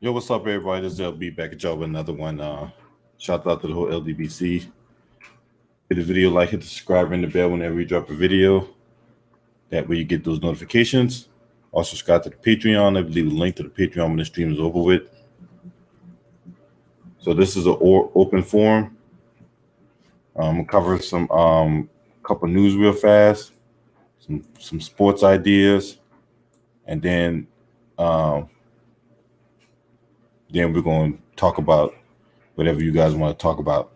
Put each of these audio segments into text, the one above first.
Yo, what's up, everybody? This is LB back at y'all with another one. Shout out to the whole LDBC. Hit the video like, hit the subscribe, ring the bell whenever we drop a video. That way you get those notifications. Also, subscribe to the Patreon. I believe a link to the Patreon when the stream is over with. So this is an open forum. I'm gonna cover some couple news real fast, some sports ideas, and then we're gonna talk about whatever you guys want to talk about.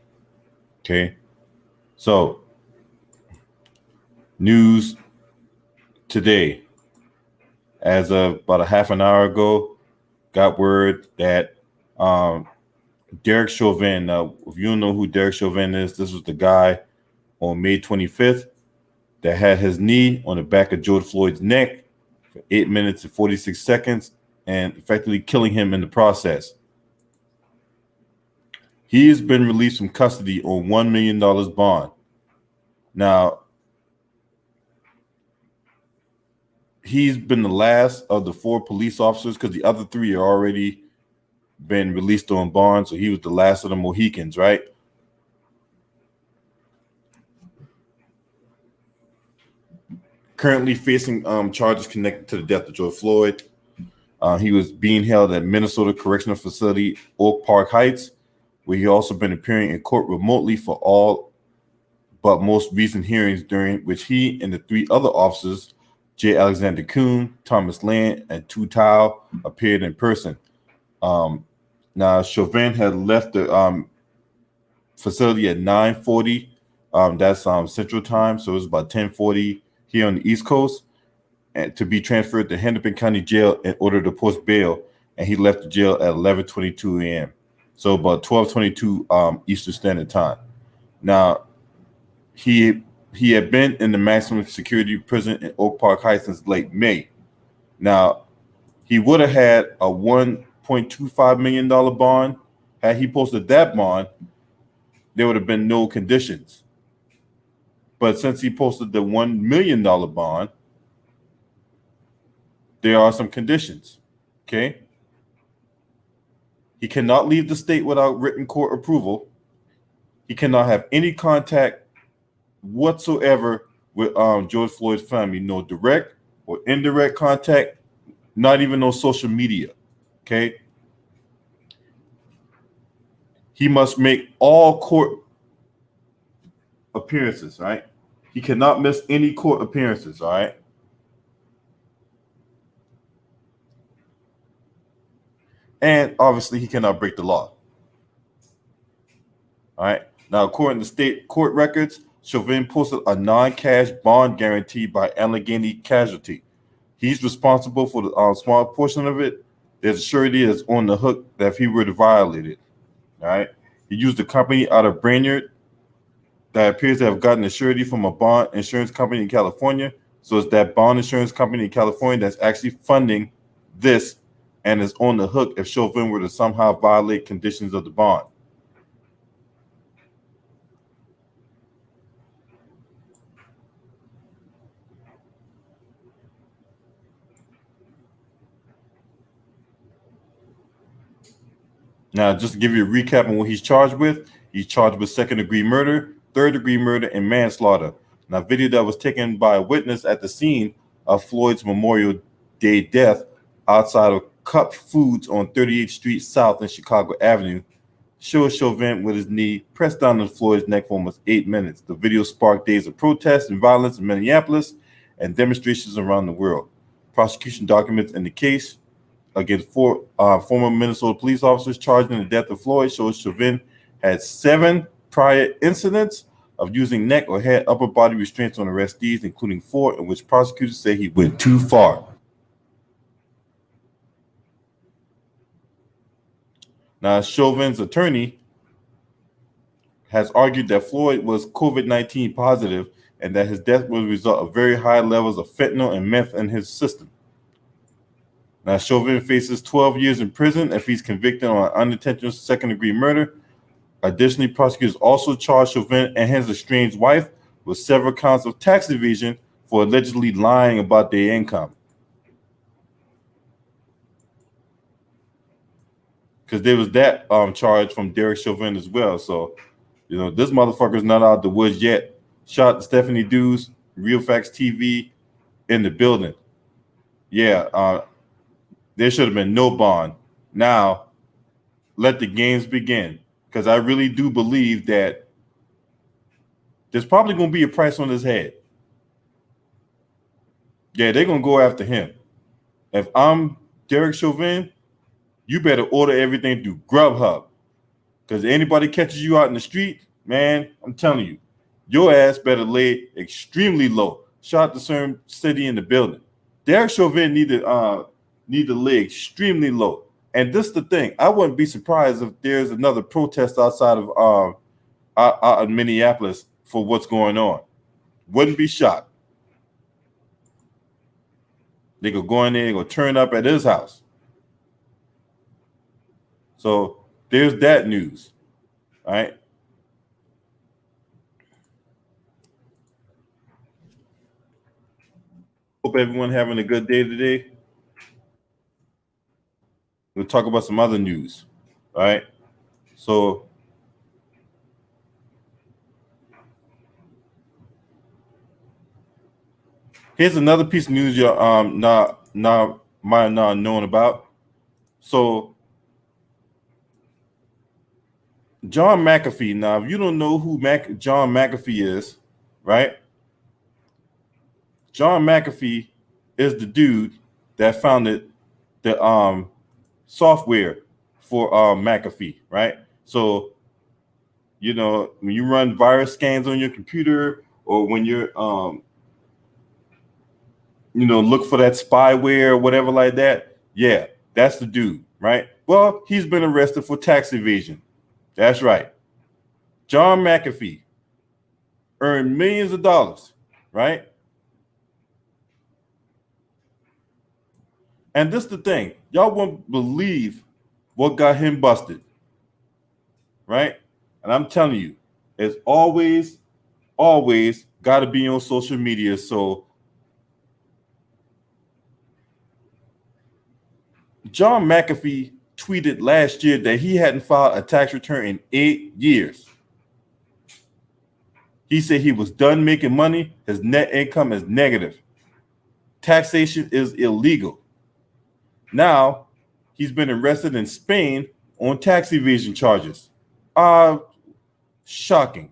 Okay. So, news today, as of about a half an hour ago, got word that Derek Chauvin. Now, if you don't know who Derek Chauvin is, this was the guy on May 25th that had his knee on the back of George Floyd's neck for 8 minutes and 46 seconds and effectively killing him in the process. He has been released from custody on $1 million bond. Now, he's been the last of the 4 police officers because the other 3 are already been released on bond. So he was the last of the Mohicans, right? Currently facing charges connected to the death of George Floyd. He was being held at Minnesota Correctional Facility, Oak Park Heights, where he also been appearing in court remotely for all but most recent hearings, during which he and the 3 other officers, J. Alexander Kuhn, Thomas Land, and Tu Tao, appeared in person. Now, Chauvin had left the facility at 9:40. That's Central Time, so it was about 10:40 here on the East Coast, and to be transferred to Hennepin County Jail in order to post bail. And he left the jail at 11:22 a.m. So about 12:22 Eastern Standard Time. Now, he had been in the maximum security prison in Oak Park Heights since late May. Now, he would have had a $1.25 million bond. Had he posted that bond, there would have been no conditions. But since he posted the $1 million bond, there are some conditions. Okay? He cannot leave the state without written court approval. He cannot have any contact whatsoever with George Floyd's family. No direct or indirect contact, not even no social media. Okay? He must make all court appearances, right? He cannot miss any court appearances, all right? And obviously, he cannot break the law. All right. Now, according to state court records, Chauvin posted a non-cash bond guarantee by Allegheny Casualty. He's responsible for the small portion of it. There's a surety that's on the hook that if he were to violate it. All right. He used a company out of Brainerd that appears to have gotten a surety from a bond insurance company in California. So it's that bond insurance company in California that's actually funding this and is on the hook if Chauvin were to somehow violate conditions of the bond. Now, just to give you a recap on what he's charged with second-degree murder, third-degree murder, and manslaughter. Now, video that was taken by a witness at the scene of Floyd's Memorial Day death outside of Cup Foods on 38th Street South and Chicago Avenue shows Chauvin with his knee pressed down on Floyd's neck for almost 8 minutes. The video sparked days of protests and violence in Minneapolis and demonstrations around the world. Prosecution documents in the case against 4 former Minnesota police officers charged in the death of Floyd shows Chauvin had 7 prior incidents of using neck or head upper body restraints on arrestees, including 4 in which prosecutors say he went too far. Now, Chauvin's attorney has argued that Floyd was COVID-19 positive and that his death was a result of very high levels of fentanyl and meth in his system. Now, Chauvin faces 12 years in prison if he's convicted on unintentional second-degree murder. Additionally, prosecutors also charged Chauvin and his estranged wife with several counts of tax evasion for allegedly lying about their income. because there was that charge from Derek Chauvin as well. So, this motherfucker's not out the woods yet. Shot Stephanie Dews, Real Facts TV in the building. Yeah, there should have been no bond. Now, let the games begin, because I really do believe that there's probably going to be a price on his head. Yeah, they're going to go after him. If I'm Derek Chauvin, you better order everything through Grubhub, because anybody catches you out in the street, man, I'm telling you, your ass better lay extremely low. Shout out to certain city in the building. Derek Chauvin need to lay extremely low. And this is the thing. I wouldn't be surprised if there's another protest outside of out in Minneapolis for what's going on. Wouldn't be shocked. They could go in there and go turn up at his house. So there's that news. All right. Hope everyone having a good day today. We'll talk about some other news. All right. So here's another piece of news you might not known about. So John McAfee. Now, if you don't know who John McAfee is, right? John McAfee is the dude that founded the software for McAfee, right? So, when you run virus scans on your computer, or when you're look for that spyware or whatever like that, yeah, that's the dude, right? Well, he's been arrested for tax evasion. That's right. John McAfee earned millions of dollars, right? And this is the thing. Y'all won't believe what got him busted, right? And I'm telling you, it's always got to be on social media. So John McAfee tweeted last year that he hadn't filed a tax return in 8 years. He said he was done making money. His net income is negative. Taxation is illegal. Now, he's been arrested in Spain on tax evasion charges. Shocking.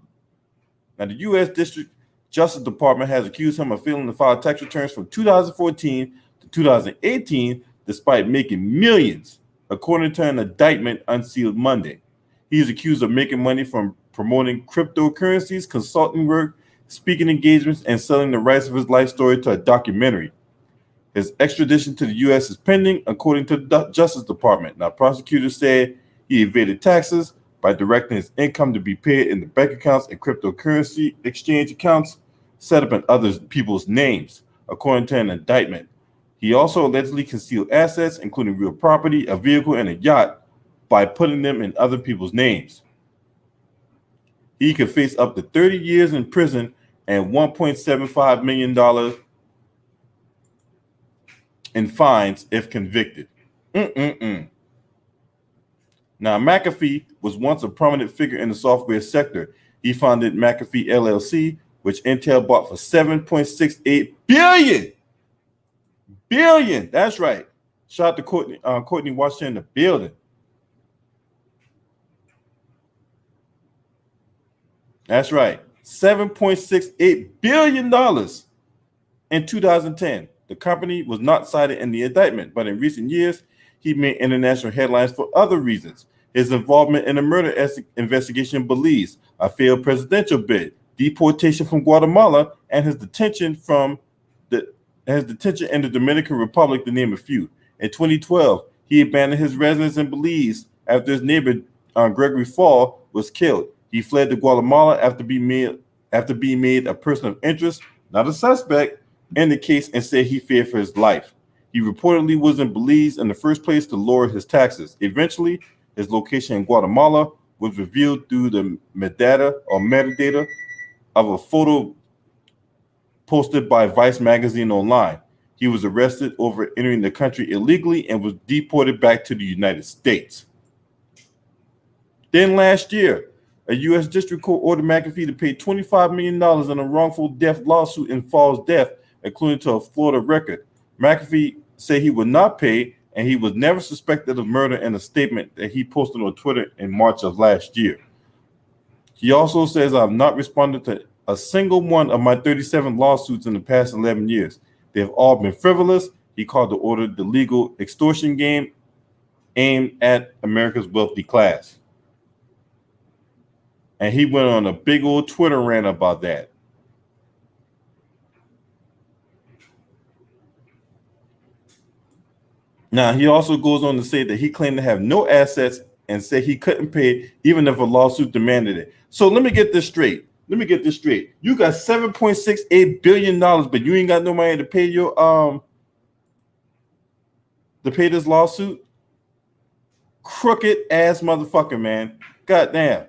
Now, the U.S. District Justice Department has accused him of failing to file tax returns from 2014 to 2018, despite making millions, according to an indictment unsealed Monday. He is accused of making money from promoting cryptocurrencies, consulting work, speaking engagements, and selling the rights of his life story to a documentary. His extradition to the U.S. is pending, according to the Justice Department. Now, prosecutors said he evaded taxes by directing his income to be paid in the bank accounts and cryptocurrency exchange accounts set up in other people's names, according to an indictment. He also allegedly concealed assets, including real property, a vehicle, and a yacht, by putting them in other people's names. He could face up to 30 years in prison and $1.75 million in fines if convicted. Now, McAfee was once a prominent figure in the software sector. He founded McAfee LLC, which Intel bought for $7.68 billion. That's right. Shout out to Courtney Washington in the building. That's right. $7.68 billion in 2010. The company was not cited in the indictment, but in recent years, he made international headlines for other reasons. His involvement in a murder investigation in Belize, a failed presidential bid, deportation from Guatemala, and his detention in the Dominican Republic, to name a few. In 2012, he abandoned his residence in Belize after his neighbor, Gregory Fall, was killed. He fled to Guatemala after being made a person of interest, not a suspect, in the case, and said he feared for his life. He reportedly was in Belize in the first place to lower his taxes. Eventually, his location in Guatemala was revealed through the metadata of a photo posted by Vice magazine online. He was arrested over entering the country illegally and was deported back to the United States. Then last year, a U.S. District Court ordered McAfee to pay $25 million in a wrongful death lawsuit in Fall's death, according to a Florida record. McAfee said he would not pay, and he was never suspected of murder in a statement that he posted on Twitter in March of last year. He also says, I've not responded to a single one of my 37 lawsuits in the past 11 years. They have all been frivolous. He called the order the legal extortion game aimed at America's wealthy class. And he went on a big old Twitter rant about that. Now, he also goes on to say that he claimed to have no assets and said he couldn't pay even if a lawsuit demanded it. So let me get this straight. You got $7.68 billion, but you ain't got no money to pay your to pay this lawsuit? Crooked ass motherfucker, man. Goddamn.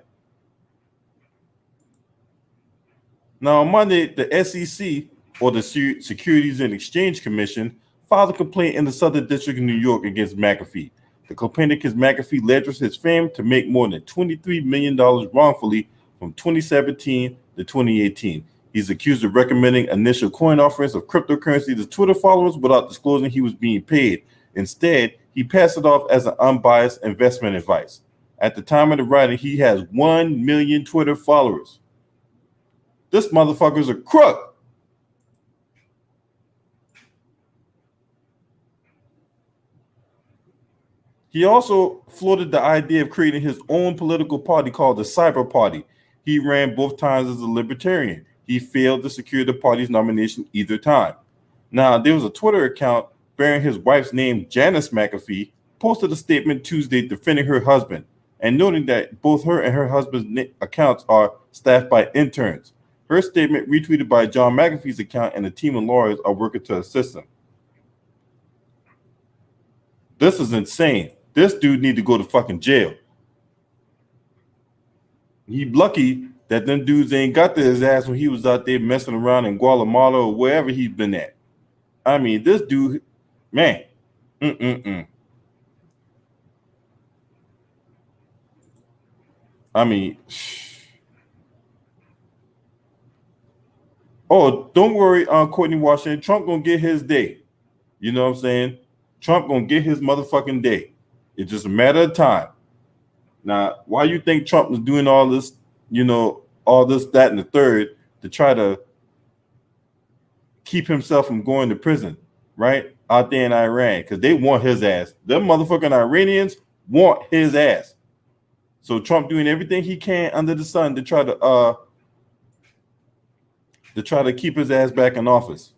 Now on Monday, the SEC, or the Securities and Exchange Commission, filed a complaint in the Southern District of New York against McAfee. The complaint accused McAfee leveraged his fame to make more than $23 million wrongfully from 2017 to 2018. He's accused of recommending initial coin offerings of cryptocurrency to Twitter followers without disclosing he was being paid. Instead, he passed it off as an unbiased investment advice. At the time of the writing, he has 1 million Twitter followers. This motherfucker's a crook. He also floated the idea of creating his own political party called the Cyber Party. He ran both times as a libertarian. He failed to secure the party's nomination either time. Now, there was a Twitter account bearing his wife's name, Janice McAfee, posted a statement Tuesday defending her husband and noting that both her and her husband's accounts are staffed by interns. Her statement, retweeted by John McAfee's account, and a team of lawyers are working to assist him. This is insane. This dude need to go to fucking jail. He lucky that them dudes ain't got to his ass when he was out there messing around in Guatemala or wherever he's been at. I mean, this dude, man. I mean, oh, don't worry, Courtney Washington. Trump gonna get his day. You know what I'm saying? Trump gonna get his motherfucking day. It's just a matter of time. Now, why you think Trump was doing all this, all this, that, and the third to try to keep himself from going to prison, right? Out there in Iran, because they want his ass. Them motherfucking Iranians want his ass. So Trump doing everything he can under the sun to try to keep his ass back in office.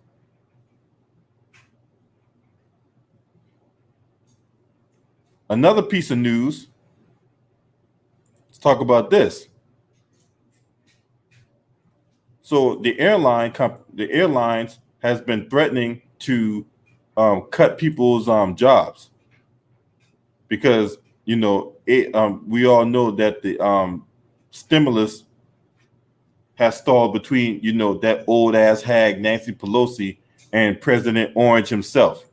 Another piece of news. Let's talk about this. So the airlines has been threatening to cut people's jobs because we all know that the stimulus has stalled between that old ass hag Nancy Pelosi and President Orange himself,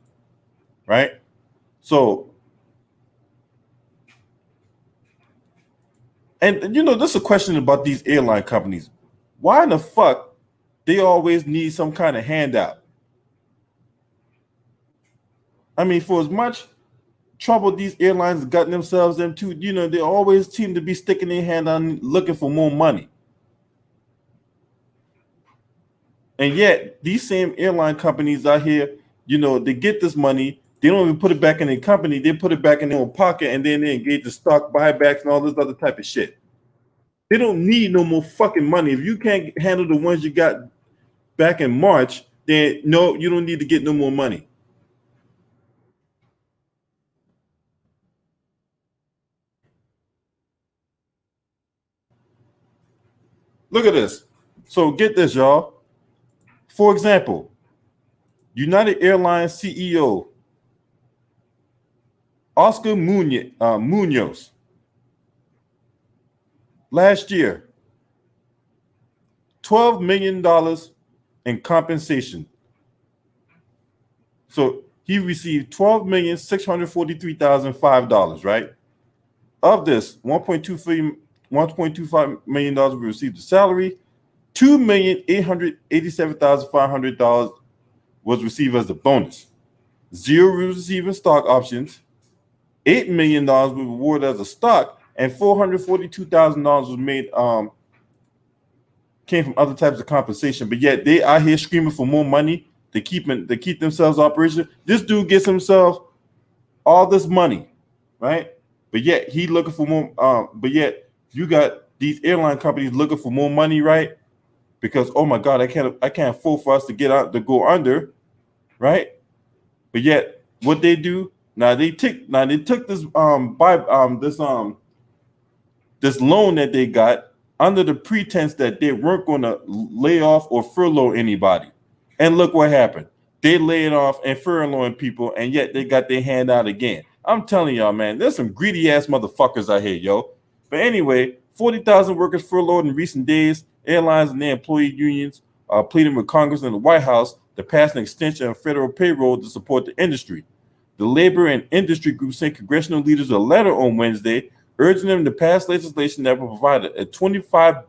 right? So, and this is a question about these airline companies. Why in the fuck they always need some kind of handout? I mean, for as much trouble these airlines have gotten themselves into, they always seem to be sticking their hand on looking for more money. And yet, these same airline companies out here, they get this money. They don't even put it back in their company. They put it back in their own pocket, and then they engage in stock buybacks and all this other type of shit. They don't need no more fucking money. If you can't handle the ones you got back in March, then no, you don't need to get no more money. Look at this. So get this, y'all. For example, United Airlines CEO Oscar Munoz last year, $12 million in compensation. So he received $12,643,005, right? Of this, $1.25 million we received the salary. $2,887,500 was received as a bonus. Zero was receiving stock options. $8 million was rewarded as a stock, and $442,000 was made came from other types of compensation. But yet they out here screaming for more money to keep themselves operational. This dude gets himself all this money, right? But yet he looking for more. But yet you got these airline companies looking for more money, right? Because oh my God, I can't afford for us to go under, right? But yet what they do now, they took this this loan that they got under the pretense that they weren't going to lay off or furlough anybody. And look what happened. They laid off and furloughing people, and yet they got their hand out again. I'm telling y'all, man, there's some greedy ass motherfuckers out here, yo. But anyway, 40,000 workers furloughed in recent days. Airlines and their employee unions are pleading with Congress and the White House to pass an extension of federal payroll to support the industry. The labor and industry group sent congressional leaders a letter on Wednesday urging them to pass legislation that will provide a $25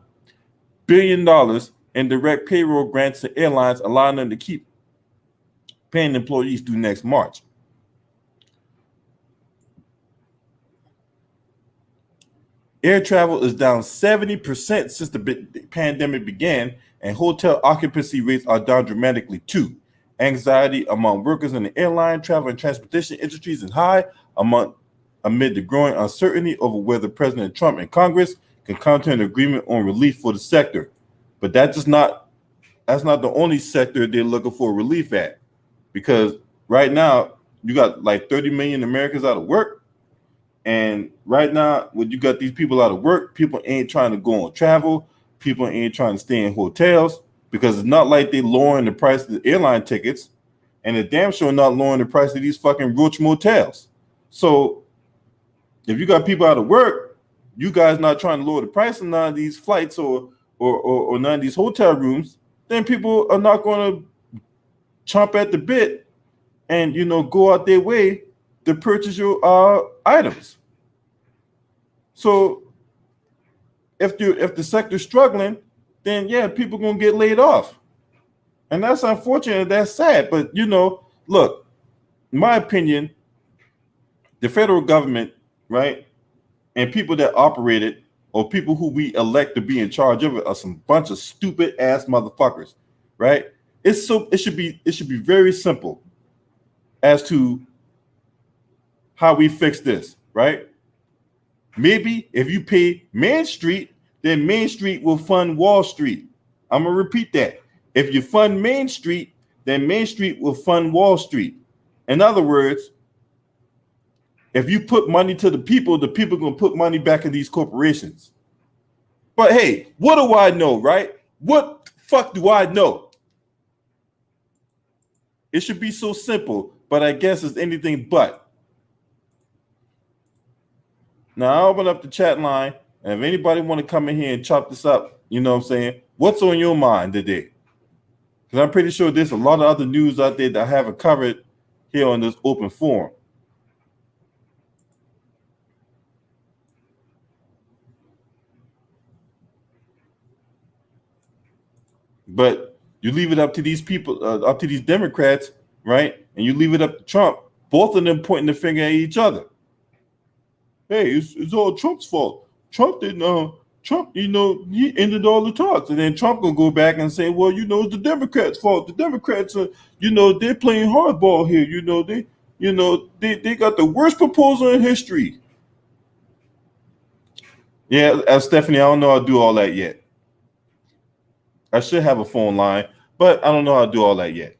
billion in direct payroll grants to airlines, allowing them to keep paying employees through next March. Air travel is down 70% since the pandemic began, and hotel occupancy rates are down dramatically too. Anxiety among workers in the airline, travel, and transportation industries is high amid the growing uncertainty over whether President Trump and Congress can come to an agreement on relief for the sector. But that's not the only sector they're looking for relief at, because right now you got like 30 million Americans out of work. And right now, when you got these people out of work, people ain't trying to go on travel. People ain't trying to stay in hotels, because it's not like they lowering the price of the airline tickets, and they're damn sure not lowering the price of these fucking roach motels. So if you got people out of work, you guys not trying to lower the price of none of these flights or none of these hotel rooms, then people are not going to chomp at the bit and go out their way to purchase your items. So if the sector's struggling, then yeah, people gonna get laid off, and that's unfortunate. That's sad, but look, in my opinion, the federal government, right, and people that operate it, or people who we elect to be in charge of it, are some bunch of stupid ass motherfuckers, right? It should be very simple as to how we fix this, right? Maybe if you pay Main Street, then Main Street will fund Wall Street. I'm going to repeat that. If you fund Main Street, then Main Street will fund Wall Street. In other words, if you put money to the people are going to put money back in these corporations. But hey, what do I know, right? What the fuck do I know? It should be so simple, but I guess it's anything but. Now, I open up the chat line, and if anybody want to come in here and chop this up, you know what I'm saying? What's on your mind today? Because I'm pretty sure there's a lot of other news out there that I haven't covered here on this open forum. But you leave it up to these people, up to these Democrats, right? And you leave it up to Trump, both of them pointing the finger at each other. Hey, it's all Trump's fault. Trump didn't. Trump, he ended all the talks, and then Trump gonna go back and say, well, it's the Democrats' fault. The Democrats are, they're playing hardball here. They got the worst proposal in history. Yeah, Stephanie, I don't know how to do all that yet. I should have a phone line, but I don't know how to do all that yet.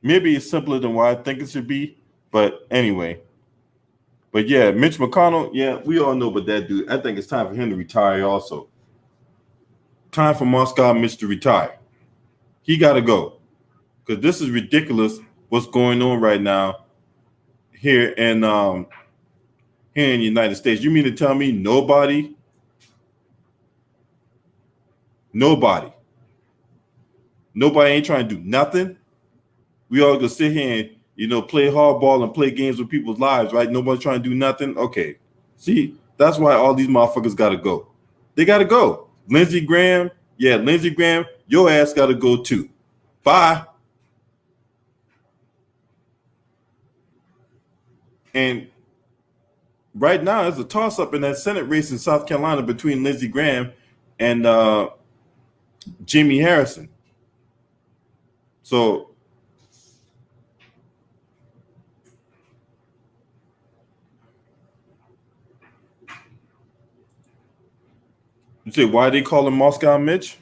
Maybe it's simpler than what I think it should be, but anyway. But yeah, Mitch McConnell, yeah, we all know about that dude. I think it's time for him to retire also. Time for Moscow Mitch to retire. He got to go, because this is ridiculous what's going on right now here in the United States. You mean to tell me nobody Nobody. Nobody ain't trying to do nothing. We all gonna sit here and play hardball and play games with people's lives, right? Nobody's trying to do nothing. Okay. See, that's why all these motherfuckers gotta go. They gotta go. Lindsey Graham, your ass gotta go too. Bye. And right now, there's a toss-up in that Senate race in South Carolina between Lindsey Graham and Jimmy Harrison. So you say, why they call him Moscow Mitch?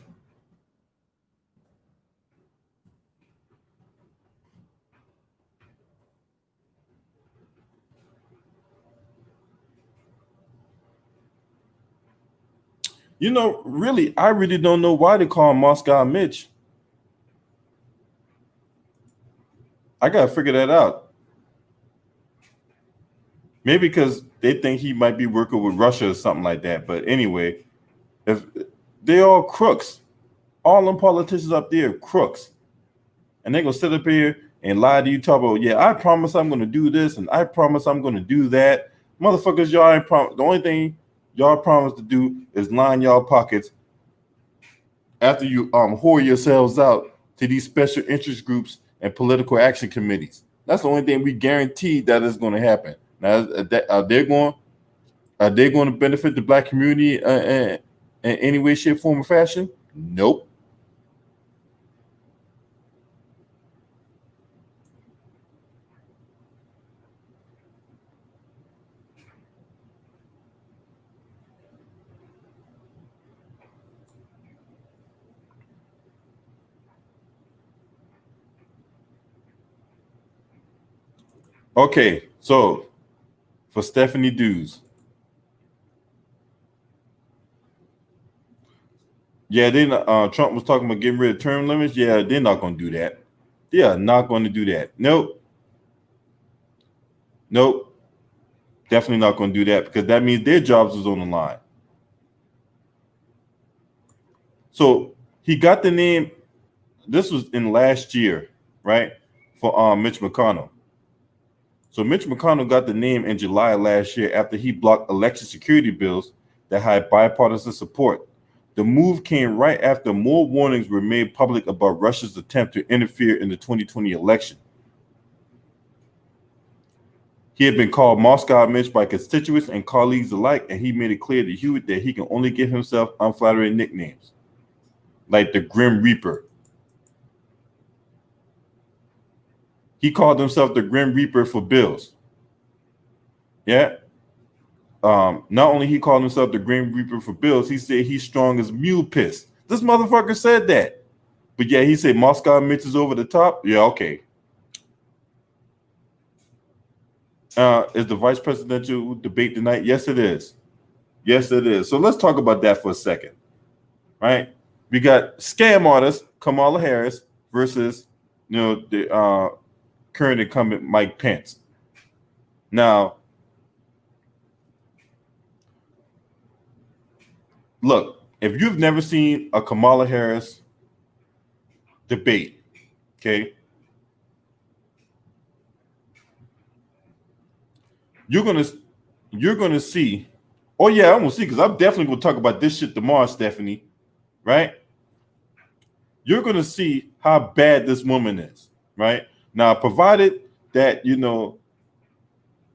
Really, I really don't know why they call him Moscow Mitch. I gotta figure that out. Maybe because they think he might be working with Russia or something like that. But anyway, if they're all crooks, all them politicians up there are crooks, and they're gonna sit up here and lie to you, talk about, yeah, I promise I'm gonna do this, and I promise I'm gonna do that. Motherfuckers, y'all ain't promise. The only thing y'all promise to do is line y'all pockets after you whore yourselves out to these special interest groups and political action committees. That's the only thing we guarantee that is going to happen. Now, are they going to benefit the black community in any way, shape, form, or fashion? Nope. Okay, so for Stephanie Dews, yeah, then Trump was talking about getting rid of term limits. Yeah, they're not going to do that. They are not going to do that. Nope. Definitely not going to do that, because that means their jobs is on the line. So he got the name. This was in last year, right? For Mitch McConnell. So Mitch McConnell got the name in July last year after he blocked election security bills that had bipartisan support. The move came right after more warnings were made public about Russia's attempt to interfere in the 2020 election. He had been called Moscow Mitch by constituents and colleagues alike, and he made it clear to Hewitt that he can only give himself unflattering nicknames, like the Grim Reaper. He called himself the Grim Reaper for bills. Yeah. Not only he called himself the Grim Reaper for bills, he said he's strong as mule piss. This motherfucker said that. But yeah, he said Moscow Mitch is over the top. Yeah, okay. Is the vice presidential debate tonight? Yes, it is. Yes, it is. So let's talk about that for a second. Right? We got scam artist Kamala Harris versus the current incumbent Mike Pence. Now, look, if you've never seen a Kamala Harris debate, okay, you're gonna see. Oh yeah, I'm gonna see, because I'm definitely gonna talk about this shit tomorrow, Stephanie. Right? You're gonna see how bad this woman is. Right? Now, provided that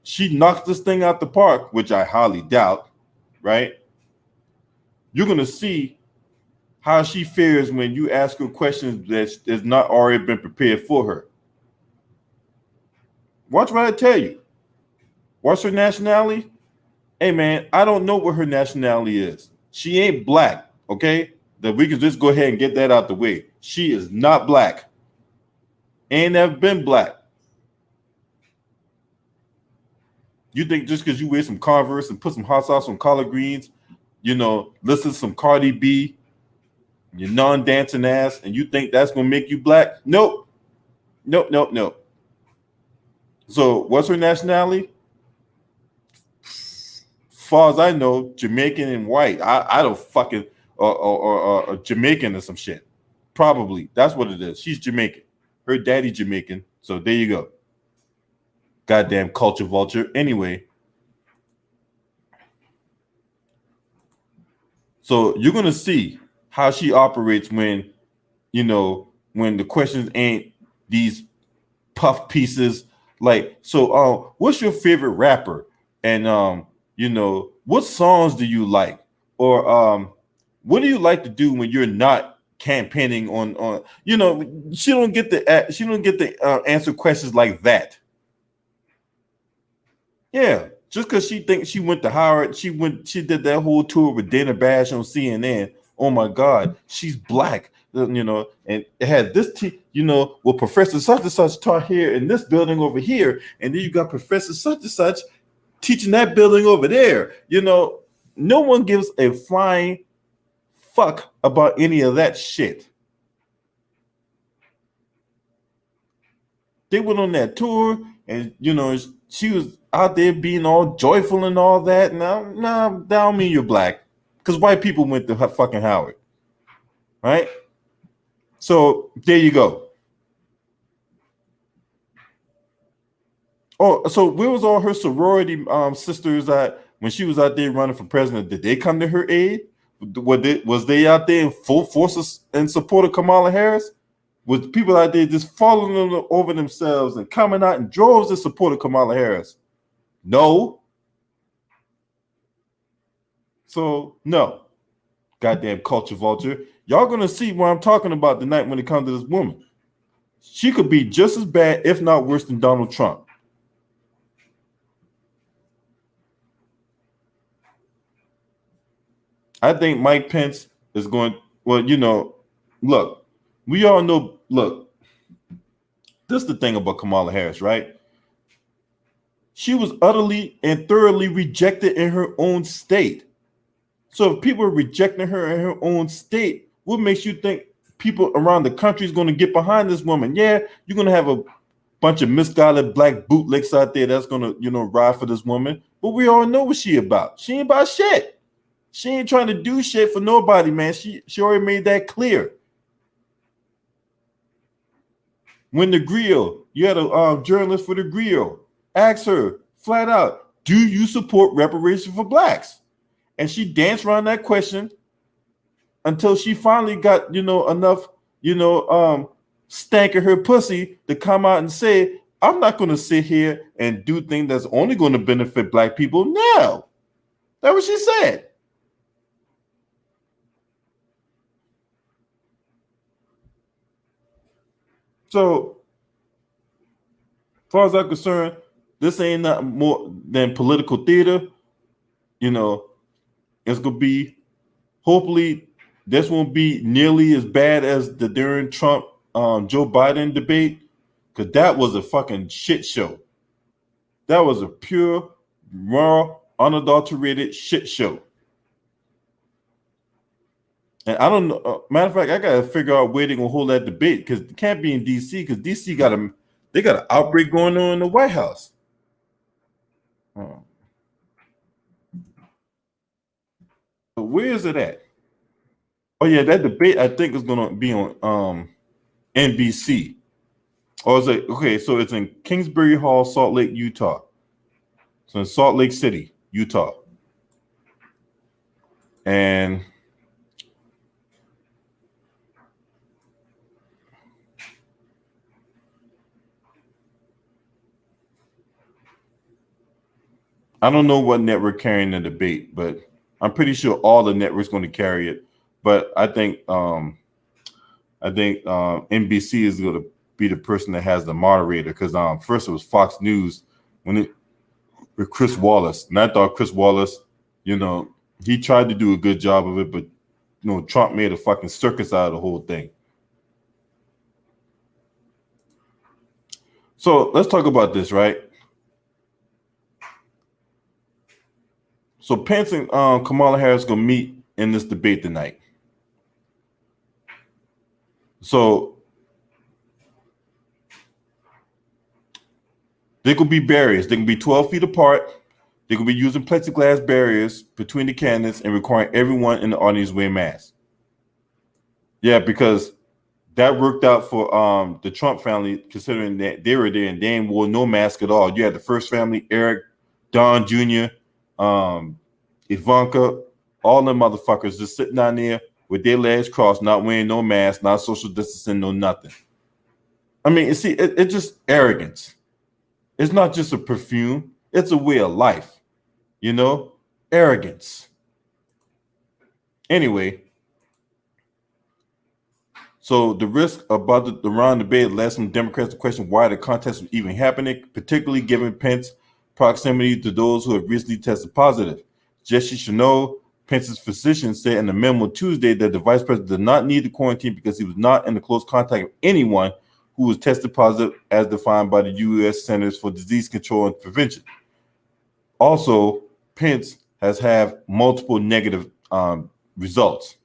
she knocks this thing out the park, which I highly doubt, right? You're gonna see how she fares when you ask her questions that has not already been prepared for her. Watch what I tell you. What's her nationality? Hey man, I don't know what her nationality is. She ain't black, okay? That we can just go ahead and get that out the way. She is not black. Ain't never been black. You think just because you wear some Converse and put some hot sauce on collard greens, listen to some Cardi B, your non-dancing ass, and you think that's gonna make you black? Nope. So what's her nationality? Far as I know, Jamaican and white. I don't fucking or Jamaican or some shit. Probably that's what it is. She's Jamaican. Her daddy Jamaican. So there you go. Goddamn culture vulture. Anyway, so you're gonna see how she operates when when the questions ain't these puff pieces. Like, so what's your favorite rapper? And what songs do you like? Or what do you like to do when you're not campaigning on she don't get the answer questions like that. Yeah, just because she thinks she went to Howard, she did that whole tour with Dana Bash on CNN. Oh my God, she's black, and it had this, well, Professor such and such taught here in this building over here, and then you got Professor such and such teaching that building over there. No one gives a flying fuck about any of that shit. They went on that tour, and she was out there being all joyful and all that. Now, that don't mean you're black, because white people went to fucking Howard, right? So there you go. Oh, so where was all her sorority sisters at when she was out there running for president? Did they come to her aid? Was they out there in full force in support of Kamala Harris? Was people out there just falling over themselves and coming out in droves to support of Kamala Harris? No. So no. Goddamn culture vulture. Y'all gonna see what I'm talking about tonight when it comes to this woman. She could be just as bad, if not worse, than Donald Trump. I think Mike Pence is going, well, look, we all know, look, this is the thing about Kamala Harris, right? She was utterly and thoroughly rejected in her own state. So if people are rejecting her in her own state, what makes you think people around the country is going to get behind this woman? Yeah, you're going to have a bunch of misguided black bootlicks out there that's going to, ride for this woman. But we all know what she about. She ain't about shit. She ain't trying to do shit for nobody, man. She already made that clear. When the Grill, you had a journalist for the Grill, asked her flat out, do you support reparations for blacks? And she danced around that question until she finally got, enough, stank in her pussy to come out and say, I'm not going to sit here and do things that's only going to benefit black people. No. That's what she said. So, as far as I'm concerned, this ain't nothing more than political theater. It's going to be, hopefully, this won't be nearly as bad as the during Trump Joe Biden debate, because that was a fucking shit show. That was a pure, raw, unadulterated shit show. And I don't know. Matter of fact, I gotta figure out where they're gonna hold that debate, because it can't be in DC, because DC got an outbreak going on in the White House. So where is it at? Oh yeah, that debate I think is gonna be on NBC. Or is it okay? So it's in Kingsbury Hall, Salt Lake, Utah. So in Salt Lake City, Utah. And I don't know what network carrying the debate, but I'm pretty sure all the networks going to carry it. But I think NBC is going to be the person that has the moderator, because first it was Fox News with Chris Wallace, and I thought Chris Wallace, he tried to do a good job of it, but Trump made a fucking circus out of the whole thing. So let's talk about this, right? So Pence and Kamala Harris gonna meet in this debate tonight. So they could be barriers. They can be 12 feet apart. They're going to be using plexiglass barriers between the candidates and requiring everyone in the audience wear masks. Yeah, because that worked out for the Trump family, considering that they were there and they ain't wore no mask at all. You had the first family, Eric, Don Jr., Ivanka, all them motherfuckers just sitting down there with their legs crossed, not wearing no mask, not social distancing, no nothing. I mean, see, it's just arrogance. It's not just a perfume, it's a way of life, you know? Arrogance. Anyway, so the risk about the Iran debate led some Democrats to question why the contest was even happening, particularly given Pence's proximity to those who have recently tested positive. Jesse Chenault, Pence's physician, said in a memo Tuesday that the vice president did not need the quarantine because he was not in the close contact of anyone who was tested positive as defined by the U.S. Centers for Disease Control and Prevention. Also, Pence has had multiple negative results,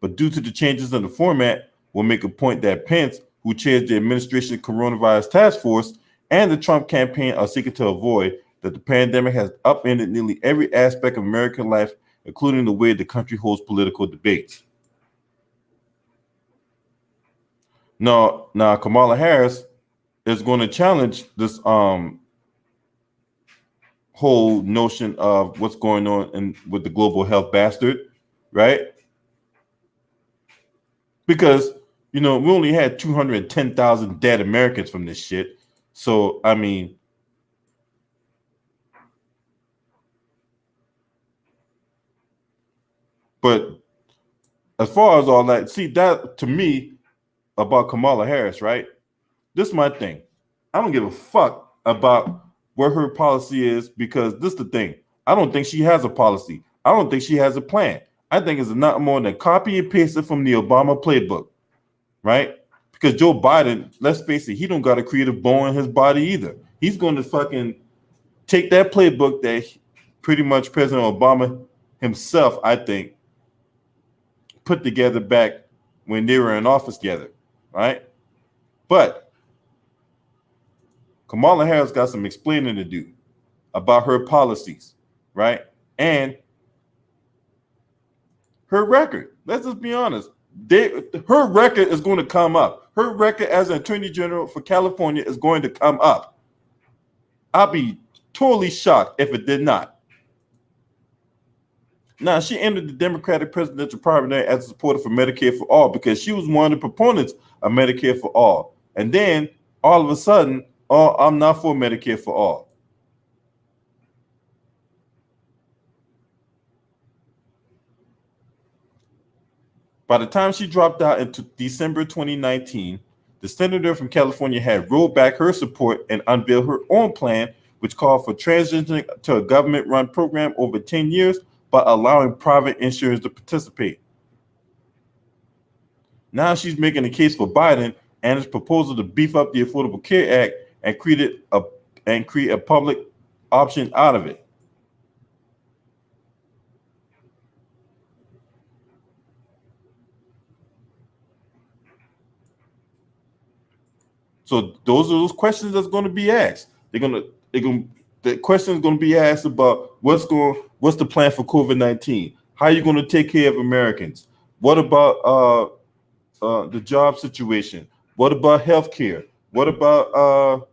but due to the changes in the format, we'll make a point that Pence, who chairs the administration coronavirus task force, and the Trump campaign are seeking to avoid that the pandemic has upended nearly every aspect of American life, including the way the country holds political debates. Now Kamala Harris is going to challenge this whole notion of what's going on with the global health bastard, right? Because we only had 210,000 dead Americans from this shit. So I mean, but as far as all that, see that to me about Kamala Harris, right? This is my thing. I don't give a fuck about what her policy is because this is the thing. I don't think she has a policy. I don't think she has a plan. I think it's not more than copy and paste it from the Obama playbook, right? Because Joe Biden, let's face it, he don't got a creative bone in his body either. He's going to fucking take that playbook that pretty much President Obama himself, I think, put together back when they were in office together, right? But Kamala Harris got some explaining to do about her policies, right? And her record. Let's just be honest. Her record is going to come up. Her record as an attorney general for California is going to come up. I'll be totally shocked if it did not. Now, she entered the Democratic presidential primary as a supporter for Medicare for All because she was one of the proponents of Medicare for All. And then, all of a sudden, oh, I'm not for Medicare for All. By the time she dropped out in December 2019, the senator from California had rolled back her support and unveiled her own plan, which called for transitioning to a government-run program over 10 years, but allowing private insurers to participate. Now she's making a case for Biden and his proposal to beef up the Affordable Care Act and create a public option out of it. So those questions that's going to be asked. The question is going to be asked about what's the plan for COVID-19? How are you going to take care of Americans? What about the job situation? What about healthcare? What about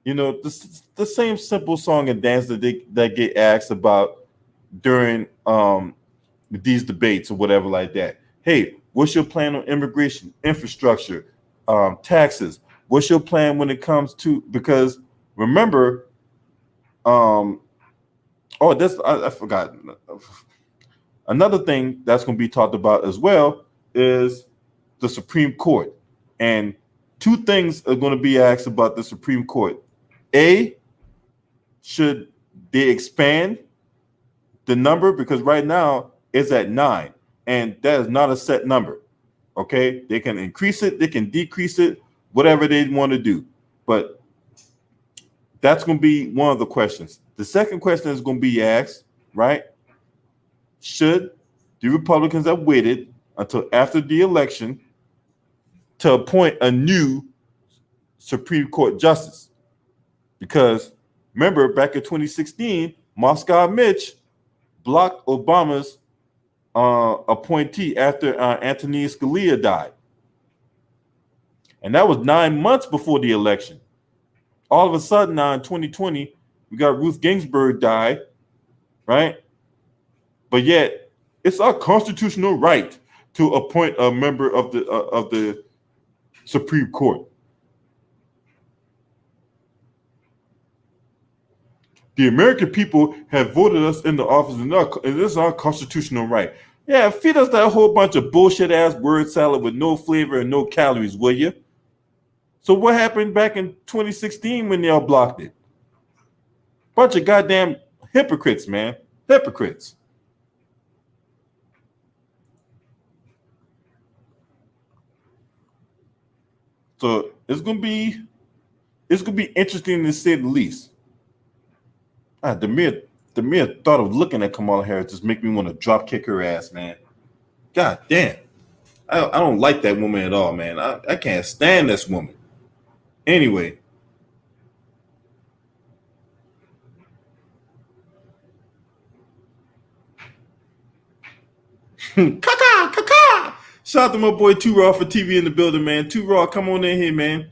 the same simple song and dance that get asked about during these debates or whatever like that? Hey, what's your plan on immigration, infrastructure, taxes? What's your plan when it comes to, because remember, I forgot. Another thing that's going to be talked about as well is the Supreme Court. And two things are going to be asked about the Supreme Court. A, should they expand the number? Because right now it's at 9, and that is not a set number. Okay, they can increase it, they can decrease it, whatever they want to do. But that's going to be one of the questions. The second question is going to be asked, right? Should the Republicans have waited until after the election to appoint a new Supreme Court justice? Because remember, back in 2016, Moscow Mitch blocked Obama's appointee after Antonin Scalia died. And that was 9 months before the election. All of a sudden, now in 2020, we got Ruth Ginsburg died, right? But yet, it's our constitutional right to appoint a member of the Supreme Court. The American people have voted us into office, and this is our constitutional right. Yeah, feed us that whole bunch of bullshit ass word salad with no flavor and no calories, will you? So what happened back in 2016 when they all blocked it? Bunch of goddamn hypocrites, man. Hypocrites. So it's gonna be interesting to say the least. The mere thought of looking at Kamala Harris just make me want to drop kick her ass, man. God damn. I don't like that woman at all, man. I can't stand this woman. Anyway. Kaka. Shout out to my boy Too Raw for TV in the building, man. Too Raw, come on in here, man.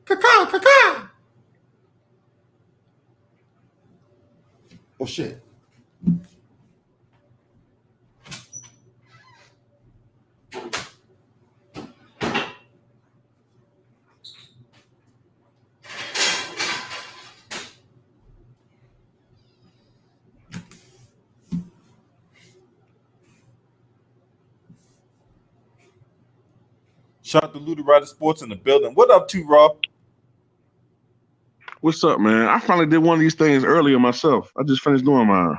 Kaka. Oh shit. Shout out to Luda Rider Sports in the building. What up, Too Raw? What's up, man? I finally did one of these things earlier myself. I just finished doing mine.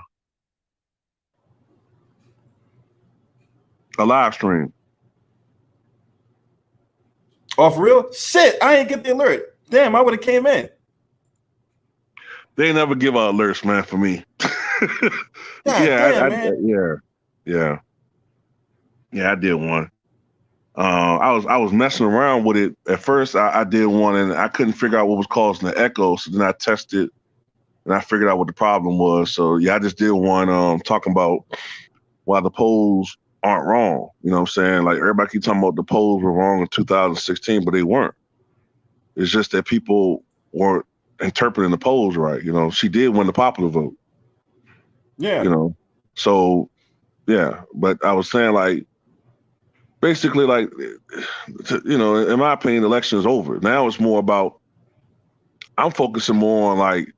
A live stream. Oh, for real? Shit, I ain't get the alert. Damn, I would have came in. They never give out alerts, man, for me. Yeah, I did one. I was messing around with it. At first, I did one, and I couldn't figure out what was causing the echo. So then I tested, and I figured out what the problem was. So yeah, I just did one talking about why the polls aren't wrong. You know what I'm saying? Like everybody keep talking about the polls were wrong in 2016, but they weren't. It's just that people weren't interpreting the polls right. You know, she did win the popular vote. Yeah. You know, so yeah. But I was saying like, basically, like, you know, in my opinion, the election is over. Now it's more about, I'm focusing more on like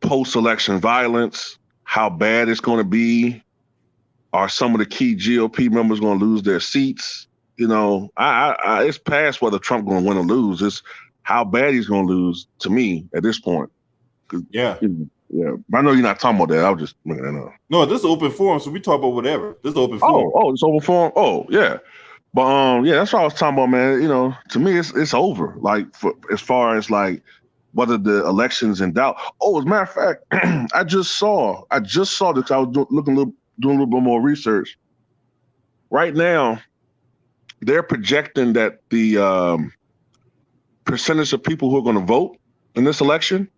post-election violence, how bad it's going to be. Are some of the key GOP members going to lose their seats? You know, it's past whether Trump going to win or lose. It's how bad he's going to lose to me at this point. Yeah. Yeah. I know you're not talking about that. I was just making that up. No, this is open forum, so we talk about whatever. This is open forum. Oh, it's open forum? Oh, yeah. But yeah, that's what I was talking about, man. You know, to me, it's over. Like, as far as like whether the election's in doubt. Oh, as a matter of fact, I just saw this. I was doing a little bit more research. Right now, they're projecting that the percentage of people who are going to vote in this election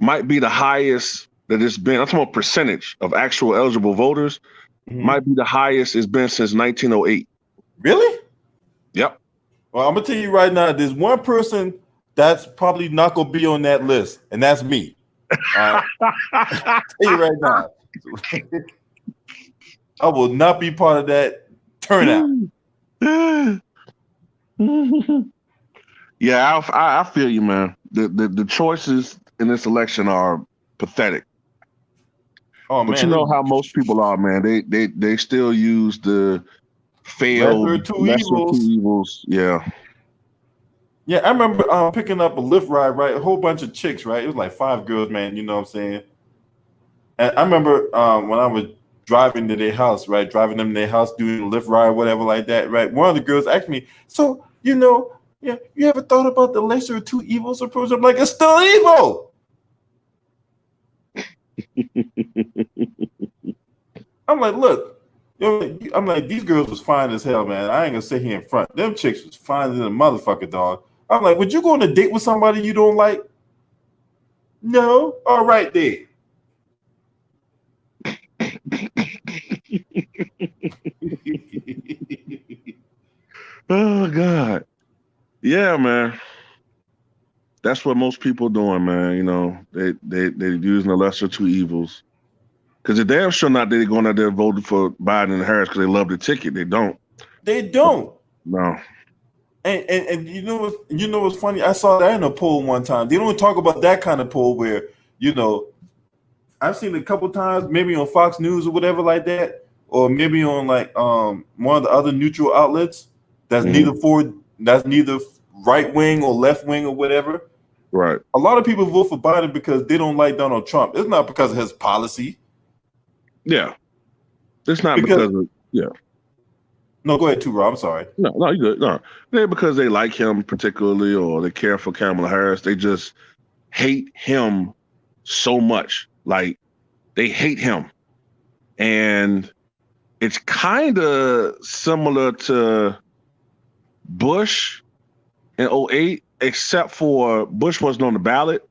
might be the highest that it's been. I'm talking about percentage of actual eligible voters. Mm-hmm. Might be the highest it's been since 1908. Really? Yep. Well, I'm gonna tell you right now, there's one person that's probably not gonna be on that list, and that's me. I'll tell you right now. I will not be part of that turnout. Yeah, I feel you, man. The choices in this election are pathetic. Oh, but man, you know how most people are, man. They still use the failed lesser two evils. Yeah. Yeah, I remember picking up a Lyft ride, right? A whole bunch of chicks, right? It was like 5 girls, man. You know what I'm saying? And I remember when I was driving to their house, right? Driving them to their house, doing a Lyft ride, whatever like that, right? One of the girls asked me, so, you know, yeah, you ever thought about the lesser of two evils approach? I'm like, it's still evil. I'm like, look, I'm like, these girls was fine as hell, man. I ain't gonna sit here in front. Them chicks was fine as a motherfucker, dog. I'm like, would you go on a date with somebody you don't like? No. All right, then. Oh God. Yeah, man. That's what most people doing, man. You know, they're using the lesser two evils. Because they're damn sure not they're going out there voting for Biden and Harris because they love the ticket. They don't. They don't. No. And you know what's funny? I saw that in a poll one time. They don't talk about that kind of poll where, you know, I've seen it a couple times, maybe on Fox News or whatever like that, or maybe on like one of the other neutral outlets that's neither right wing or left wing or whatever. Right. A lot of people vote for Biden because they don't like Donald Trump. It's not because of his policy. Yeah. It's not because of No, go ahead, too, Rob. I'm sorry. No, you're good. No. They're because they like him particularly or they care for Kamala Harris. They just hate him so much. Like, they hate him. And it's kind of similar to Bush in 2008, except for Bush wasn't on the ballot.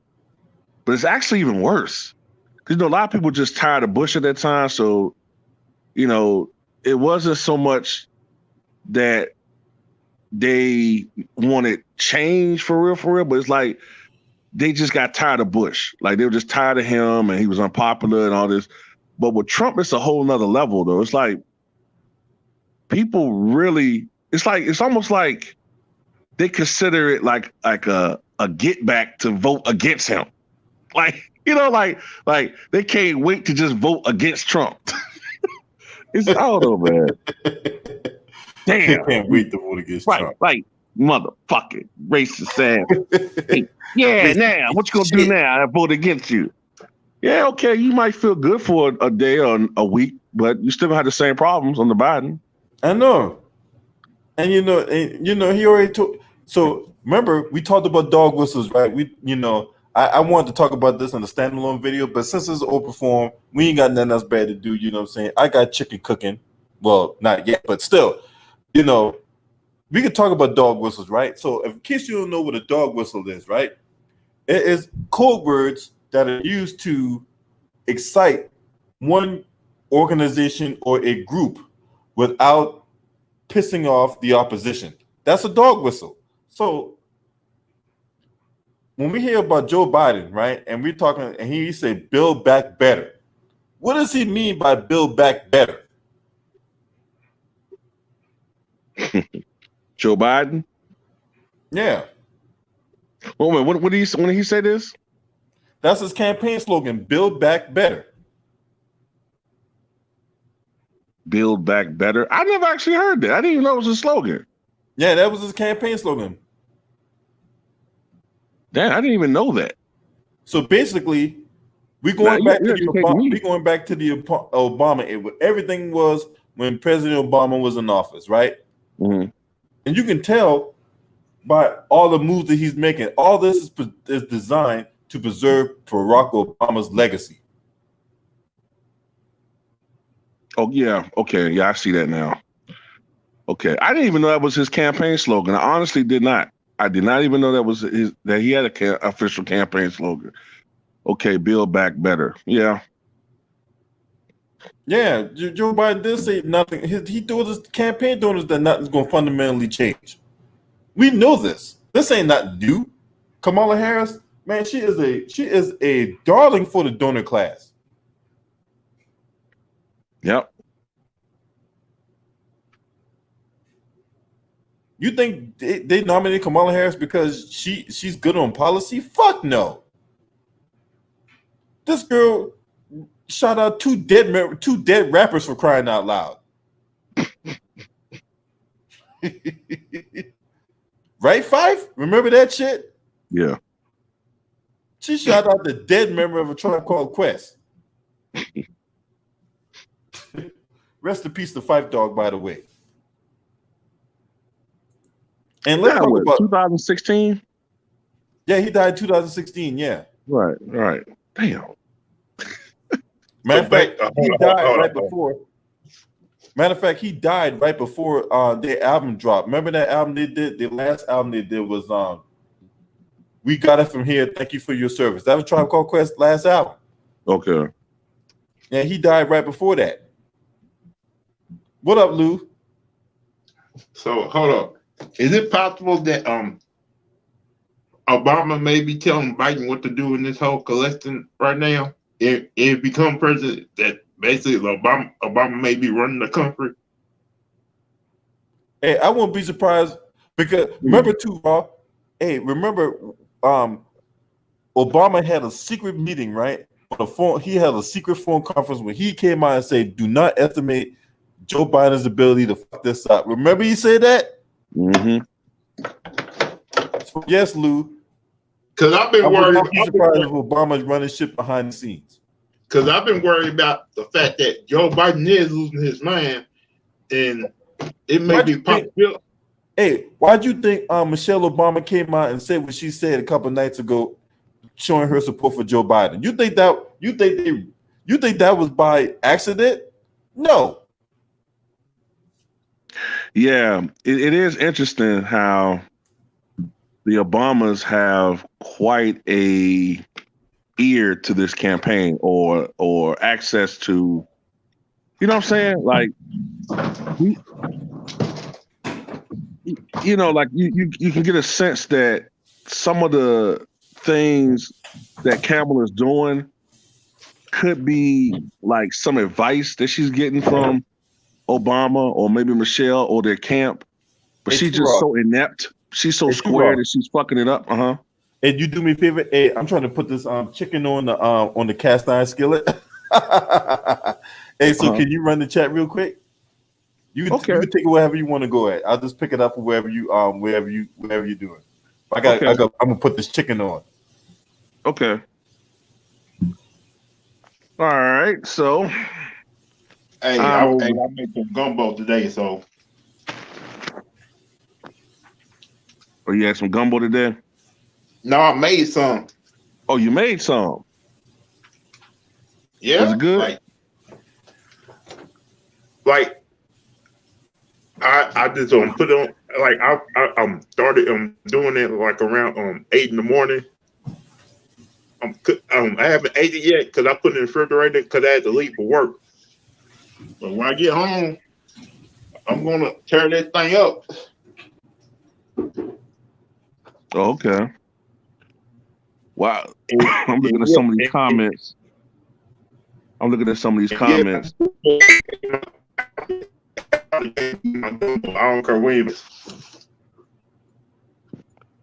But it's actually even worse. Because, you know, a lot of people just tired of Bush at that time. So, you know, it wasn't so much that they wanted change for real, but it's like they just got tired of Bush. Like, they were just tired of him and he was unpopular and all this. But with Trump, it's a whole nother level, though. It's like people really, it's almost like they consider it like a get back to vote against him. Like, you know, like they can't wait to just vote against Trump. It's, I don't know, man. Damn. Can't wait to vote against Trump. Right. Motherfucking racist ass. Hey, yeah, now, what you gonna do now? I vote against you. Yeah, okay, you might feel good for a day or a week, but you still gonna have the same problems on the Biden. I know. And he already told. So remember, we talked about dog whistles, right? I wanted to talk about this in a standalone video, but since it's open forum, we ain't got nothing else bad to do. You know what I'm saying? I got chicken cooking. Well, not yet, but still, you know, we could talk about dog whistles, right? So in case you don't know what a dog whistle is, right? It is code words that are used to excite one organization or a group without pissing off the opposition. That's a dog whistle. So when we hear about Joe Biden, right, and we're talking, and he said, build back better. What does he mean by build back better? Joe Biden? Yeah. Well, when did he say this? That's his campaign slogan, build back better. Build back better? I never actually heard that. I didn't even know it was a slogan. Yeah, that was his campaign slogan. Damn, I didn't even know that. So basically, we're going back to the Obama era. Everything was when President Obama was in office, right? Mm-hmm. And you can tell by all the moves that he's making. All this is designed to preserve Barack Obama's legacy. Oh, yeah. Okay. Yeah, I see that now. Okay. I didn't even know that was his campaign slogan. I honestly did not. I did not even know that he had an official campaign slogan. Okay, build back better. Yeah. Yeah, Joe Biden did say nothing. He told his campaign donors that nothing's going to fundamentally change. We know this. This ain't not new. Kamala Harris, man, she is a darling for the donor class. Yep. You think they nominated Kamala Harris because she's good on policy? Fuck no. This girl shot out two dead rappers for crying out loud. Right, Fife? Remember that shit? Yeah. She shot out the dead member of a tribe called Quest. Rest in peace to Fife Dog, by the way. And let's talk about 2016. Yeah, he died in 2016. Yeah. Right. Damn. Matter of fact, he died right before. Matter of fact, he died right before their album dropped. Remember that album they did? The last album they did was We Got It From Here. Thank You for Your Service. That was Tribe Called Quest last album. Okay. And he died right before that. What up, Lou? So hold up. Is it possible that Obama may be telling Biden what to do in this whole collection right now? If become president, that basically Obama may be running the country. Hey, I won't be surprised because remember too, remember Obama had a secret meeting, right? On the phone, he had a secret phone conference where he came out and said, "Do not estimate Joe Biden's ability to fuck this up." Remember he said that? Mm-hmm. So yes, Lou. Because I've been I would worried. not be surprised if Obama's running shit behind the scenes. Because I've been worried about the fact that Joe Biden is losing his mind, and it may be possible. Hey, why'd you think Michelle Obama came out and said what she said a couple nights ago, showing her support for Joe Biden? You think that was by accident? No. Yeah, it is interesting how the Obamas have quite a ear to this campaign or access to, you know what I'm saying? Like, like you can get a sense that some of the things that Campbell is doing could be like some advice that she's getting from Obama or maybe Michelle or their camp, but she's just so inept. She's so square that she's fucking it up. Hey, you do me a favor. Hey, I'm trying to put this chicken on the cast iron skillet. Hey, so can you run the chat real quick? You can take it wherever you want to go at. I'll just pick it up wherever you're doing. I'm gonna put this chicken on. Okay. All right. So, hey, I made some gumbo today. So, oh, you had some gumbo today? No, I made some. Oh, you made some? Yeah. Was it good? Like I just put it on. Like I started doing it like around 8 in the morning. I haven't ate it yet because I put it in the refrigerator because I had to leave for work. But when I get home, I'm gonna tear that thing up. Oh, okay. Wow. I'm looking at some of these comments. I don't care when.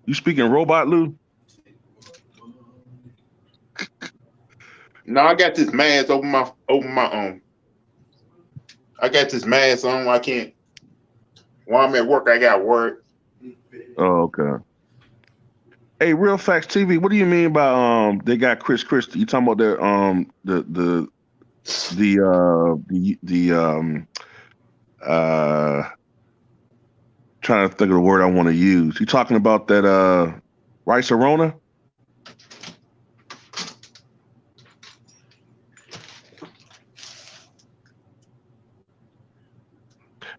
You speaking robot, Lou? No, I got this mask over my I got this mask on. I can't. While I'm at work, I got work. Oh, okay. Hey, Real Facts TV. What do you mean by they got Chris Christie? You talking about their trying to think of the word I want to use. You talking about that Rice Arona?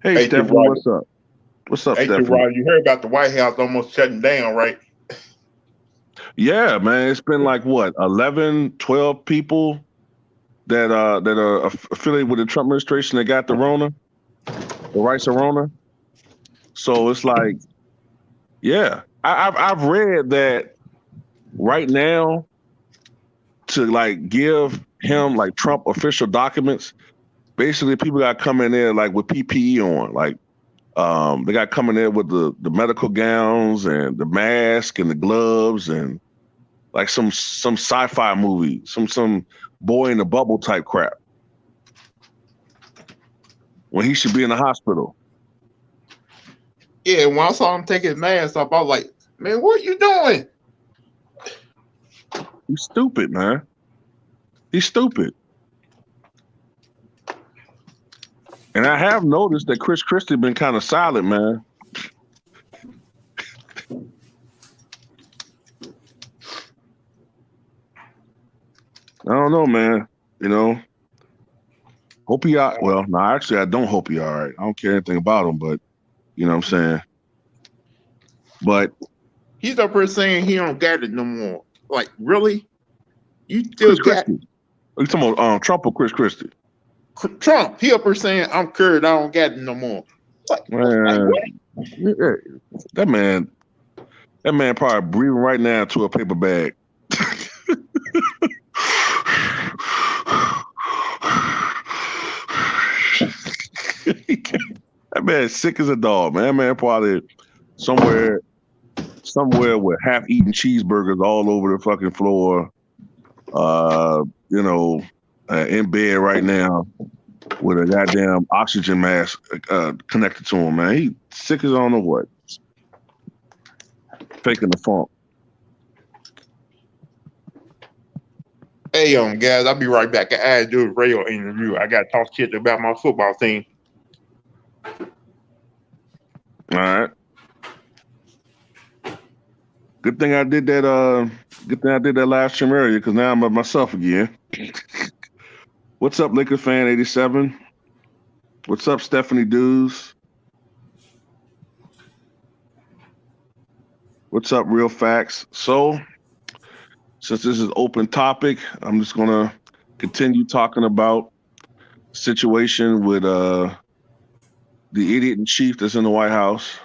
Hey, Stephanie, what's up? What's up, Stephanie? Rod, you heard about the White House almost shutting down, right? Yeah, man. It's been like what, 11, 12 people that are affiliated with the Trump administration that got the Rona, the Rice Arona. So it's like, yeah, I've read that right now to like give him like Trump official documents. Basically, people got coming there like with PPE on, like they got coming there with the medical gowns and the mask and the gloves and like some sci-fi movie, some boy in the bubble type crap. When he should be in the hospital. Yeah, when I saw him take his mask off, I was like, man, what are you doing? He's stupid, man. He's stupid. And I have noticed that Chris Christie been kind of silent, man. I don't know, man. You know, Hope he all well, no, actually I don't hope he all right. I don't care anything about him, but you know what I'm saying? But He's up here saying he don't got it no more. Like, really? You still Chris got Christie. Are you talking about Trump or Chris Christie? Trump? He up here saying I'm cured, I don't got it no more. Like Man, what? yeah, that man probably breathing right now to a paper bag. That man sick as a dog, man. That man probably somewhere with half-eaten cheeseburgers all over the fucking floor. In bed right now with a goddamn oxygen mask connected to him, man. He sick as I don't know what. Faking the funk. Hey, guys, I'll be right back. I had to do a radio interview. I got to talk shit about my football team. All right. Good thing I did that. Live stream earlier because now I'm by myself again. What's up, Lakers fan 87? What's up, Stephanie Dews? What's up, Real Facts? So, since this is open topic, I'm just gonna continue talking about the situation with the idiot in chief that's in the White House.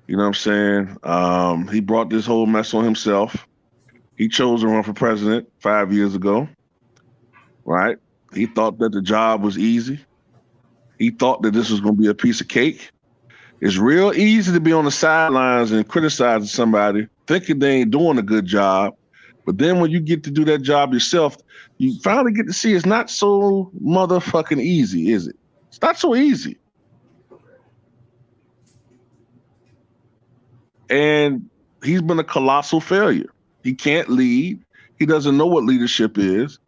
You know what I'm saying? He brought this whole mess on himself. He chose to run for president 5 years ago, right? He thought that the job was easy. He thought that this was going to be a piece of cake. It's real easy to be on the sidelines and criticizing somebody, thinking they ain't doing a good job. But then when you get to do that job yourself, you finally get to see it's not so motherfucking easy, is it? It's not so easy. And he's been a colossal failure. He can't lead. He doesn't know what leadership is.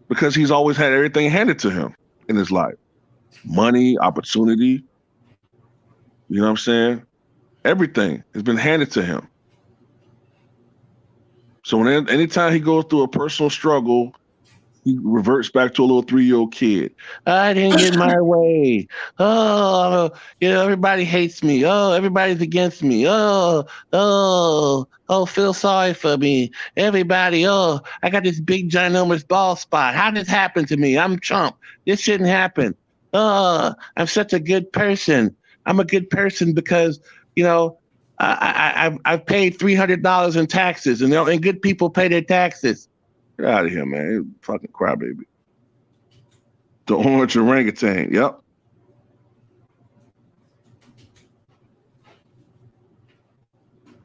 Because he's always had everything handed to him in his life. Money, opportunity. You know what I'm saying? Everything has been handed to him. So anytime he goes through a personal struggle, he reverts back to a little 3-year-old kid. I didn't get my way. Oh, everybody hates me. Oh, everybody's against me. Oh, feel sorry for me. Everybody, I got this big ginormous bald spot. How did this happen to me? I'm Trump. This shouldn't happen. Oh, I'm such a good person. I'm a good person because, I've paid $300 in taxes, and good people pay their taxes. Get out of here, man. You fucking crybaby. The orange orangutan. Yep.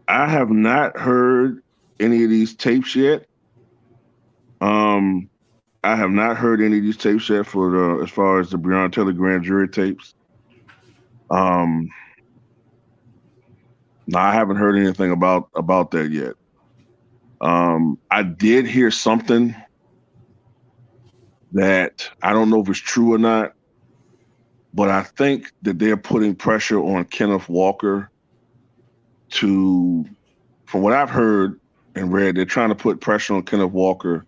I have not heard any of these tapes yet. I have not heard any of these tapes yet for as far as the Breonna Taylor grand jury tapes. No, I haven't heard anything about that yet. I did hear something that I don't know if it's true or not, but I think that they're putting pressure on Kenneth Walker from what I've heard and read, they're trying to put pressure on Kenneth Walker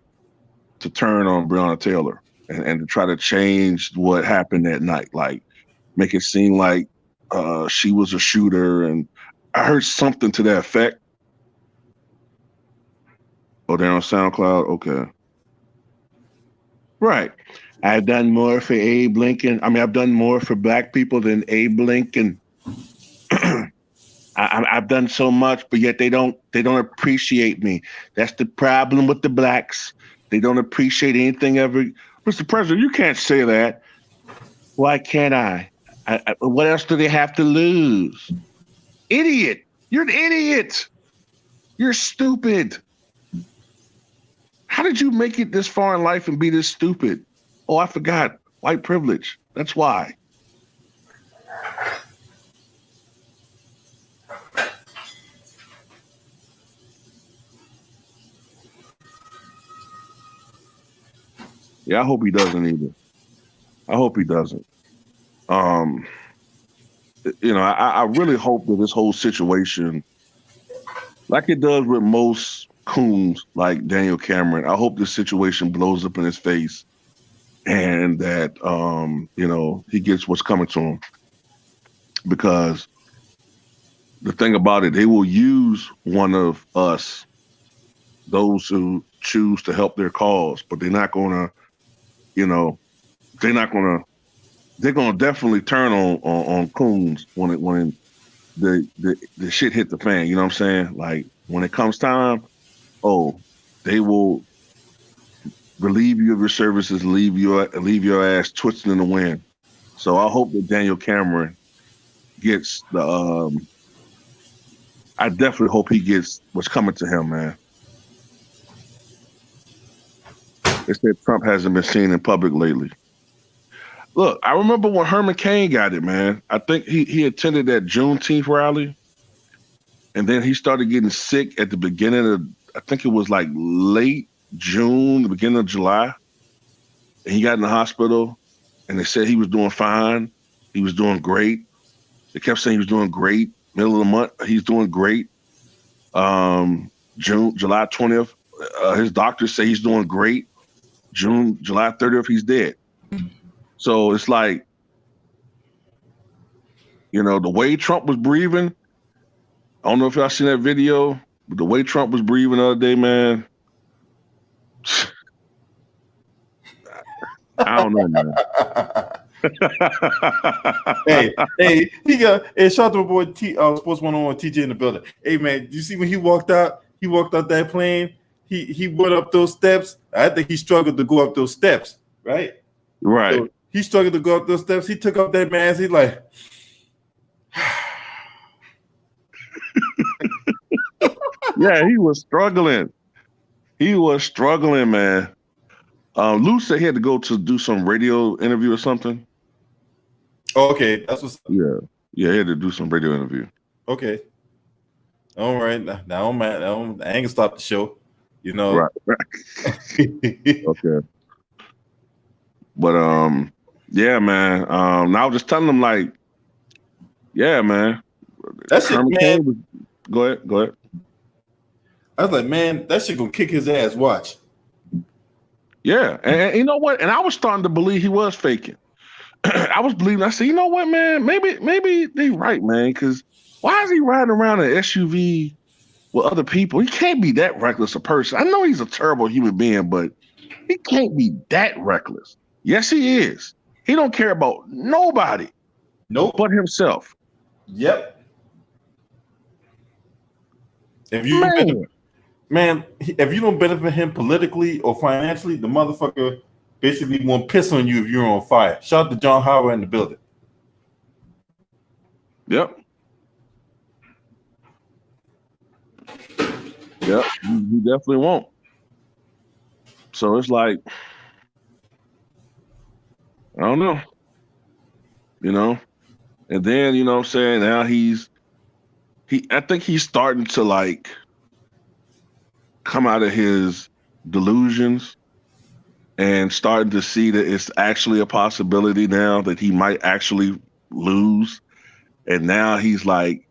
to turn on Breonna Taylor and to try to change what happened that night, like make it seem like she was a shooter. And I heard something to that effect. Oh, they're on SoundCloud? Okay. Right. I've done more for Abe Lincoln. I mean, I've done more for black people than Abe Lincoln. I've done so much, but yet they don't appreciate me. That's the problem with the blacks. They don't appreciate anything ever. Mr. President, you can't say that. Why can't I? What else do they have to lose? Idiot. You're an idiot. You're stupid. How did you make it this far in life and be this stupid? Oh, I forgot. White privilege. That's why. Yeah, I hope he doesn't either. I hope he doesn't. I really hope that this whole situation, like it does with most coons like Daniel Cameron. I hope this situation blows up in his face, and that he gets what's coming to him. Because the thing about it, they will use one of us, those who choose to help their cause, but they're not gonna, they're gonna definitely turn on coons when the shit hit the fan. You know what I'm saying? Like when it comes time, they will relieve you of your services, leave your ass twisting in the wind. So I hope that Daniel Cameron gets the. I definitely hope he gets what's coming to him, man. They said Trump hasn't been seen in public lately. Look, I remember when Herman Cain got it, man. I think he attended that Juneteenth rally, and then he started getting sick at the beginning of, I think it was like late June, the beginning of July. And he got in the hospital, and they said he was doing fine. He was doing great. They kept saying he was doing great. Middle of the month, he's doing great. July 20th, his doctors say he's doing great. July 30th, he's dead. So it's like, the way Trump was breathing, I don't know if y'all seen that video, but the way Trump was breathing the other day, man, I don't know, man. Shout out to my boy Sports 101 TJ in the building. Hey man, you see when he walked out that plane, he went up those steps. I think he struggled to go up those steps, right? Right. So he struggled to go up those steps. He took up that mask. He's like, yeah, he was struggling. He was struggling, man. Lou said he had to go to do some radio interview or something. Oh, okay, that's what's. Yeah, he had to do some radio interview. Okay. All right. Now I ain't gonna stop the show. Right. Okay. But yeah, man. Now I was just telling them like, yeah, man. That's it, man. Go ahead. I was like, man, that shit gonna kick his ass. Watch. Yeah, and you know what? And I was starting to believe he was faking. I was believing. I said, you know what, man? Maybe they right, man. Because why is he riding around an SUV with other people? He can't be that reckless a person. I know he's a terrible human being, but he can't be that reckless. Yes, he is. He don't care about nobody. Nope. But himself. Yep. If you don't benefit him politically or financially, the motherfucker basically won't piss on you if you're on fire. Shout out to John Howard in the building. Yep. Yep. He definitely won't. So it's like, I don't know. And then, what I'm saying, now I think he's starting to like come out of his delusions and starting to see that it's actually a possibility now that he might actually lose. And now he's like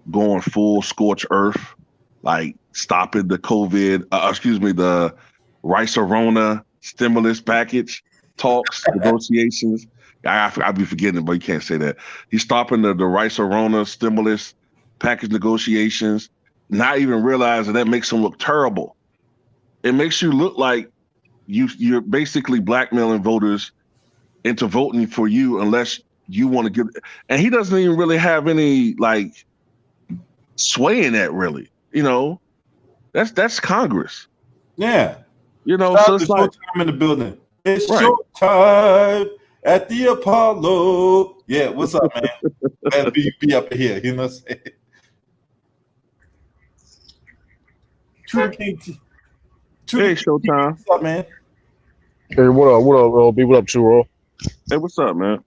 going full scorched earth, like stopping the the Rice-A-Rona stimulus package talks, negotiations. I be forgetting it, but you can't say that. He's stopping the Rice-A-Rona stimulus package negotiations, not even realizing that makes him look terrible. It makes you look like you're basically blackmailing voters into voting for you unless you want to give. And he doesn't even really have any like sway in that, really. That's Congress. Yeah. So it's like showtime in the building. It's right. Showtime at the Apollo. Yeah, what's up, man? Man, be up here. You know what I'm saying? Hey, Showtime. What's up, man? Hey, what up, LB? What up, Churro? Hey, what's up, man?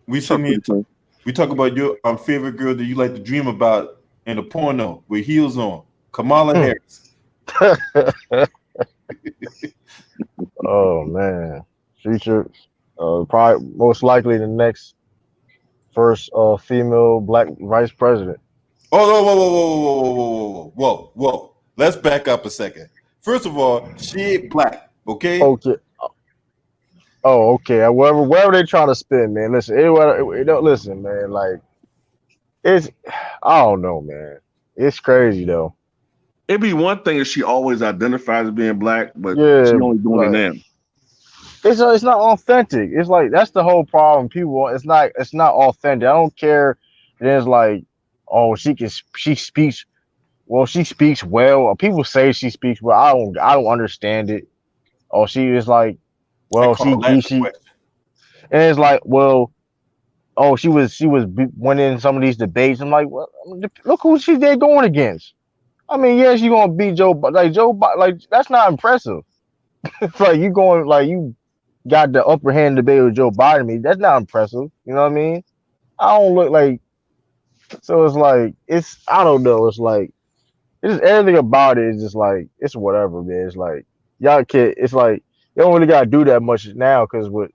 We talk about your favorite girl that you like to dream about in a porno with heels on, Kamala Harris. Oh man, she should probably most likely the next first female black vice president. Oh, whoa. let's back up a second. First of all, she ain't black, okay? Okay. Oh, okay. Wherever they try to spin, man. Listen, don't listen, man. Like it's, I don't know, man. It's crazy though. It'd be one thing if she always identifies as being black, but Yeah, she only doing it like now. it's not authentic. It's like that's the whole problem. People, it's not authentic. I don't care. There's like, oh, she speaks. Well, she speaks well. People say she speaks well. I don't understand it. Oh, she is like, I well, call that the she, question. and it's like, well, oh, winning some of these debates. I'm like, well, look who she did going against. I mean, yeah, she gonna beat Joe, like that's not impressive. It's like you going like you got the upper hand debate with Joe Biden. Me, that's not impressive. You know what I mean? I don't look like. So it's like I don't know. It's like it's just everything about it is just like it's whatever, man. It's like y'all kid. It's like you don't really gotta do that much now because with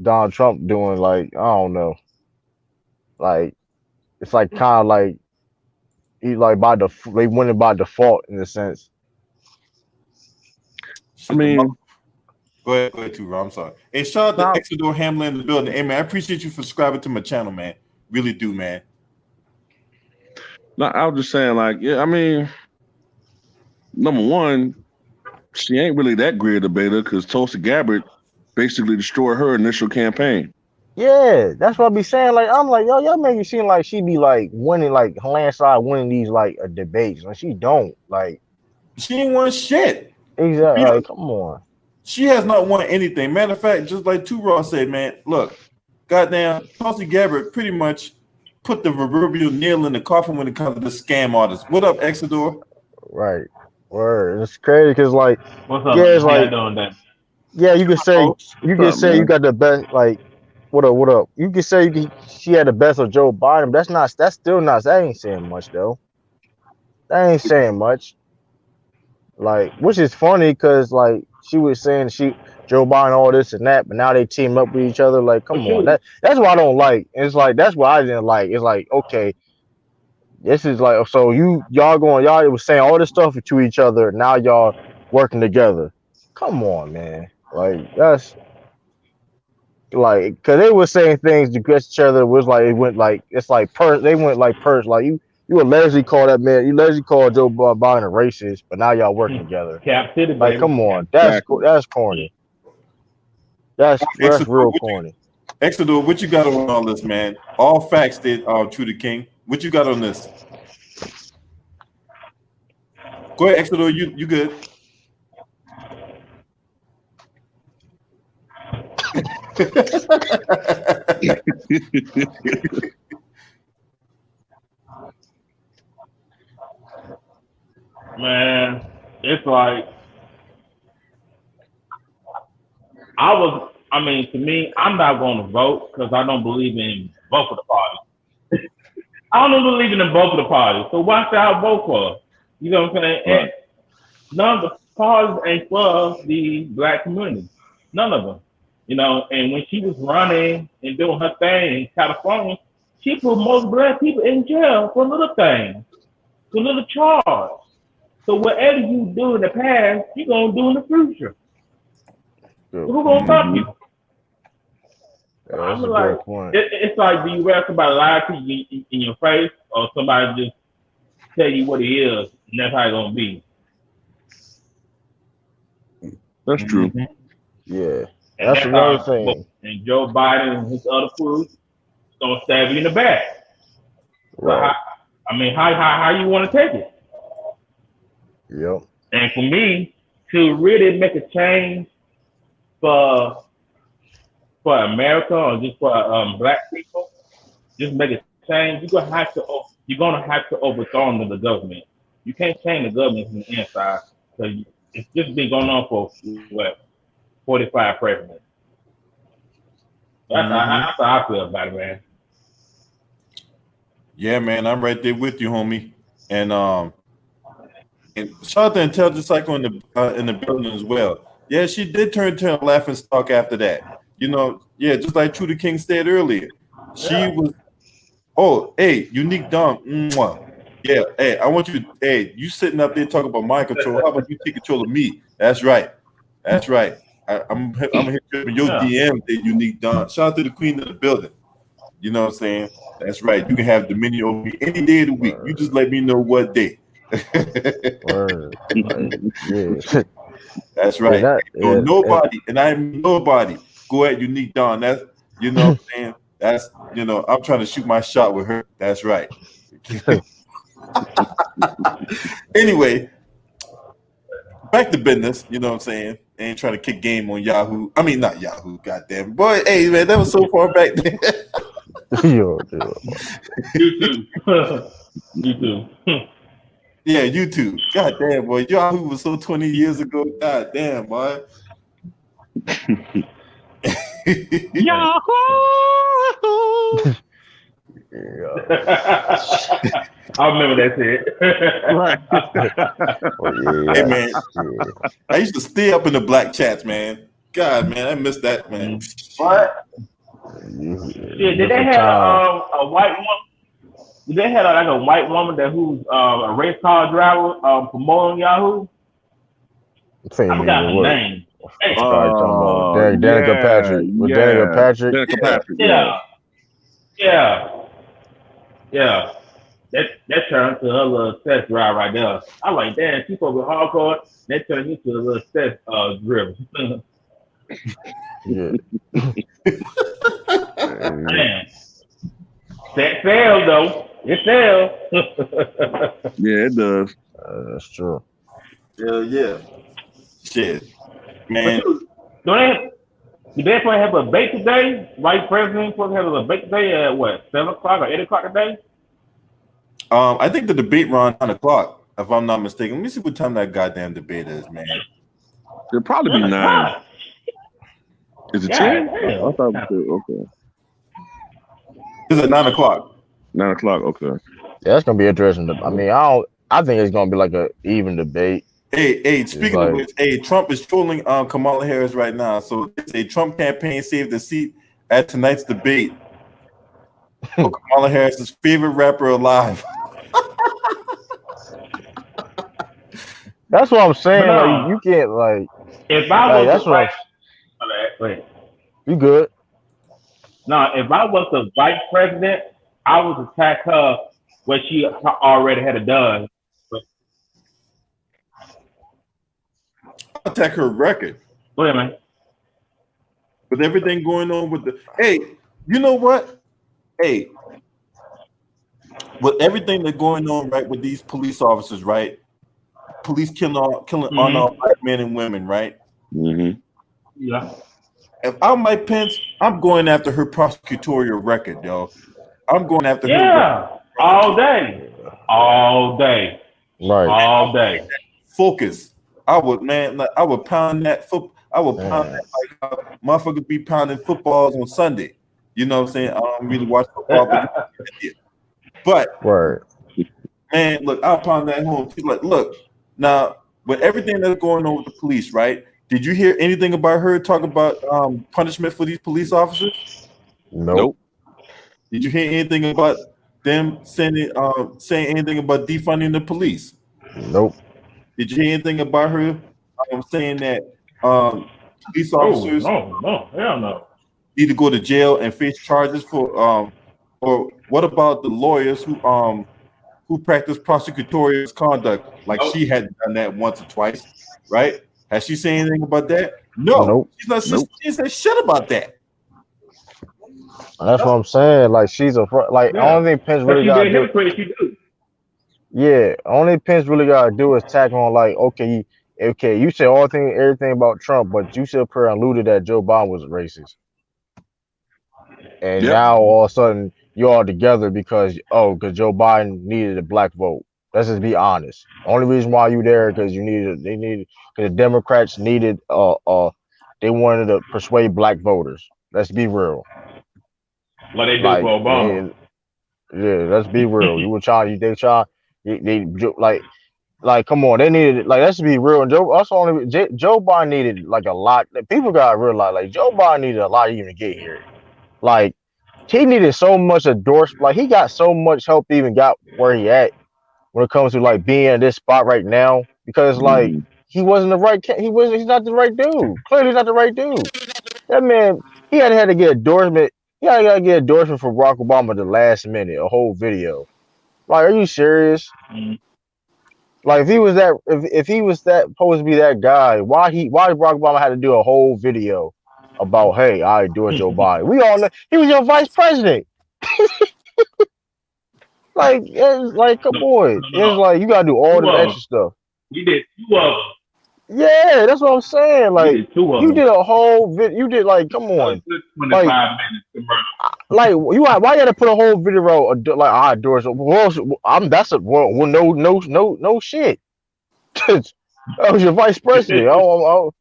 Donald Trump doing like I don't know, like it's like kind of like he like they winning by default in a sense. I mean, Go ahead, too, Rob. I'm sorry. Hey, shout out to Exodore Hamlin in the building. Hey, man, I appreciate you for subscribing to my channel, man. Really do, man. no, I was just saying, like, yeah, I mean, number one, she ain't really that great a debater because Tulsi Gabbard basically destroyed her initial campaign. Yeah, that's what I be saying. Like I'm like, yo, y'all make it seem like she be like winning, like landslide winning these like debates, and she don't. Like she ain't won shit. Exactly. Like, come on. She has not won anything. Matter of fact, just like Two Raw said, man, look, goddamn, Tulsi Gabbard pretty much put the proverbial nail in the coffin when it comes to the scam artists. What up, Exodore? Right. Word. It's crazy because like, What's up? Yeah, it's How like, y'all doing that? Yeah, you can say you got the best. Like, what up? You can say she had the best of Joe Biden. But that's still not. That ain't saying much though. That ain't saying much. Like, which is funny because like she was saying Joe Biden all this and that, but now they team up with each other. Like, come on, that's what I don't like. It's like that's what I didn't like. It's like okay, this is like so y'all was saying all this stuff to each other. Now y'all working together. Come on, man. Like that's like because they were saying things against each other. Was like it went like it's like they went like like you allegedly call that man. You allegedly call Joe Biden a racist, but now y'all working together. Cap City, Like, baby. come on, that's corny. That's real corny. Exodore, what you got on all this, man? All facts did True to King. What you got on this? Go ahead, Exodore. You good? Man, it's like to me, I'm not going to vote because I don't believe in both of the parties. I don't believe in both of the parties. So why should I vote for her? You know what I'm saying? Right. And none of the parties ain't for the black community. None of them. You know, and when she was running and doing her thing in California, she put most black people in jail for little things, for little charge. So whatever you do in the past, you're going to do in the future. Who gonna stop you? Yeah, I'm like, it's like, do you rather somebody lie to you in your face, or somebody just tell you what it is, and that's how it's gonna be? That's true. Yeah, that's another thing. And Joe Biden and his other fools gonna stab you in the back. Right. So how you want to take it? Yep. And for me to really make a change for America or just for black people, just make a change, you're gonna have to overthrow the government. You can't change the government from the inside because it's just been going on for 45 presidents. That's how I feel about it, man. Yeah, man, I'm right there with you, homie. And shout out to Intelligence Cycle in the building as well. Yeah, she did turn to a laughing stock after that. You know, yeah, just like True to King said earlier. She was, oh, hey, Unique Dom. Mwah. Yeah, hey, I want you. Hey, you sitting up there talking about mind control. How about you take control of me? That's right. That's right. I'm gonna hit you up in your DM. That unique Don. Shout out to the queen of the building. You know what I'm saying? That's right. You can have dominion over me any day of the week. You just let me know what day. Word. Like, yeah. That's right. Yeah, Nobody, and I mean nobody, go at unique Don. That's you know what I'm saying. That's I'm trying to shoot my shot with her. That's right. Anyway, back to business. You know what I'm saying. Ain't trying to kick game on Yahoo. I mean, not Yahoo. Goddamn, boy. Hey man, that was so far back there. yo. YouTube. YouTube. Yeah, YouTube. God damn, boy. Yahoo was so 20 years ago. God damn, boy. Yahoo! I remember that shit. Right. Hey man, I used to stay up in the black chats, man. God, man, I miss that, man. What? Yeah, did they have a white woman? Did they have like a white woman who's a race car driver promoting Yahoo? I forgot her name. Danica Patrick. With Danica Patrick. Danica Patrick. Yeah. That turned into a little sex drive right there. I like, damn, she supposed to be hardcore. That turned into a little sex driven. Yeah. Man. That failed though. It failed. Yeah, it does. That's true. Yeah. Shit. Man. Do they probably have a debate today? Vice President supposed to have a debate today at what, 7 o'clock or 8 o'clock today? I think the debate run 9 o'clock, if I'm not mistaken. Let me see what time that goddamn debate is, man. It'll probably be 9. Is it 10? Yeah. I thought it was okay. It's at 9 o'clock. 9 o'clock, okay. Yeah, that's gonna be interesting. I mean, I think it's gonna be like an even debate. Hey, speaking of which, Trump is trolling Kamala Harris right now. So it's a Trump campaign saved the seat at tonight's debate for Kamala Harris's favorite rapper alive. That's what I'm saying. Like, you can't like. If I was wait, you good? No, if I was the vice president, I would attack her what she already had done. Attack her record. Go ahead, man. With everything going on with the you know what? Hey, with everything that's going on, right, with these police officers, right? Police killing unarmed black men and women, right? Mm-hmm. Yeah. If I'm Mike Pence, I'm going after her prosecutorial record, yo. I'm going after her. Yeah, all day. Right. All day. Focus. I would pound that foot. I would pound that like motherfuckers be pounding footballs on Sunday. You know what I'm saying? I don't really watch football, but word. Man, look, I'll pound that home. She's like, look, now with everything that's going on with the police, right? Did you hear anything about her talk about punishment for these police officers? Nope. Did you hear anything about them saying anything about defunding the police? Nope. Did you hear anything about her saying that police officers hell no, need to go to jail and face charges for or what about the lawyers who practice prosecutorial conduct like she hadn't done that once or twice, right? Has she said anything about that? No. Nope. She said shit about that. That's what I'm saying. Like, she's I don't think Pence really got to do. Yeah, only Pence really got to do is tack on like, okay, you said everything about Trump, but you still pretty alluded that Joe Biden was racist. And now all of a sudden you're all together because Joe Biden needed a black vote. Let's just be honest. Only reason why you there because because the Democrats needed they wanted to persuade black voters. Let's be real. What they do for Obama? Yeah, let's be real. You were trying. They like come on. They needed let's be real. And Joe Biden needed like a lot. People gotta realize like Joe Biden needed a lot even to get here. Like he needed so much endorsement. Like he got so much help to even got where he at. when it comes to like being in this spot right now because like he wasn't the right he's not the right dude. Clearly not the right dude. That man he had to get endorsement. He had to get endorsement from Barack Obama the last minute, a whole video. Like, are you serious? Like if he was that if he was that supposed to be that guy, why Barack Obama had to do a whole video about hey, I do it Joe Biden. We all know he was your vice president. Like it's like come on. It's like you gotta do all this extra stuff. You did 2 of them. Yeah, that's what I'm saying. Like You did 2 of you them. did a whole video. You did like come on. 25 Like, minutes commercial. like why you had to put a whole video like I endorse well that's a well no shit. I was your vice president. I was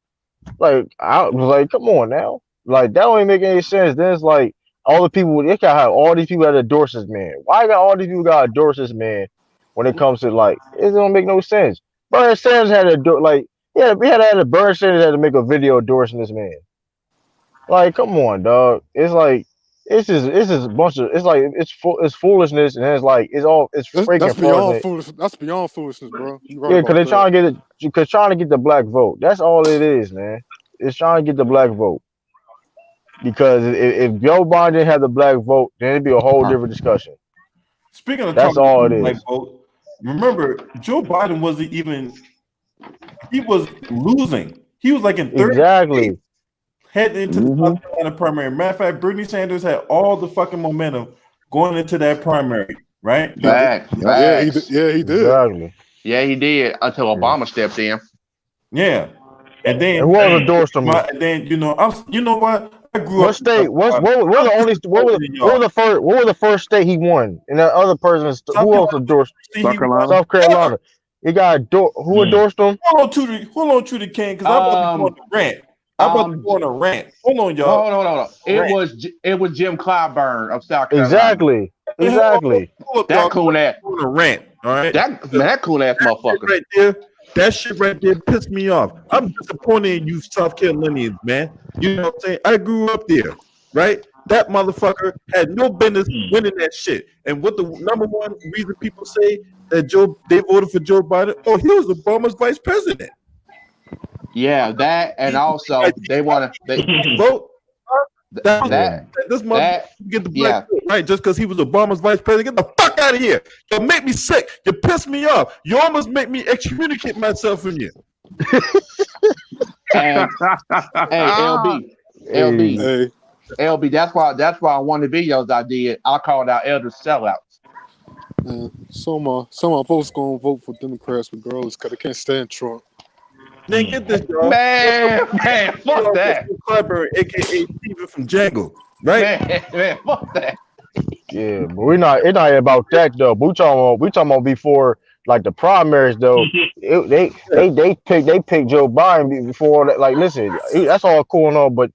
like, come on now. Like that don't even make any sense. Then it's like all the people they gotta have all these people that endorse this man. Why got all these people gotta endorse this man when it comes to like it don't make no sense. Bernie Sanders had to like we had to Bernie Sanders had to make a video endorsing this man. Like, come on, dog. It's like it's just a bunch of it's foolishness and it's like it's freaking That's beyond fraudulent. foolishness. That's beyond foolishness, bro. You right Yeah, about because they're trying to get the black vote. That's all it is, man. It's trying to get the black vote. Because if Joe Biden didn't have the black vote, then it'd be a whole different discussion. Speaking of that's all it is. black vote, remember Joe Biden wasn't even. He was losing. He was like in third. Exactly. Heading into the South Carolina primary. Matter of fact, Bernie Sanders had all the fucking momentum going into that primary, right? Facts. Yeah, he did. Exactly. Yeah, he did until Obama stepped in. Yeah, and then who else endorsed him? And then you know what? I grew what up. State? What was the first state he won? And that other person, who else endorsed? South Carolina. He got who endorsed him? Hold on to the king, because I'm about to go on a rant. I'm about to go on a rant. Hold on, y'all. No. It was Jim Clyburn of South Carolina. Exactly. That cool ass. On a rant. All right. That cool ass motherfucker. Right there. That shit right there pissed me off. I'm disappointed in you South Carolinians, man. You know what I'm saying? I grew up there, right? That motherfucker had no business winning that shit. And what the number one reason people say that they voted for Joe Biden? Oh, he was Obama's vice president. Yeah, that and also they want to vote. This get the black vote, right? Just because he was Obama's vice president, get the fuck out of here! You make me sick. You piss me off. You almost make me excommunicate myself from you. Hey, LB. That's why I wanted videos I did. I called out elder sellouts. Some of my folks gonna vote for Democrats regardless because they can't stand Trump. Then get this, y'all. Man, fuck that. Clever, aka Steven from Django, right? Man, fuck that. Yeah, but it's not about that though. We talking about before like the primaries though. They picked Joe Biden before that. Like, listen, that's all cool and all, but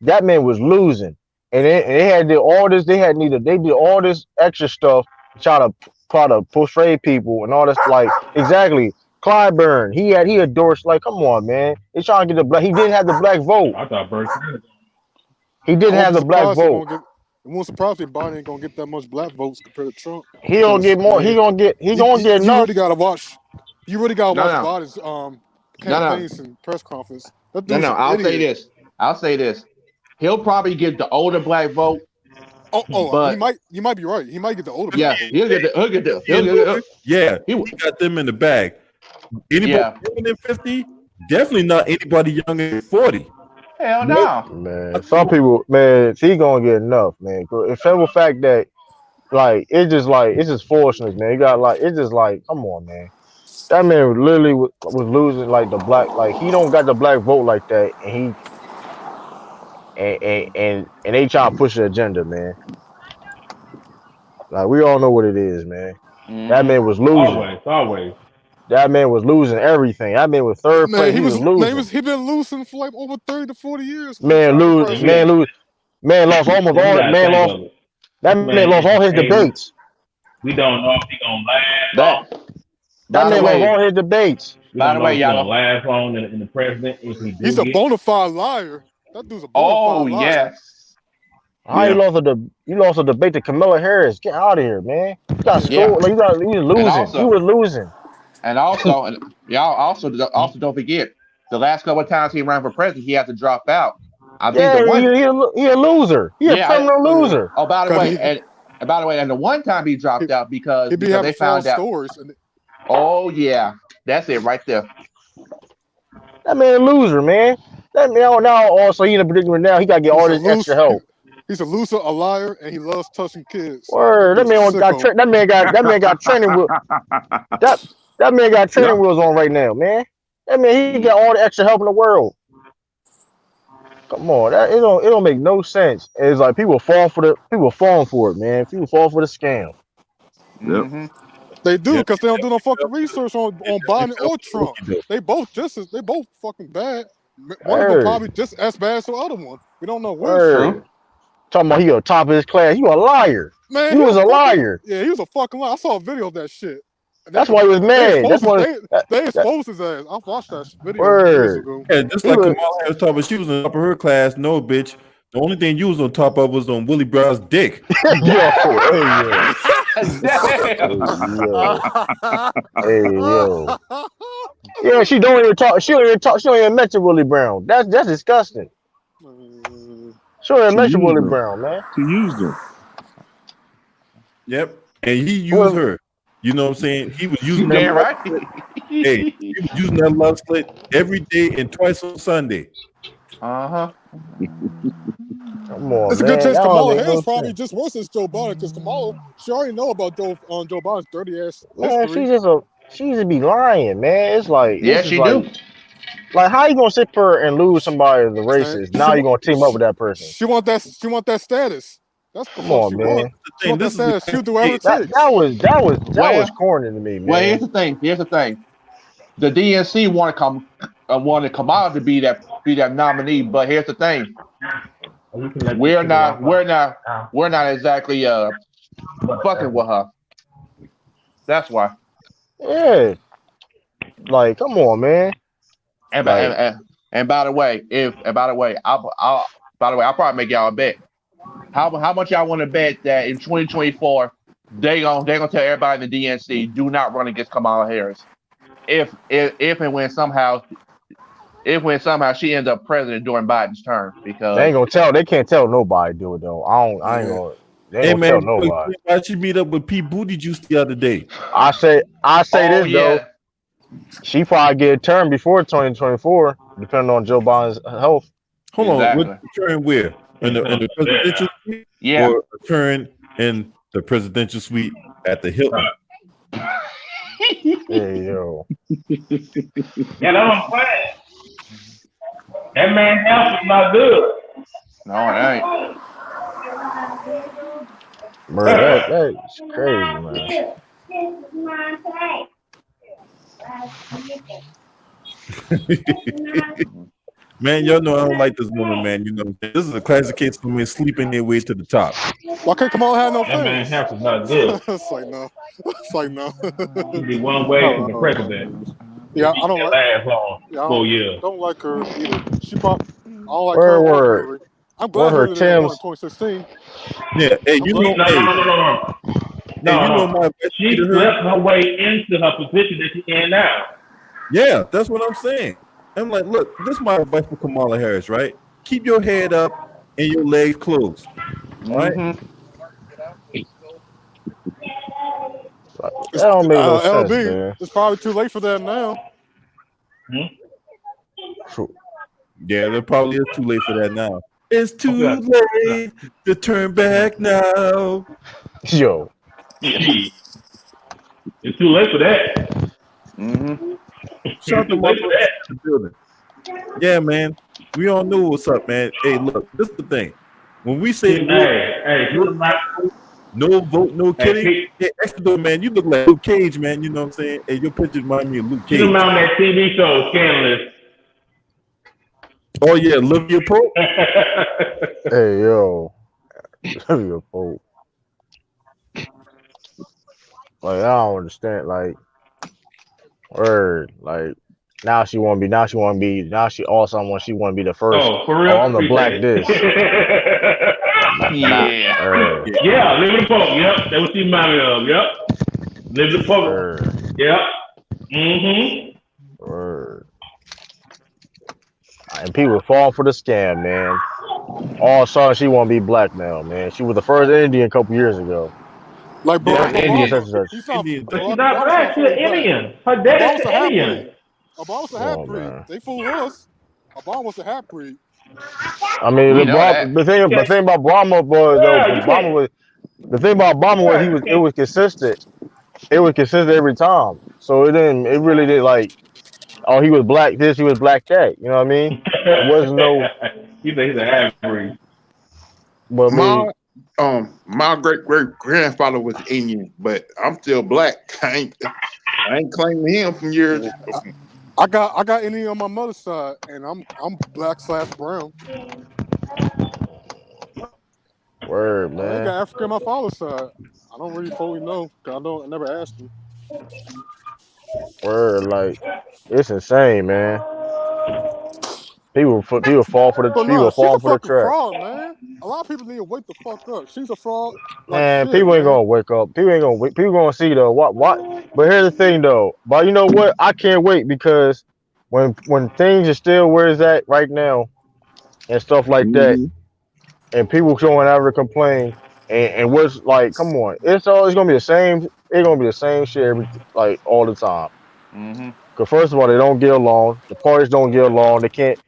that man was losing, and they had did all this. They did all this extra stuff to try to portray people and all this. Like, exactly. Clyburn, he endorsed, like, come on, man. He's trying to get the black. He didn't have the black vote. I thought Bernie. He didn't have the black vote. It won't surprise me Biden ain't gonna get that much black votes compared to Trump. He gonna get more. He gonna get enough. You really gotta watch Biden's campaigns and press conference. I'll say this. He'll probably get the older black vote. But you might be right. He might get the older black vote. He'll get the Yeah, he got them in the bag. Anybody younger than 50? Definitely not anybody younger than 40. Hell no. Man, some people, man, he gonna get enough, man. The simple fact that, like, it's just foolishness, man. You got it's just come on, man. That man literally was losing the black, he don't got the black vote like that, and they try to push the agenda, man. Like, we all know what it is, man. Mm-hmm. That man was losing. Always. That man was losing everything. That man was third place. He was losing. He been losing for over 30 to 40 years. Man lost almost all. That man lost all his debates. We don't know if he gonna last. That man lost all his debates. By the way, y'all gonna last long in the president. He's a bona fide liar. That dude's a bona fide liar. Yes. You lost a debate to Kamala Harris. Get out of here, man. got scored. Like you was losing. You were losing. And also, and y'all also don't forget the last couple of times he ran for president, he had to drop out. I think the one he a loser. He a criminal loser. Oh, by the way, and the one time he dropped out because they found out. Stories. Oh yeah, that's it right there. That man a loser, man. That man now also he in a predicament now. He got to get all this extra help. He's a loser, a liar, and he loves touching kids. Word, that man got training wheels. That man got training wheels on right now, man. That man he got all the extra help in the world. Come on, it don't make no sense. It's like people falling for it, man. People fall for the scam. Mm-hmm. They do because they don't do no fucking research on Biden or Trump. They both fucking bad. One of them probably just as bad as the other one. We don't know which. Talking about he on top of his class. You a liar. Man, he was a liar. Yeah, he was a fucking liar. I saw a video of that shit. That's why he was mad. They exposed his ass. I watched that video. Yeah, just like Kamala Harris talking about, she was on top of her class. No, bitch. The only thing you was on top of was on Willie Brown's dick. Hey, yo. Yeah, she don't even talk. She don't even mention Willie Brown. That's disgusting. She don't even mention Willie Brown, man. She used him. Yep, and he used her. You know what I'm saying? He was using that. Right. Hey, he was using that love slit every day and twice on Sunday. Uh-huh. Come on, it's a good chance Kamala Harris probably just worse than Joe Biden because Kamala, she already know about Joe Biden's dirty ass. Man, she just be lying, man. It's like she do. Like, how you gonna sit for and lose somebody that's racist? Now you gonna team up with that person? She want that status. That's come on, man. She want that status. She'll do whatever it takes. That was corny to me, man. Well, here's the thing. The DNC wanted Kamala to be that nominee, but here's the thing. We're not exactly fucking with her. That's why. Yeah. Like, come on, man. And by the way, I'll probably make y'all a bet. How much y'all want to bet that in 2024 they gonna tell everybody in the DNC do not run against Kamala Harris if and when somehow she ends up president during Biden's term, because they can't tell nobody do it though. I ain't gonna. They ain't gonna tell nobody. Why she meet up with Pete Buttigieg the other day? I say this though. She probably get a term before 2024, depending on Joe Biden's health. Hold on, what turn where? In the presidential suite? Yeah. Or a turn in the presidential suite at the Hilton? Hey, yo. Yeah, that's what I'm saying. That man's health is not good. No, it ain't. Bro, that's crazy, man. Man, y'all know I don't like this woman, man. You know, this is a classic case of women sleeping their way to the top. Why can't Kamala have no That man's health is not good. It's like no. It'd be one way from the president. Yeah, I don't like. Last long. Yeah, 4 years. Don't like her either. She probably. I don't like her. I'm glad her in 2016. Yeah, hey, you know, No. She slept her way into her position that she's in now. Yeah, that's what I'm saying. I'm like, look, this is my advice for Kamala Harris, right? Keep your head up and your legs closed. All right? Mm-hmm. That don't make no sense, man. It's probably too late for that now. Yeah, there probably is too late for that now. It's too late to turn back now. Yo. It's too late for that. Mm-hmm. Shout out to the building. Yeah, man. We all know what's up, man. Hey, look, this is the thing. When we say no vote, no kidding. Hey, extra man, you look like Luke Cage, man. You know what I'm saying? Hey, your picture remind me of Luke Cage. You remember that TV show, Scandalous? Oh yeah, Olivia Pope. Hey yo, Olivia Pope. Like, I don't understand. Like, word. Like, now she all of a sudden she want to be the first. Oh, for real? On the black dish. Yeah. Yeah, Live the Pope. Yep, that was she reminded me of. Yep, Live the Pope. Yep. And people fall for the scam, man. All of a sudden, she want to be blackmailed, man. She was the first Indian a couple years ago. Like Barack Indian such Obama, and such. he's not. But she's Barack not Obama's black. She's an fully black. Indian. Her dad's Obama's a an half Indian. breed. Obama's a Come half on, breed. man. They fool us. Obama's a half breed. I mean, We know that. the thing about Obama was though, Yeah, you Obama was the thing about Obama was it was consistent. It was consistent every time. So it really didn't like, oh, he was black this, he was black that. You know what I mean? It wasn't no. He's a half breed. But I mean, my great grandfather was Indian, but I'm still black. I ain't claiming him from years. I got Indian on my mother's side, and I'm black/brown. word, I man. got African on my father's side. I don't really fully know because I never asked him. Word, like it's insane, man. People fall for But no, she's a the fucking trap. fraud, man. A lot of people need to wake the fuck up. She's a fraud. Like Man, shit, people ain't man. gonna wake up. People gonna see though. What? But here's the thing though. But you know what? I can't wait because when things are still where it's at right now and stuff like that, and people showing ever complain and what's like, come on, it's gonna be the same. It's gonna be the same shit like all the time. Cause first of all, they don't get along. The parties don't get along. They can't.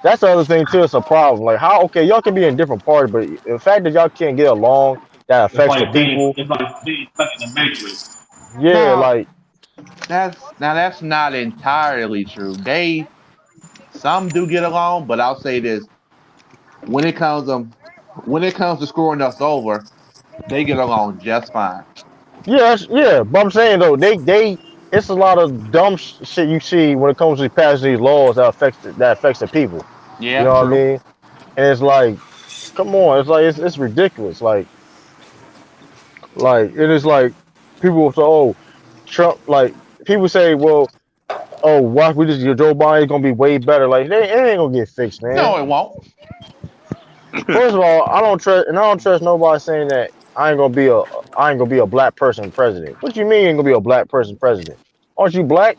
That's the other thing too. It's a problem. Like how? Okay, y'all can be in different parties, but the fact that y'all can't get along, that It's affects the like being people. stuck in the matrix. Yeah, like That's not entirely true. Some do get along, but I'll say this: when it comes to screwing us over, they get along just fine. yeah. But I'm saying though, it's a lot of dumb shit you see when it comes to passing these laws that affects the people. You Yeah, know what I true. mean? And it's like, come on, it's like it's ridiculous. It is like people say, oh, Trump. Like people say, well, oh, watch we just Joe Biden's gonna be way better. Like it ain't gonna get fixed, No, man. it won't. First of all, I don't trust nobody saying that I ain't gonna be a black person president. What you mean you ain't gonna be a black person president? Aren't you black?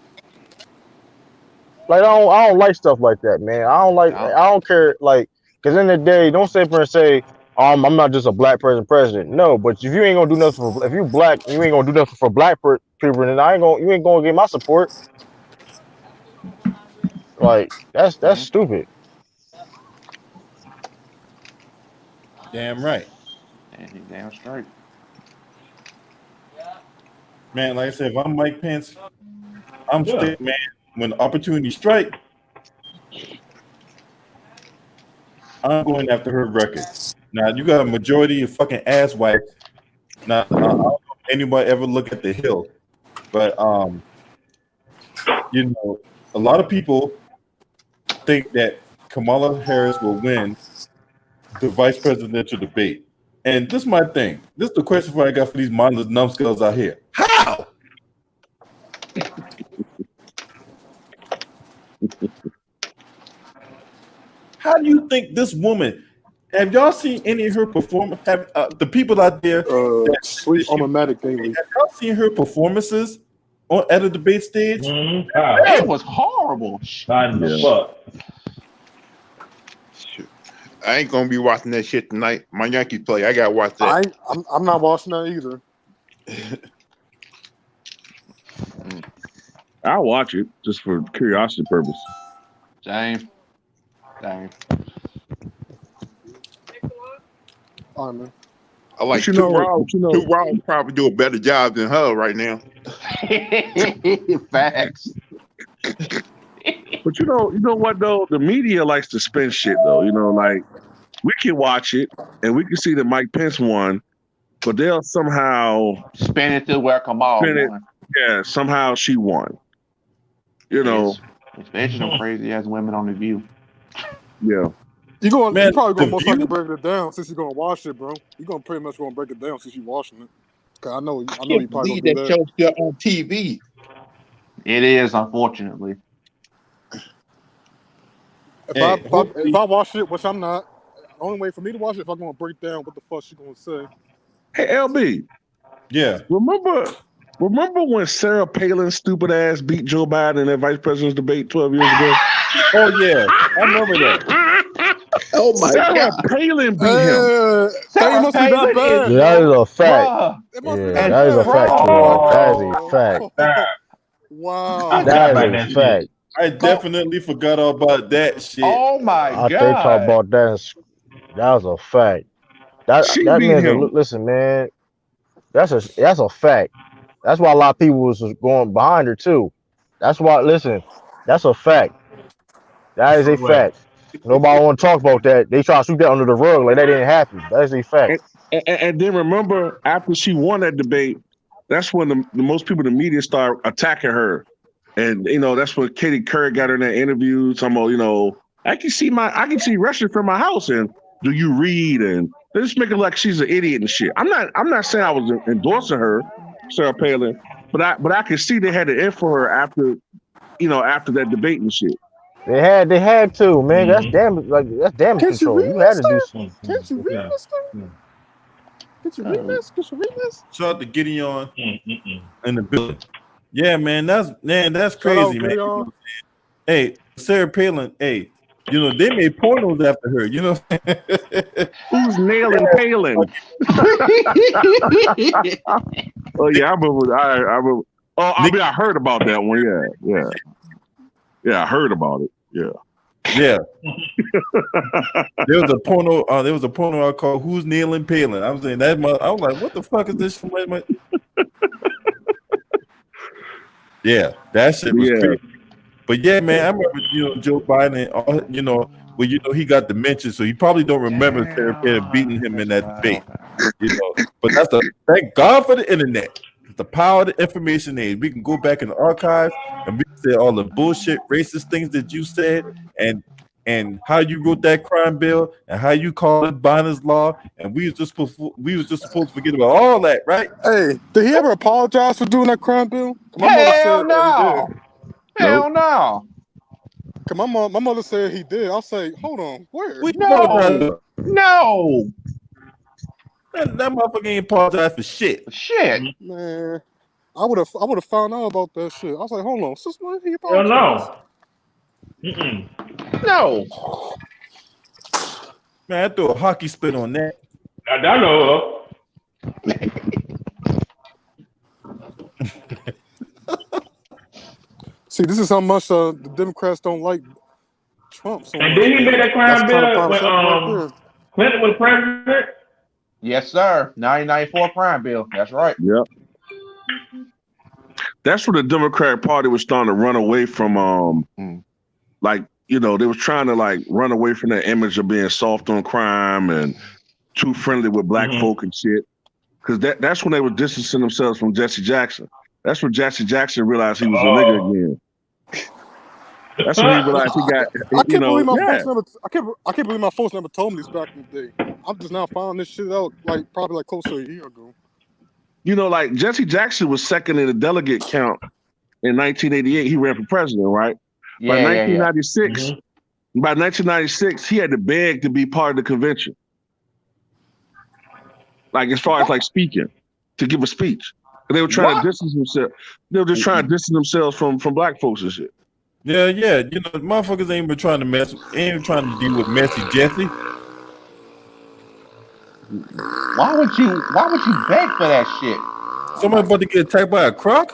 Like I don't like stuff like that, man. I don't care like because in the day, don't sit there and say, I'm not just a black person president. No, but if you ain't gonna do nothing if you black, you ain't gonna do nothing for black people, then you ain't gonna get my support. Like that's stupid. Damn right. Damn straight. Man, like I said, if I'm Mike Pence, I'm stick, man. When the opportunity strike, I'm going after her record. Now you got a majority of fucking asswipes. Now I don't know if anybody ever look at the Hill, but you know, a lot of people think that Kamala Harris will win the vice presidential debate. And this is my thing. This is the question I got for these mindless numbskulls out here. How? How do you think this woman? Have y'all seen any of her performance? Have the people out there sleep on a medic daily? Have y'all seen her performances at a debate stage? It was horrible. Fuck. I ain't gonna be watching that shit tonight. My Yankees play. I gotta watch that. I'm not watching that either. I'll watch it just for curiosity purpose. Same. All right, man. I like two Rounds probably do a better job than her right now. Facts. But you know what though? The media likes to spin shit though. You know, like we can watch it and we can see that Mike Pence won, but they'll somehow spin it to where Kamala won. Yeah, somehow she won. You know, especially some crazy ass women on The View. Yeah. You probably gonna most likely break it down since you're gonna watch it, bro. You're gonna pretty much gonna break it down since you're watching it. Cause I know you probably gonna do that. Show's still on TV. It is, unfortunately. If I watch it, which I'm not, only way for me to watch it if I'm gonna break down what the fuck she gonna say. Hey, LB. Yeah. Remember when Sarah Palin's stupid ass beat Joe Biden in that vice president's debate 12 years ago? Oh yeah, I remember that. Oh my Sarah God. Palin beat him. That must be that bad. Yeah, that is a fact. Bruh. It must be Yeah, that that is a bad. fact, Claude. That is a fact. Wow. That is a fact. I definitely forgot all about that shit. Oh my I God. think talk about that. That was a fact. That beat man's him. listen, man. That's a fact. That's why a lot of people was going behind her too. That's why. Listen, that's a fact. That is a fact. Nobody want to talk about that. They try to sweep that under the rug like that didn't happen. That is a fact. And then remember, after she won that debate, that's when the most people in the media start attacking her. And that's when Katie Couric got her in that interview. Talking about, I can see Russia from my house, and do you read? And they just make it like she's an idiot and shit. I'm not saying I was endorsing her, Sarah Palin, but I could see they had to end for her after that debate and shit. They had to, man. That's damage control. You had to do something. Can't you read this thing? Can't you read this? Can you read this? Shout out to Gideon in the building. Yeah, man, that's crazy, man. Hey, Sarah Palin, hey, they made pornos after her, Who's nailing Palin? Oh yeah, I remember. I remember. Oh, I heard about that one. Yeah, I heard about it. Yeah. There was a porno I called "Who's Nailing Palin." I was saying that. I was like, "What the fuck is this?" Yeah, that shit was crazy. But yeah, man, I remember Joe Biden. Well, he got dementia, so he probably don't remember Sarah Palin beating him in that debate. But thank God for the internet. The power of the information age. We can go back in the archives and we can say all the bullshit, racist things that you said, and how you wrote that crime bill, and how you called it Biden's law, and we was just supposed to forget about all that, right? Hey, did he ever apologize for doing that crime bill? Hell no. Hell no. My mother said he did. I'll say, hold on, where? No. That motherfucker ain't apologize for shit. Man, I would have found out about that shit. I was like, hold on, sister, he apologized. No. Man, I threw a hockey spin on that. I know. See, this is how much the Democrats don't like Trump. So and then he made that crime bill when Clinton was president. Yes, sir. 1994 crime bill. That's right. Yep. That's where the Democratic Party was starting to run away from. They was trying to run away from that image of being soft on crime and too friendly with black folk and shit. Because that's when they were distancing themselves from Jesse Jackson. That's when Jesse Jackson realized he was a nigga again. That's when he realized he got. I can't believe my folks never told me this back in the day. I'm just now finding this shit out probably close to a year ago. Jesse Jackson was second in the delegate count in 1988. He ran for president, right? By 1996, by 1996, he had to beg to be part of the convention. As far as speaking, to give a speech. They were trying to distance themselves. They were just trying to distance themselves from black folks and shit. Yeah. Motherfuckers ain't even trying to deal with messy Jesse. Why would you beg for that shit? Somebody about to get attacked by a croc?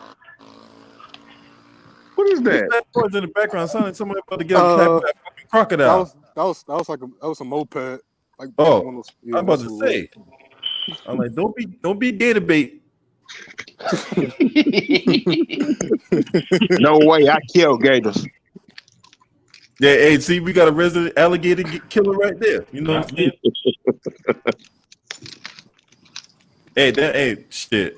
What is that? That voice in the background sounding like somebody about to get attacked by a fucking crocodile. That was a moped. I'm about to say. I'm like, don't be data bait. No way, I kill gators. Yeah, hey, see, we got a resident alligator killer right there. You know what I'm saying? Shit.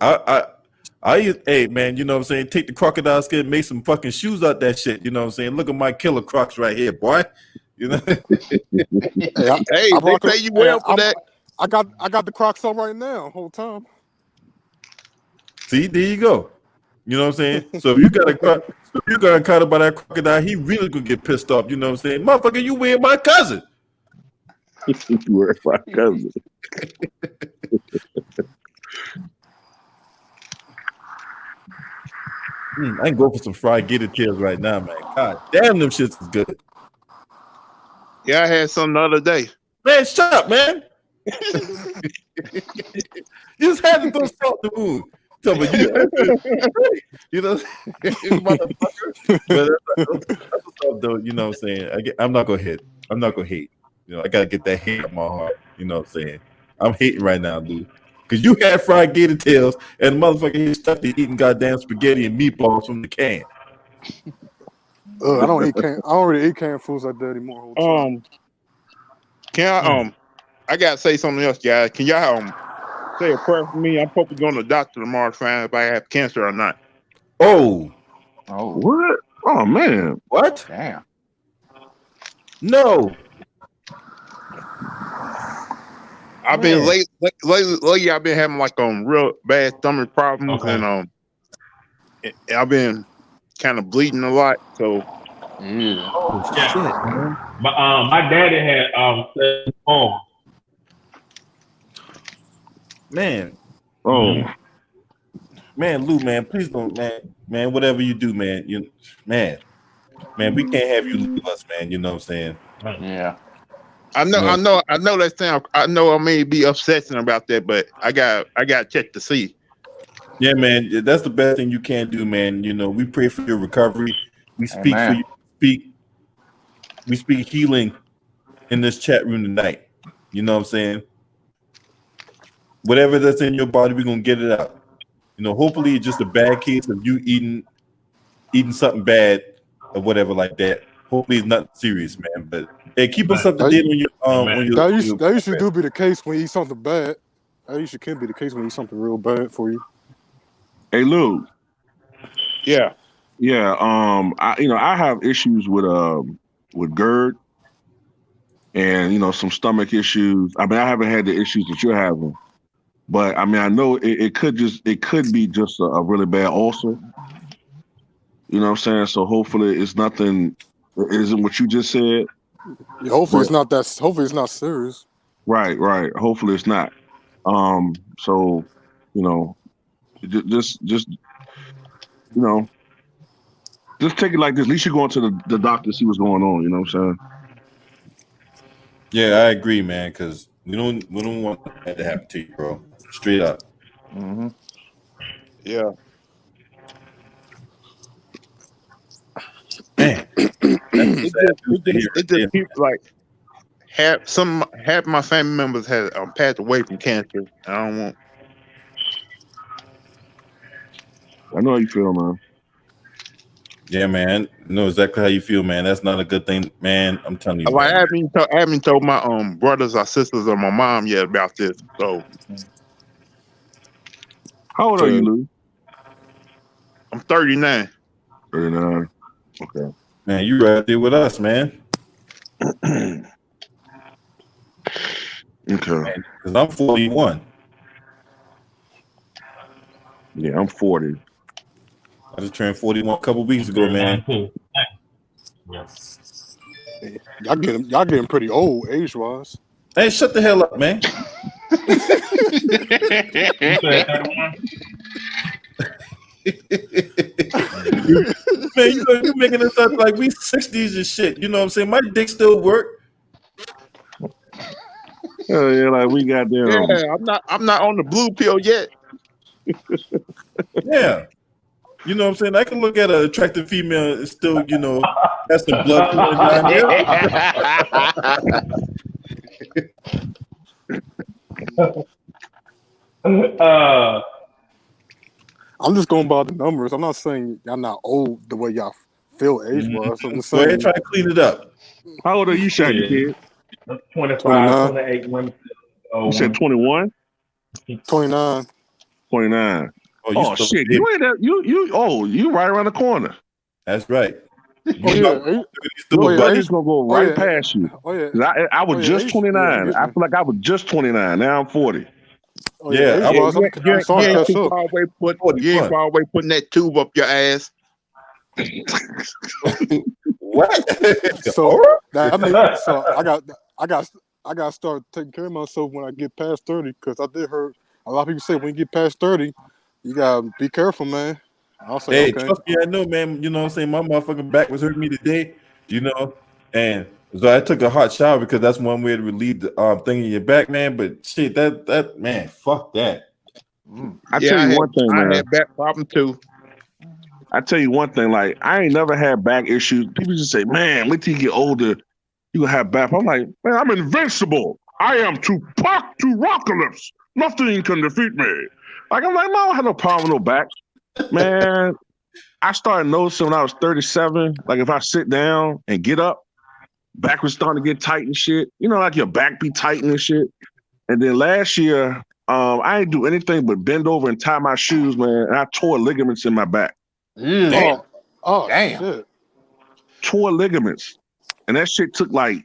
Hey, man, you know what I'm saying? Take the crocodile skin, make some fucking shoes out that shit. You know what I'm saying? Look at my killer crocs right here, boy. You know? Hey, they pay you well for that. I got the Crocs on right now, whole time. See, there you go. You know what I'm saying? So if you got caught up by that crocodile, he really gonna get pissed off. You know what I'm saying? Motherfucker, you wear my cousin. Where my cousin? I can go for some fried gator tails right now, man. God damn, them shits is good. Yeah, I had some the other day. Man, shut up, man. You just had to throw salt in the wound. So, but you know, motherfucker. But that's what's up, though. You know what I'm saying? I'm not gonna hit. I'm not gonna hate. You know, I gotta get that hate out of my heart. You know what I'm saying? I'm hating right now, Lou. Because you had fried gator tails and motherfucker here stuck to eating goddamn spaghetti and meatballs from the can. I don't really eat canned foods like that anymore. I gotta say something else, guys. Can y'all say a prayer for me? I'm supposed to go to the doctor tomorrow to find out if I have cancer or not. Oh, what? Oh man, what? Damn. No. I've been lately. I've been having like real bad stomach problems, and I've been kind of bleeding a lot. So, yeah. Oh shit, man. But my daddy had Man. oh Man, Lou, man, please don't, man, whatever you do, man, man, we can't have you leave us, man. You know what I'm saying? Yeah. I know that sound. I know I may be upsetting about that, but I got to check to see. Yeah, man, that's the best thing you can do, man. You know, we pray for your recovery. We speak for you. We speak healing in this chat room tonight. You know what I'm saying? Whatever that's in your body, we're gonna get it out. You know, hopefully it's just a bad case of you eating something bad or whatever like that. Hopefully it's nothing serious, man. But hey, keep us up to date on your. That usually do be the case when you eat something bad. That usually can be the case when you eat something real bad for you. hey Lou. Yeah. I have issues with GERD and some stomach issues. I mean, I haven't had the issues that you're having, but I mean, I know it could be just a really bad ulcer. You know what I'm saying? So hopefully it's nothing. It isn't what you just said. Yeah, hopefully it's not that. Hopefully it's not serious. Right. Hopefully it's not. So, just take it like this. At least you're going to the doctor to see what's going on. You know what I'm saying? Yeah, I agree, man. Because we don't want that to happen to you, bro. Straight up. Mm-hmm. Yeah. Man, it just people like half my family members had passed away from cancer. I don't want. I know how you feel, man. Yeah, man. I know exactly how you feel, man. That's not a good thing, man. I'm telling you. I haven't told my brothers or sisters or my mom yet about this. So, how old are you, Lou? I'm 39. 39. Okay. Man, you right there with us, man. Okay. Because I'm 41. Yeah, I'm 40. I just turned 41 a couple weeks ago, man. Yes. Y'all getting pretty old age wise. Hey, shut the hell up, man. Man, you making us up like we 60s and shit. You know what I'm saying? My dick still work. Oh yeah, like we got them. Yeah, I'm not on the blue pill yet. Yeah. You know what I'm saying? I can look at an attractive female and still, has some blood flowing down there. I'm just going by the numbers. I'm not saying y'all not old the way y'all feel age wise. I'm just saying. Go ahead, try to clean it up. How old are you, Shaggy kid? 25, 29. 28 women. You said 21? 29. 29. Oh, shit! You ain't that you right around the corner. That's right. I just gonna go right past you. Oh yeah. I was just 29. I feel like I was just 29. Now I'm 40. Oh yeah. You ain't far away putting that tube up your ass. What? So I got I gotta start taking care of myself when I get past 30, because I did hear a lot of people say when you get past 30, you gotta be careful, man. I'll say, Hey, okay. trust me, I know, man. You know what I'm saying? My motherfucking back was hurting me today, you know, and so I took a hot shower because that's one way to relieve the thing in your back, man. But shit, that man, fuck that. I tell you one thing, man. I had back problem too. I tell you one thing, like I ain't never had back issues. People just say, man, wait till you get older, you gonna have back. I'm like, man, I'm invincible. I am Tupac to Rockalypse. Nothing can defeat me. Like I'm like, no, I don't have no problem with no back. Man, I started noticing when I was 37, like if I sit down and get up, back was starting to get tight and shit. You know, like your back be tight and shit. And then last year, I didn't do anything but bend over and tie my shoes, man. And I tore ligaments in my back. Damn. Oh, damn. Shit. Tore ligaments. And that shit took like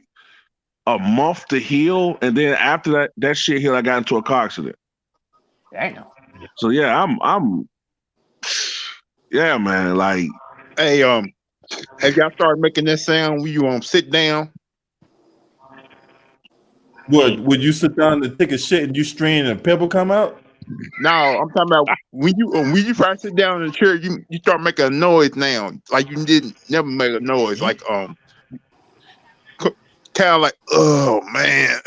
a month to heal. And then after that shit healed, I got into a car accident. Damn. So yeah, I'm yeah, man. Like, Hey, have y'all started making that sound when you sit down? What would you sit down and take a shit and you strain and a pebble come out? No, I'm talking about when you first sit down in the chair, you start making a noise now, like you didn't never make a noise, like kind of like, oh man.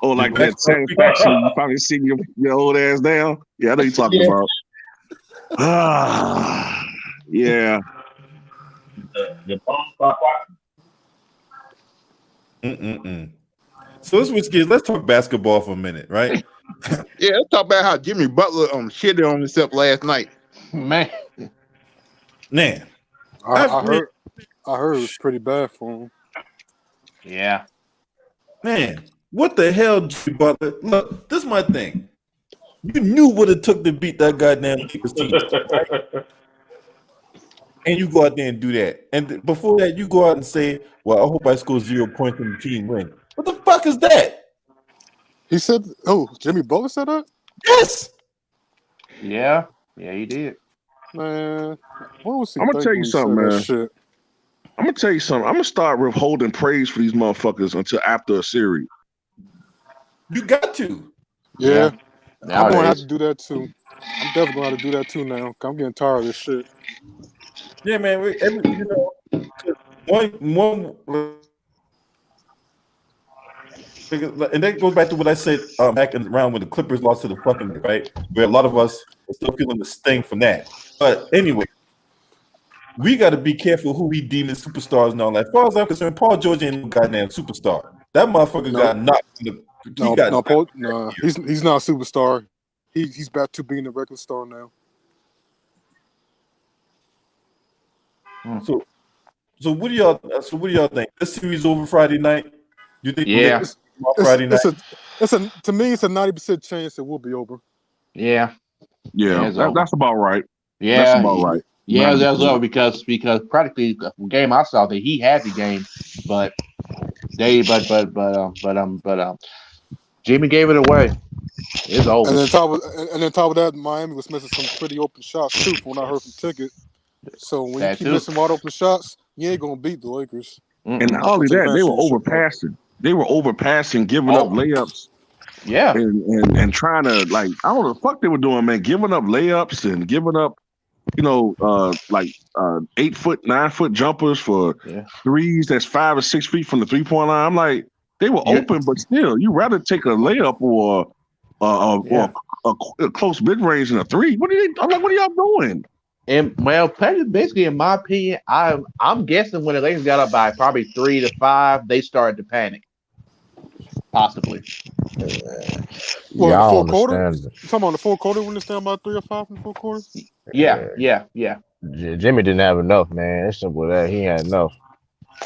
oh, like that satisfaction you finally sitting your old ass down. Yeah, I know you're talking about. Ah, yeah. The bone pop So let's switch gears. Let's talk basketball for a minute, right? Yeah, let's talk about how Jimmy Butler shitted on himself last night. Man. I heard it was pretty bad for him. Yeah. Man, what the hell, Jimmy Butler? Look, this is my thing. You knew what it took to beat that goddamn Lakers team, right? And you go out there and do that. And before that, you go out and say, well, I hope I score 0 points and the team win. What the fuck is that? He said, oh, Jimmy Butler said that? Yes. Yeah. Yeah, he did. Man, what was he I'm gonna tell you something, man. Shit? I'm gonna tell you something. I'm gonna start withholding praise for these motherfuckers until after a series. You got to. Yeah. I'm gonna have Nowadays. to do that too. I'm definitely gonna have to do that too now. 'Cause I'm getting tired of this shit. Yeah, man. One, and that goes back to what I said back in the round when the Clippers lost to the fucking right, where a lot of us are still feeling the sting from that. But anyway, we got to be careful who we deem as superstars and all that. As far as I'm concerned, Paul George ain't no goddamn superstar. That motherfucker got knocked. He's not a superstar. He's back to being a regular star now. So what do y'all think? This series over Friday night? You think? Yeah. Friday night. To me, it's a 90% chance it will be over. Yeah. Yeah, that's about right. Yeah, that's about right. Yeah, that's over because practically the game I saw that he had the game, but Jimmy gave it away. It's over. And then top of that, Miami was missing some pretty open shots too, from what I heard from Ticket. So when you keep missing wide open shots, you ain't gonna beat the Lakers. And not only that, they were overpassing. They were overpassing, giving up layups. Yeah. And trying to, like, I don't know what the fuck they were doing, man. Giving up layups and giving up, 8 foot, 9 foot jumpers for threes that's 5 or 6 feet from the 3-point line. I'm like, they were open, but still, you rather take a layup or a close mid range than a three. I'm like, what are y'all doing? And well, basically, in my opinion, I'm guessing when the Lakers got up by probably 3 to 5, they started to panic. Possibly. Well, the fourth quarter? You talking about the fourth quarter when it's down by 3 or 5 in the fourth quarter? Yeah. Jimmy didn't have enough, man. It's simple as that. He had enough.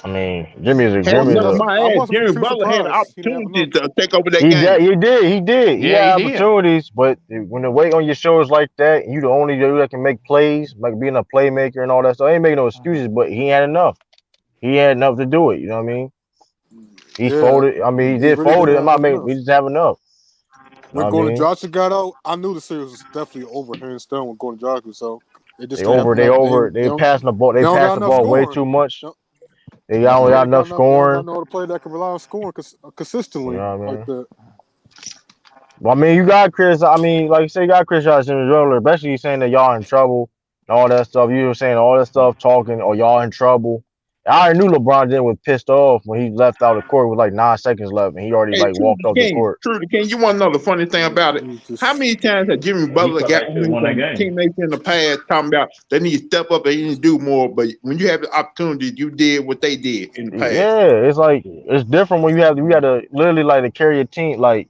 I mean, Jimmy Butler had an opportunity to take over that game. He did. He had opportunities, but when the weight on your shoulders like that, you the only dude that can make plays, like being a playmaker and all that stuff. I ain't making no excuses, but he had enough. He had enough to do it. You know what I mean? He folded. I mean, he did really fold it. I'm not making. We just have enough. When Gordon Johnson got out, I knew the series was definitely over hands down with Gordon Johnson. So they passing the ball. They passed the ball way too much. They got enough scoring. Know how to play that can rely on scoring consistently You know what I mean? like that. Well, I mean, you got Chris. I mean, like you say, you got Chris Johnson in the dribbler, especially you saying that y'all in trouble and all that stuff. You were saying all that stuff, talking, or y'all in trouble. I already knew LeBron then was pissed off when he left out the court with like 9 seconds left, and he already like walked off the court. True to King. You want to know the funny thing about it? How many times has Jimmy Butler got teammates in the past talking about they need to step up, they need to do more, but when you have the opportunity, you did what they did in the past. Yeah, it's like it's different when you got to literally like to carry a team. Like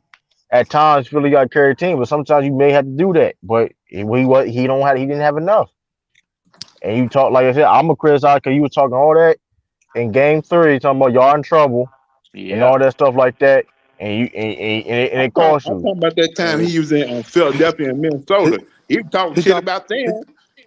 at times, Philly got to carry a team, but sometimes you may have to do that. But he didn't have enough. And you talk like I said, I'm a criticize because you were talking all that in Game 3, talking about y'all in trouble and all that stuff like that, and it cost you. I'm talking about that time he was in Philadelphia and Minnesota. He was talking shit about them.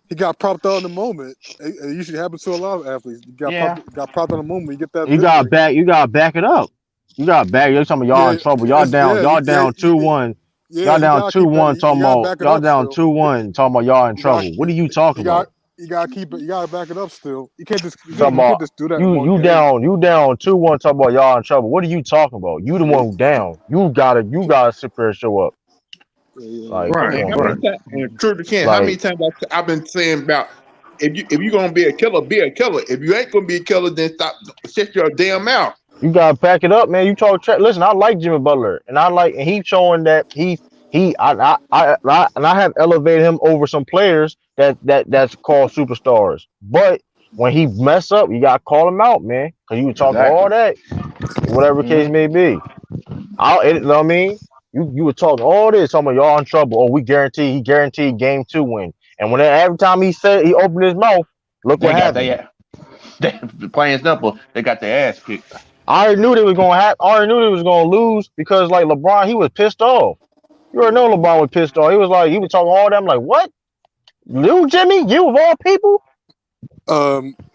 He got propped out in the moment. It usually happens to a lot of athletes. You got propped in the moment. You get that. You got back. You got to back it up. You got to back. You're talking about y'all in trouble. Y'all down. Y'all down 2-1. Y'all down 2-1. Talking about y'all down 2-1. Talking about y'all in trouble. What are you talking about? You gotta keep it. You gotta back it up still. You can't just do that. You down 2-1. Talking about y'all in trouble. What are you talking about? You the one who down. You gotta sit there and show up. Like, right. True to Ken. How many times I've been saying about if you're gonna be a killer, be a killer. If you ain't gonna be a killer, then shut your damn mouth. You gotta pack it up, man. You talk. Listen, I like Jimmy Butler, and he's showing that I have elevated him over some players that's called superstars. But when he mess up, you gotta call him out, man, because you were talking all that, whatever case may be. You know what I mean? You were talking all this, talking about y'all in trouble. Oh, he guaranteed Game 2 win. And when every time he opened his mouth, look what happened. Plain and simple, they got their ass kicked. I already knew they was gonna happen. I already knew they was gonna lose because like LeBron, he was pissed off. You already know LeBron was pissed off. He was talking all that. I'm like, what? Little Jimmy, you of all people?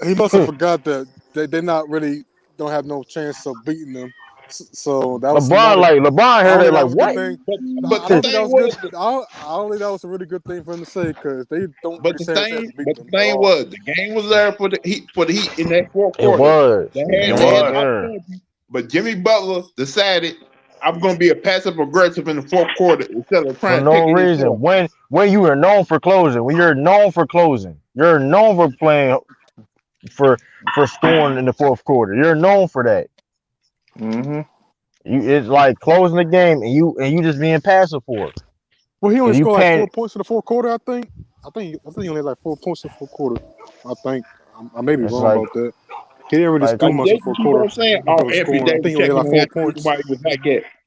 He must have forgot that they're not really don't have no chance of beating them. So that was LeBron heard it like what? But I don't think that was good. I don't think that was a really good thing for him to say because they don't. But the thing was the game was there for the Heat in that fourth quarter. It was. But Jimmy Butler decided I'm going to be a passive aggressive in the fourth quarter instead of trying for no reason. When you are known for closing, you're known for playing for scoring in the fourth quarter. You're known for that. Mm-hmm. It's like closing the game and you just being passive for it. Well, he only scored like 4 points in the fourth quarter. I think he only had like 4 points in the fourth quarter. I think I may be wrong about that. He didn't really score much in the fourth quarter. I think he only had like 4 points.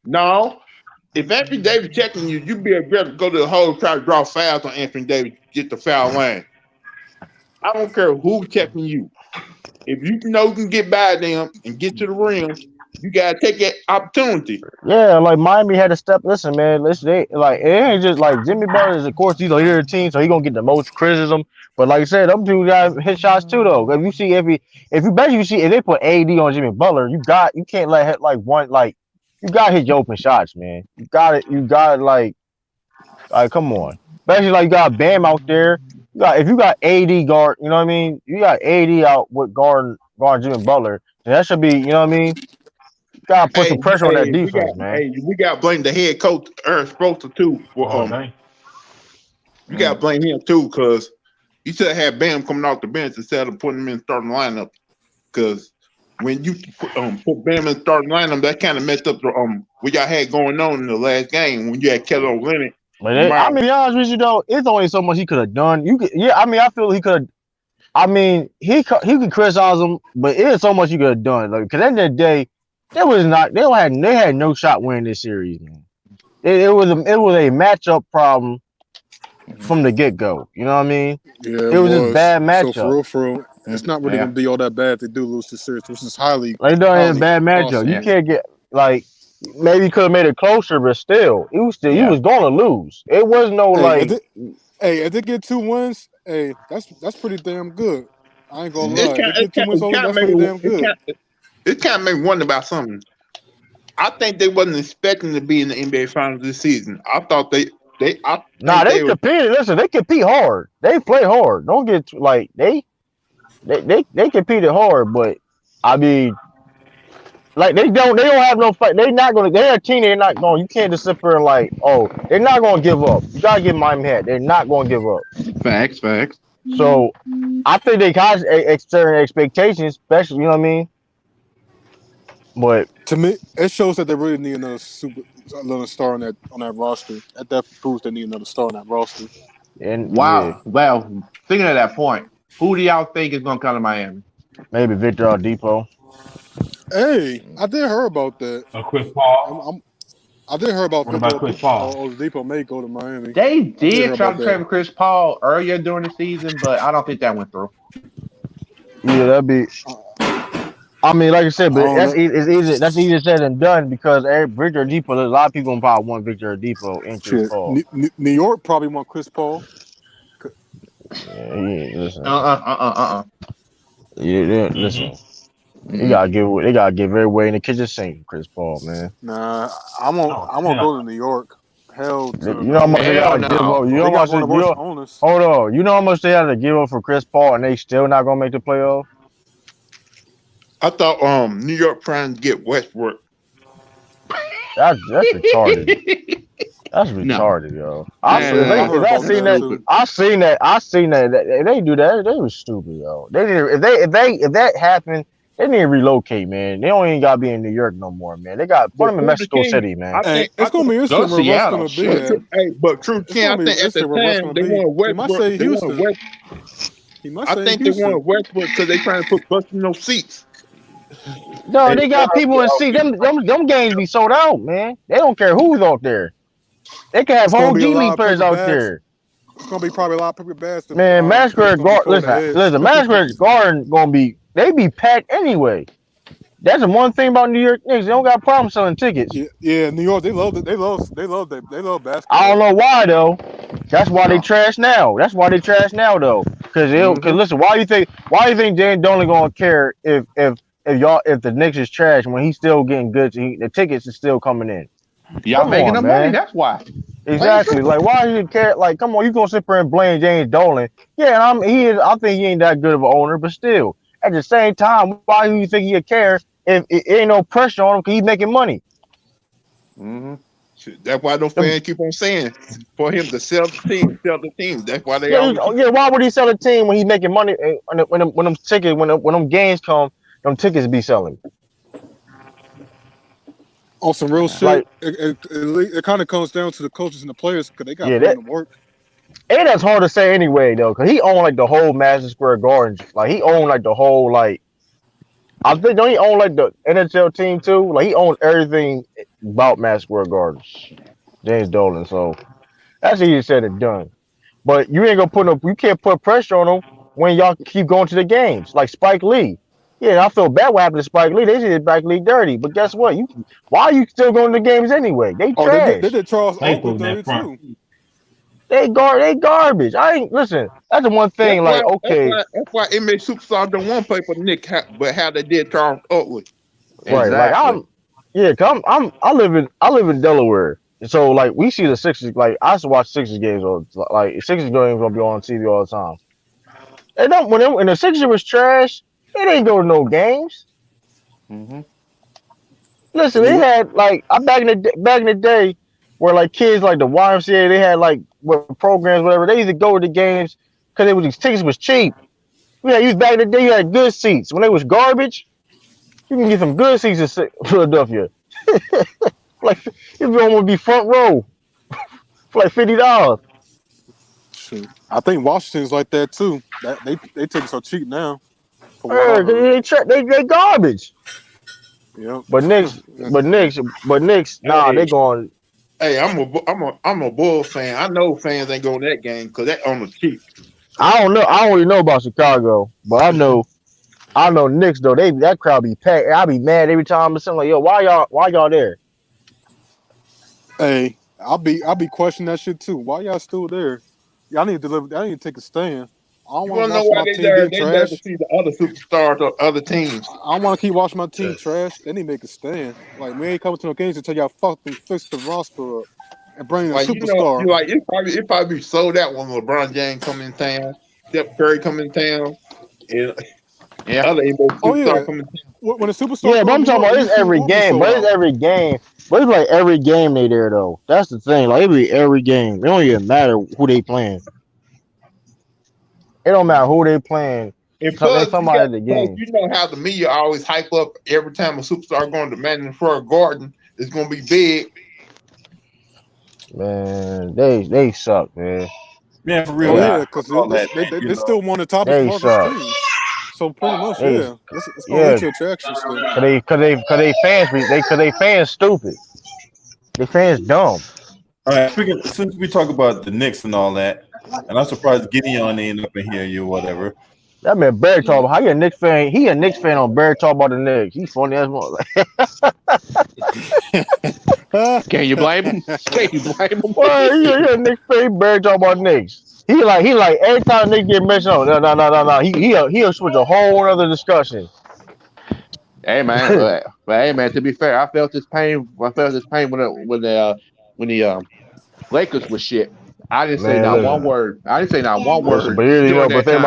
No, if Anthony Davis checking you, you'd be aggressive. Go to the hole, try to draw fouls on Anthony Davis, get the foul line. I don't care who's checking you. If you know you can get by them and get to the rim, you gotta take that opportunity. Yeah, like Miami had to step. Listen, man. It ain't just like Jimmy Butler is, of course, he's a leader of the team, so he's gonna get the most criticism. But like I said, them two guys hit shots too, though. If they put AD on Jimmy Butler, you can't let hit like one like you gotta hit your open shots, man. You got it like come on. Especially like you got Bam out there. If you got AD guard, you know what I mean. You got AD out with guard Jimmy Butler, then that should be, you know what I mean. Gotta put some pressure on that defense, man. We gotta blame the head coach, Aaron Spoelstra, too. You gotta blame him too, because you should have had Bam coming off the bench instead of putting him in the starting lineup. Because when you put Bam in the starting lineup, that kind of messed up what y'all had going on in the last game when you had Kelly Olynyk. I mean, to be honest with you though, it's only so much he could have done. I feel he could. I mean, he could criticize him, but it is so much he could have done. Like, because at the end of the day, they had no shot winning this series, man. It was a matchup problem from the get go. You know what I mean? Yeah, it was just bad matchup. So for real, it's not really gonna be all that bad if they do lose this series. This is highly. They don't have a bad matchup. Awesome. You can't get like maybe he could have made it closer, but still, he was gonna lose. It was no if they get 2 wins, that's pretty damn good. I ain't gonna lie. That's pretty damn good. It kind of made me wonder about something. I think they wasn't expecting to be in the NBA Finals this season. I thought they competed. Listen, they compete hard. They play hard. Don't get like they competed hard, but I mean, like they don't have no fight. They're not gonna. They're a team. They're not going. You can't just sit there and like, oh, they're not gonna give up. You gotta give Miami hat. They're not gonna give up. Facts. So I think they got certain expectations, especially, you know what I mean. But to me, it shows that they really need another star on that roster. That proves they need another star on that roster. And wow. Well, thinking of that point, who do y'all think is gonna come to Miami? Maybe Victor Oladipo. Hey, I did hear about that. Chris Paul. I did hear about Chris Paul. Oladipo may go to Miami. They did try to trade with Chris Paul earlier during the season, but I don't think that went through. Yeah, that'd be. I mean, like I said, but that's easy. That's easier said than done because Victor Oladipo. There's a lot of people gonna probably want Victor Oladipo and Chris Paul. New York probably want Chris Paul. Yeah, listen. Yeah, listen. They gotta give everywhere in the kitchen sink, Chris Paul, man. Nah, I won't go to New York. Hell, you know how much they gotta give up. You know how much hold on. You know how much they had to give up for Chris Paul, and they still not gonna make the playoff. I thought New York trying to get Westbrook. That's retarded. That's retarded, yo. I seen that. If they do that, they was stupid, yo. If that happened, they need to relocate, man. They don't even gotta be in New York no more, man. They got put them in Mexico City, man. It's gonna be interesting where Russ gonna be. Hey, but true, Ken, I think at the time they want Westbrook. I think they want Westbrook because they trying to put Bucks in those seats. No, they got people in seats. Them games be sold out, man. They don't care who's out there. They can have whole G League players out there. It's gonna be probably a lot of people bass. Man, Madison Square Garden. Listen, Madison Square Garden gonna be. They be packed anyway. That's the one thing about New York Knicks. They don't got problems selling tickets. Yeah, New York. They love it. They love basketball. I don't know why though. That's why they trash now. Though. Because listen, why do you think Dan Dolan gonna care if the Knicks is trash when he's still getting good? The tickets is still coming in. Y'all making the money. That's why. Exactly. Like, why do you care? Like, come on, you gonna sit there and blame James Dolan? Yeah, and I think he ain't that good of an owner, but still, at the same time, why do you think he'd care if it ain't no pressure on him because he's making money? Mm-hmm. That's why those fans keep on saying for him to sell the team. That's why they. Yeah, why would he sell a team when he's making money? When them games come, them tickets be selling. On some real shit, like, it kind of comes down to the coaches and the players because they got to put in the work. And that's hard to say anyway, though, because he owned like the whole Madison Square Garden. Like he owned like the whole I think don't he own like the NHL team too? Like he owns everything about Madison Square Garden, James Dolan. So that's easy said and done. But you ain't gonna you can't put pressure on them when y'all keep going to the games. Like Spike Lee. Yeah, I feel bad what happened to Spike Lee. They did Spike Lee dirty. But guess what? Why are you still going to the games anyway? They trash. They did Charles Oakley dirty too. They garbage. Listen, that's the one thing. That's why NBA superstars don't want to play for Nick, but how they did Charles Oakley. Right. Exactly. I live in Delaware. So like we see the Sixers, like I used to watch Sixers games like Sixers games gonna be on TV all the time. They don't when the Sixers was trash. It ain't go to no games. Mm-hmm. Listen, they had back in the day, where like kids like the YMCA, they had like programs, whatever. They used to go to the games because these tickets was cheap. Yeah, you back in the day, you had good seats. When they was garbage, you can get some good seats in Philadelphia. Like if you don't want to be front row for like $50. Shoot. I think Washington's like that too. They tickets are cheap now. They garbage. Yeah. But Knicks, nah, they going. Hey, I'm a Bulls fan. I know fans ain't going to that game because that on the cheap. I don't know. I don't really know about Chicago, but I know Knicks though. That crowd be packed. I be mad every time. I'm like, yo, why y'all there? Hey, I'll be questioning that shit too. Why y'all still there? Y'all need to deliver. I need to take a stand. I don't want to watch my team get trash. To see the other superstars or other teams. I don't want to keep watching my team trash. They need to make a stand. Like we ain't coming to no games until y'all fucking fix the roster up and bring in a superstar. It probably be sold out when LeBron James come in town, Steph Curry come in town, and Yeah. Other NBA Oh yeah. superstar coming. When a superstar, Yeah, but I'm talking about it's every game. But it's every game. But it's like every game they there though. That's the thing. Like it be every game. It don't even matter who they playing. It don't matter who they playing. And So they plus, somebody at the game. you know how the media always hype up every time a superstar going to Madison Square Garden. It's going to be big. Man, they suck, man. Yeah, for real. Oh yeah, because they still one of the top market teams. So pretty much, it's gonna lead to attraction still. Cause they fans stupid. They fans dumb. All right, since we talk about the Knicks and all that, and I'm surprised Gideon ain't up in here, you whatever. That man Barry talk about how you a Knicks fan. He a Knicks fan on Barry talk about the Knicks. He's funny as well. Can you blame him? Can you blame him? Well, he a Knicks fan. Barry talk about Knicks. He like every time Knicks get mentioned. No. He'll switch a whole other discussion. Hey man, hey man. To be fair, I felt this pain. when the Lakers was shit. I didn't say not one word. But think about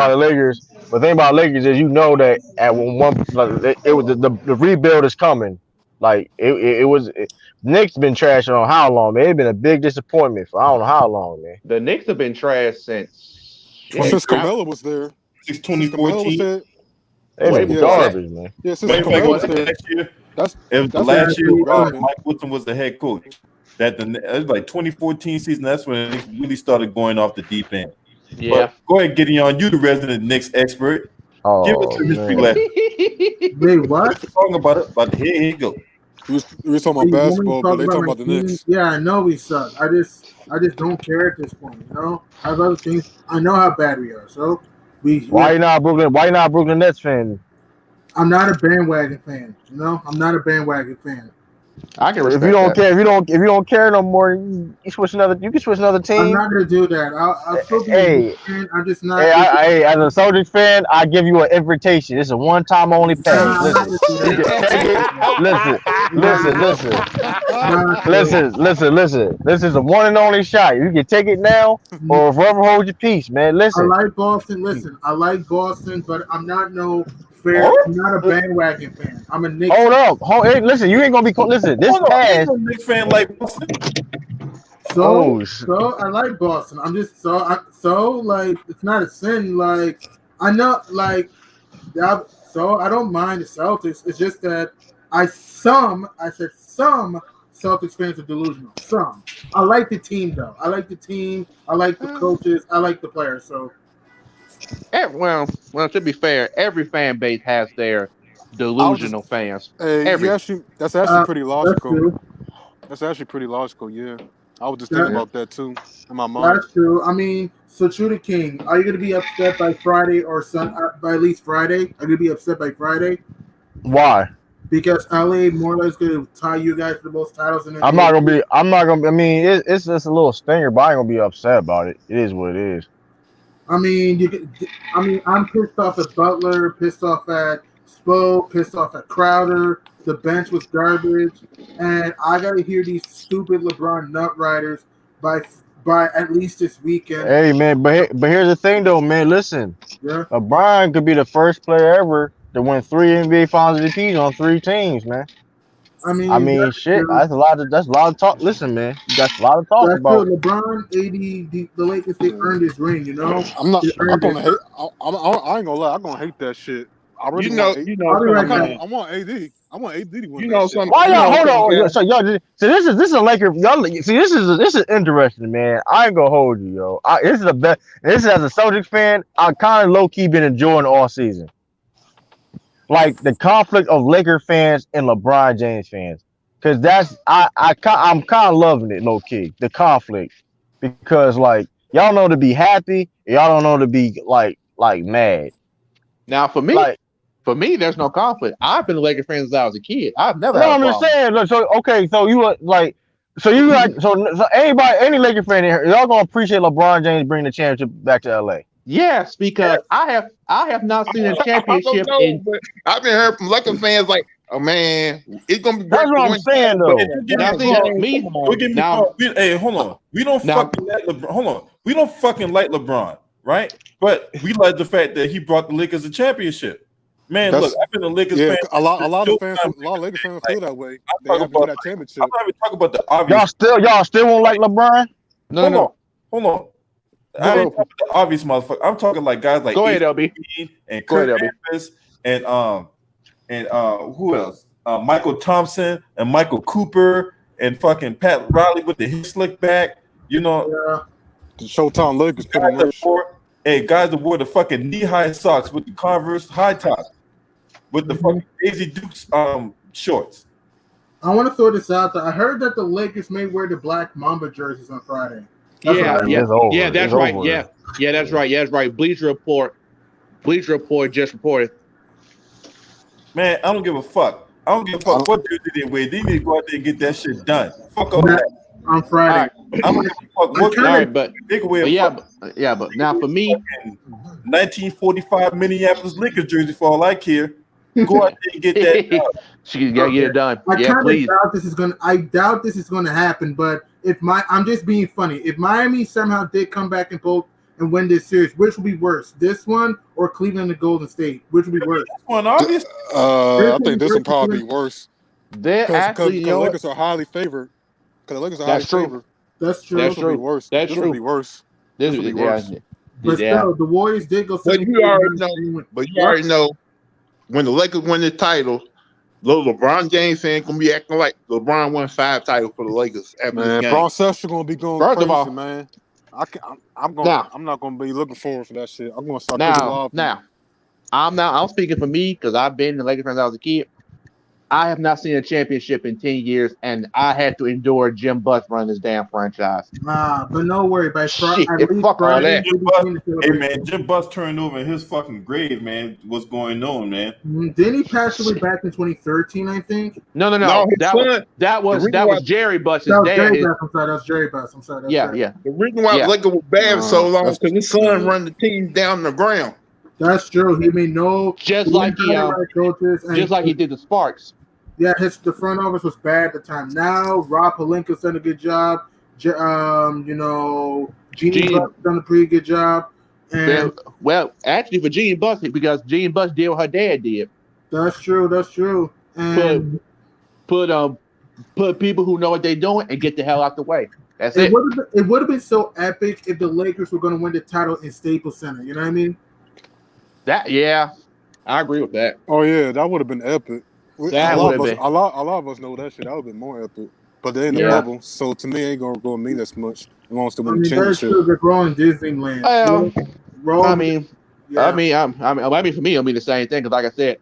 the Lakers. But think about Lakers is you know that at one it was the rebuild is coming. Like it was. Knicks been trashing on how long, man? It's been a big disappointment for I don't know how long, man. The Knicks have been trash since Carmelo was there. Since 2014. They been garbage, man. Yeah, since Carmelo was there. Last year, Mike Woodson was the head coach. It was like 2014 season. That's when it really started going off the deep end. Yeah. But go ahead, Gideon. You the resident Knicks expert. Give us your history lesson. Wait, what? Talking about it, but here you go. We was talking about basketball, but they talking about the Knicks. Yeah, I know we suck. I just don't care at this point. You know, I have other things. I know how bad we are. So why not Brooklyn Nets fan? I'm not a bandwagon fan. You know, I'm not a bandwagon fan. I can respect if you don't care no more, you can switch another team. I'm not gonna do that. I'll still be a fan. I'm just not. Hey, as a Celtics fan, I give you an invitation. It's a one-time only pass. Listen. This is a one and only shot. You can take it now or forever hold your peace, man. Listen. I like Boston. Listen, I like Boston, but I'm not I'm not a bandwagon fan. I'm a Knicks. Hold up. Hey, listen, you ain't gonna be. Listen, this pass. I'm a Knicks fan like Boston. So I like Boston. I'm just like it's not a sin. Like I know, like so I don't mind the Celtics. It's just that I said some Celtics fans are delusional. Some. I like the team though. I like the team. I like the coaches. I like the players. So. Well, to be fair, every fan base has their delusional fans. That's actually pretty logical. That's actually pretty logical, yeah. I was just thinking about that too in my mind. That's true. I mean, so Shooter King, are you going to be upset by Friday or by at least Friday? Are you going to be upset by Friday? Why? Because LA more or less going to tie you guys to the most titles in the I'm not gonna. I mean, it's just a little stinger, but I ain't gonna be upset about it. It is what it is. I mean, I'm pissed off at Butler, pissed off at Spo, pissed off at Crowder. The bench was garbage, and I gotta hear these stupid LeBron nut riders by at least this weekend. Hey man, but here's the thing though, man. Listen, LeBron could be the first player ever to win 3 NBA Finals MVPs on 3 teams, man. I mean, shit. That's a lot of talk. Listen, man, you got a lot of talk about true. LeBron, AD, the Lakers, they earned his ring. You know, I'm gonna hate. I ain't gonna lie. I'm gonna hate that shit. I really I want AD. I want AD to win. Why y'all hold on? So y'all, this is a Laker. Y'all see, this is interesting, man. I ain't gonna hold you, yo. This is the best. This is as a Celtics fan. I kind of low key been enjoying all season. Like the conflict of Laker fans and LeBron James fans, because I'm kind of loving it, low key. The conflict, because like y'all know to be happy, y'all don't know to be like mad. Now for me, there's no conflict. I've been a Laker fan since I was a kid. I've never. No, I'm just saying. Look, so any Laker fan here, y'all gonna appreciate LeBron James bringing the championship back to LA. Yes, because I have not seen a championship. I've been heard from Lakers fans like, "Oh man, it's gonna be." That's what I'm saying, though. Hey, hold on. We don't fucking like LeBron. Hold on. We don't fucking like LeBron, right? But we like the fact that he brought the Lakers a championship. Man, look, I've been a Lakers fan. A lot of Lakers fans feel that way. They have to that championship. I'm not even talking about the obvious. Y'all still won't like LeBron? Hold on. I ain't talking about the obvious motherfucker. I'm talking like guys like Go ahead, LB. And Kurt Rambis and who else? Michael Thompson and Michael Cooper and fucking Pat Riley with the hit slick back. You know, the Showtime Lakers pretty much. Guys that wore the fucking knee-high socks with the Converse high tops with the fucking Daisy Dukes shorts. I want to throw this out there. I heard that the Lakers may wear the black Mamba jerseys on Friday. That's right. Yeah, that's right. Bleacher Report just reported. Man, I don't give a fuck. I don't give a fuck what jersey they wear. They need to go out there and get that shit done. Fuck all that. On Friday. Right. I don't give a fuck what they can wear. But now for me, 1945 Minneapolis Lakers jersey for all I care. Go out there and get that done. She gotta get it done. I doubt this is gonna happen, but I'm just being funny. If Miami somehow did come back and win this series, which would be worse? This one or Cleveland and Golden State? Which would be worse? This one, obvious. I think this one probably be worse. Because the Lakers are highly favored. That's true. This will be worse. This will be worse. But still, the Warriors did go. But you already know when the Lakers win the title, little LeBron James fan gonna be acting like LeBron won 5 titles for the Lakers. Man, Braun Sessions gonna be going First crazy, of all, man. I'm not gonna be looking forward for that shit. I'm gonna start I'm speaking for me because I've been the Lakers fan since I was a kid. I have not seen a championship in 10 years, and I had to endure Jim Buss running this damn franchise. But no worry, by Friday, fuck all that. Hey man, Jim Buss turned over in his fucking grave, man. What's going on, man? Didn't he pass away back in 2013? I think. No. That was Jerry Buss's dad. That was Jerry Buss. I'm sorry. Yeah. The reason why Lakers was bad so long is because his son run the team down the ground. That's true. He made just like he did the Sparks. Yeah, the front office was bad at the time. Now Rob Pelinka's done a good job. Jeannie Buss done a pretty good job. And actually for Jeannie Buss, because Jeannie Buss did what her dad did. That's true. And put people who know what they're doing and get the hell out the way. That's it. It would have been so epic if the Lakers were going to win the title in Staples Center. You know what I mean? I agree with that. Oh yeah, that would have been epic. A lot of us know that shit. That would have been more epic. But they're in the bubble, so to me, it ain't gonna mean as much. It wants to win the championship. They're growing Disneyland. For me, it'll be the same thing. Because like I said,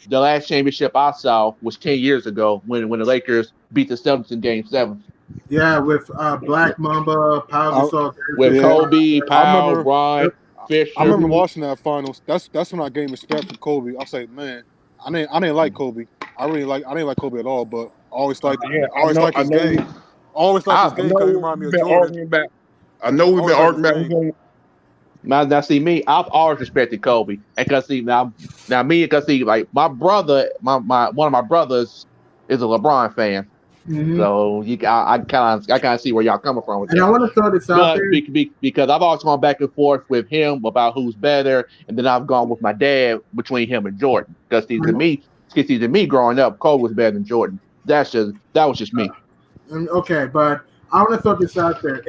the last championship I saw was 10 years ago when the Lakers beat the Celtics in Game 7. Yeah, with Black Mamba, Pau with Kobe, Powell, Bron, Fisher. I remember watching that finals. That's when I gained respect for Kobe. I say, man, I didn't like Kobe. I didn't like Kobe at all, but I always liked his game. Always liked his game because he reminded me of Jordan. I know we've been arguing about. Now, see me. I've always respected Kobe, and because like my brother, one of my brothers is a LeBron fan. Mm-hmm. So I kind of see where y'all coming from with that. And I want to throw this out there because I've always gone back and forth with him about who's better, and then I've gone with my dad between him and Jordan. Because to me, growing up, Kobe was better than Jordan. That was just me. Okay, but I want to throw this out there.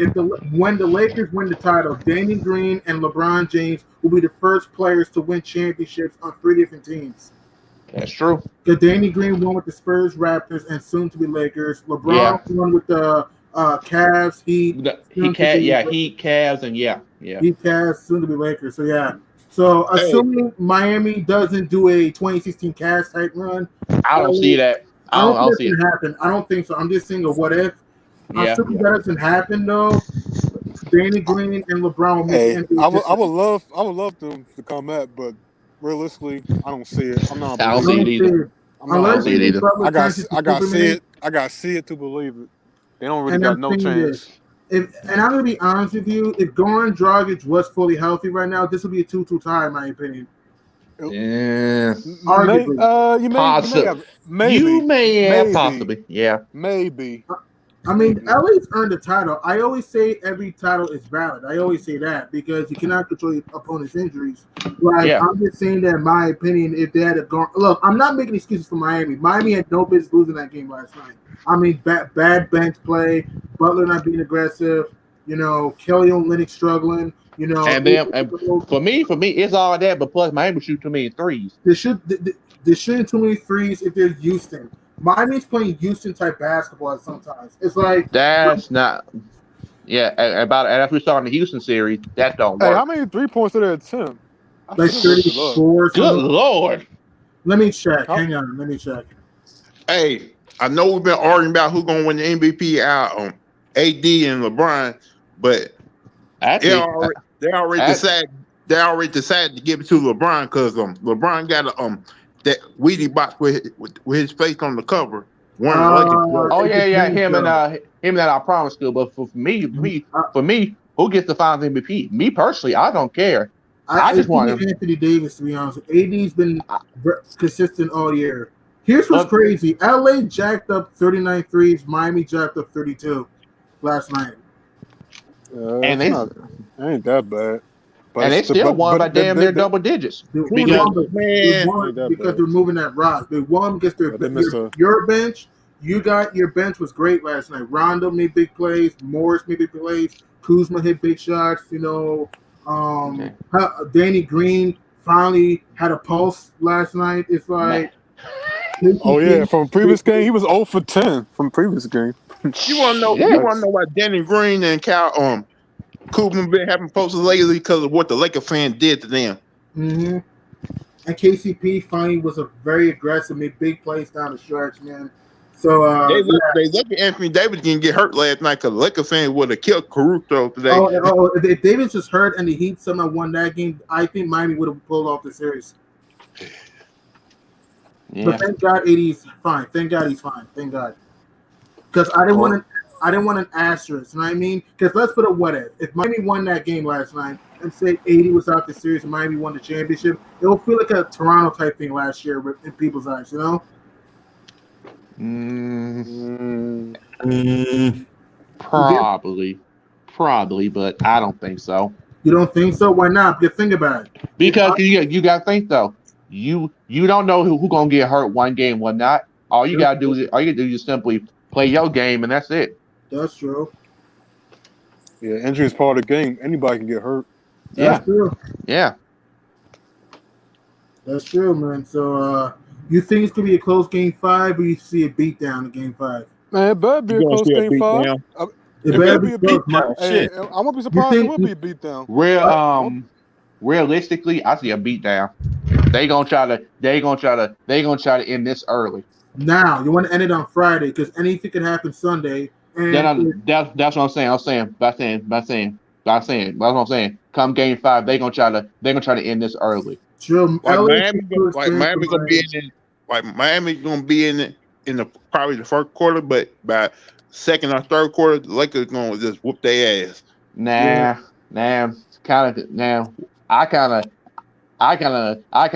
When the Lakers win the title, Danny Green and LeBron James will be the first players to win championships on 3 different teams. That's true. Danny Green won with the Spurs, Raptors, and soon to be Lakers. LeBron won with the Cavs, Heat. Heat, Cavs, and Heat, Cavs, soon to be Lakers. So assuming Miami doesn't do a 2016 Cavs type run, I don't see that. I don't see it happen. I don't think so. I'm just saying a what if. Assuming that doesn't happen though, Danny Green and LeBron will make I would love them to come back, but realistically, I don't see it. I don't see it either. I got to see it to believe it. They don't really got no chance. And I'm gonna be honest with you, if Goran Dragic was fully healthy right now, this would be a 2-2 tie, in my opinion. Yeah, you may have possibly. Yeah, maybe. I mean, LA's earned the title. I always say every title is valid. I always say that because you cannot control your opponent's injuries. Like, Yeah. I'm just saying that in my opinion, if they had gone, look, I'm not making excuses for Miami. Miami had no business losing that game last night. I mean, bad bench play, Butler not being aggressive, Kelly Olynyk struggling, And then for me, it's all that, but plus Miami shoot too many threes. They're shooting too many threes if they're Houston. Miami's playing Houston type basketball sometimes. It's like that's not. Yeah, and if we start in the Houston series, that don't work. Hey, how many 3 points did they attempt? Like 34. Good Lord. Let me check. Hang on. Let me check. Hey, I know we've been arguing about who's going to win the MVP out on AD and LeBron, but they already decided to give it to LeBron because LeBron got that Wheatie box with his face on the cover. Him and that I promise you. But for me, who gets the Finals MVP? Me personally, I don't care. I just want Anthony Davis, to be honest. AD's been consistent all year. Here's what's crazy. LA jacked up 39 threes. Miami jacked up 32 last night. And they ain't that bad. But and they still won by damn near double digits. Because they're moving that rock. They won because your bench. You got your bench was great last night. Rondo made big plays. Morris made big plays. Kuzma hit big shots. Danny Green finally had a pulse last night. It's like, from previous game he was 0 for 10 from previous game. You want to know? Yes. You want to know why Danny Green and Kuzma been having posters lately because of what the Lakers fan did to them. Mm-hmm. And KCP finally was a very aggressive, made big plays down the stretch, man. So they look at Anthony Davis didn't get hurt last night because the Lakers fan would have killed Caruso today. If Davis was hurt and the Heat somehow won that game, I think Miami would have pulled off the series. Yeah. But thank God AD's fine. Thank God he's fine. Thank God. Because I didn't want an asterisk. You know what I mean? Because let's put a what if Miami won that game last night and say 80 was out the series and Miami won the championship, it will feel like a Toronto type thing last year in people's eyes, Probably, but I don't think so. You don't think so? Why not? Because think about it. Because you got to think though. You don't know who gonna get hurt one game, one not. All you gotta do is simply play your game, and that's it. That's true. Yeah, injury is part of the game. Anybody can get hurt. That's true. Yeah. That's true, man. So, you think it's gonna be a close game 5, or you see a beatdown in game 5? Man, it better be a close game 5. It better be a beatdown. Hey, I won't be surprised it will be a beatdown. Realistically, I see a beatdown. They gonna try to end this early. Now you want to end it on Friday because anything could happen Sunday. And that's what I'm saying. That's what I'm saying. Come game 5, they gonna try to end this early. True. Miami's gonna be in the probably the first quarter, but by second or third quarter, the Lakers gonna just whoop their ass. I kind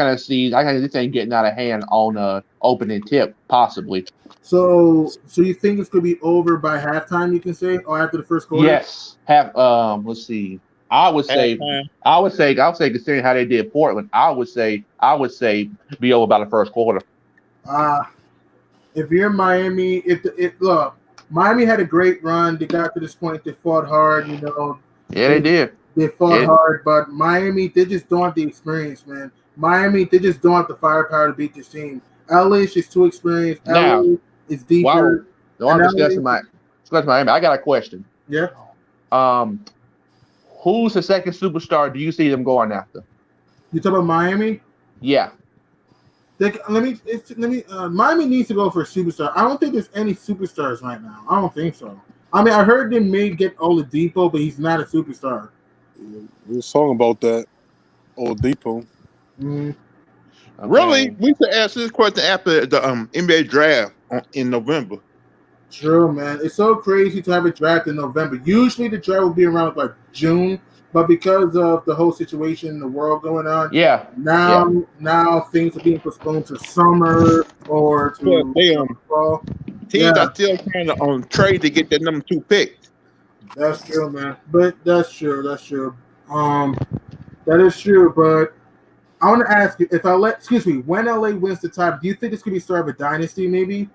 of see this ain't getting out of hand on opening tip possibly. So you think it's gonna be over by halftime? You can say, or after the first quarter? Yes. Let's see. I would say considering how they did Portland, I would say be over by the first quarter. If you're Miami, look, Miami had a great run. They got to this point. They fought hard. Yeah, they did. They fought hard, but Miami, they just don't have the experience, man. Miami, they just don't have the firepower to beat this team. LA is just too experienced. LA is deeper. I'm discussing Miami. I got a question. Yeah. Who's the second superstar do you see them going after? You talking about Miami? Yeah. Miami needs to go for a superstar. I don't think there's any superstars right now. I don't think so. I mean, I heard they may get Oladipo, but he's not a superstar. We were talking about that, Oladipo. Okay. Really, we should ask this question after the NBA draft in November. True, man. It's so crazy to have a draft in November. Usually the draft will be around like June, but because of the whole situation in the world going on, now things are being postponed to summer or to fall. teams are still trying to trade to get that number 2 pick. That's true, man. But that's true. That's true. That is true. But I want to ask you, when LA wins the title, do you think this could be start of a dynasty? Maybe.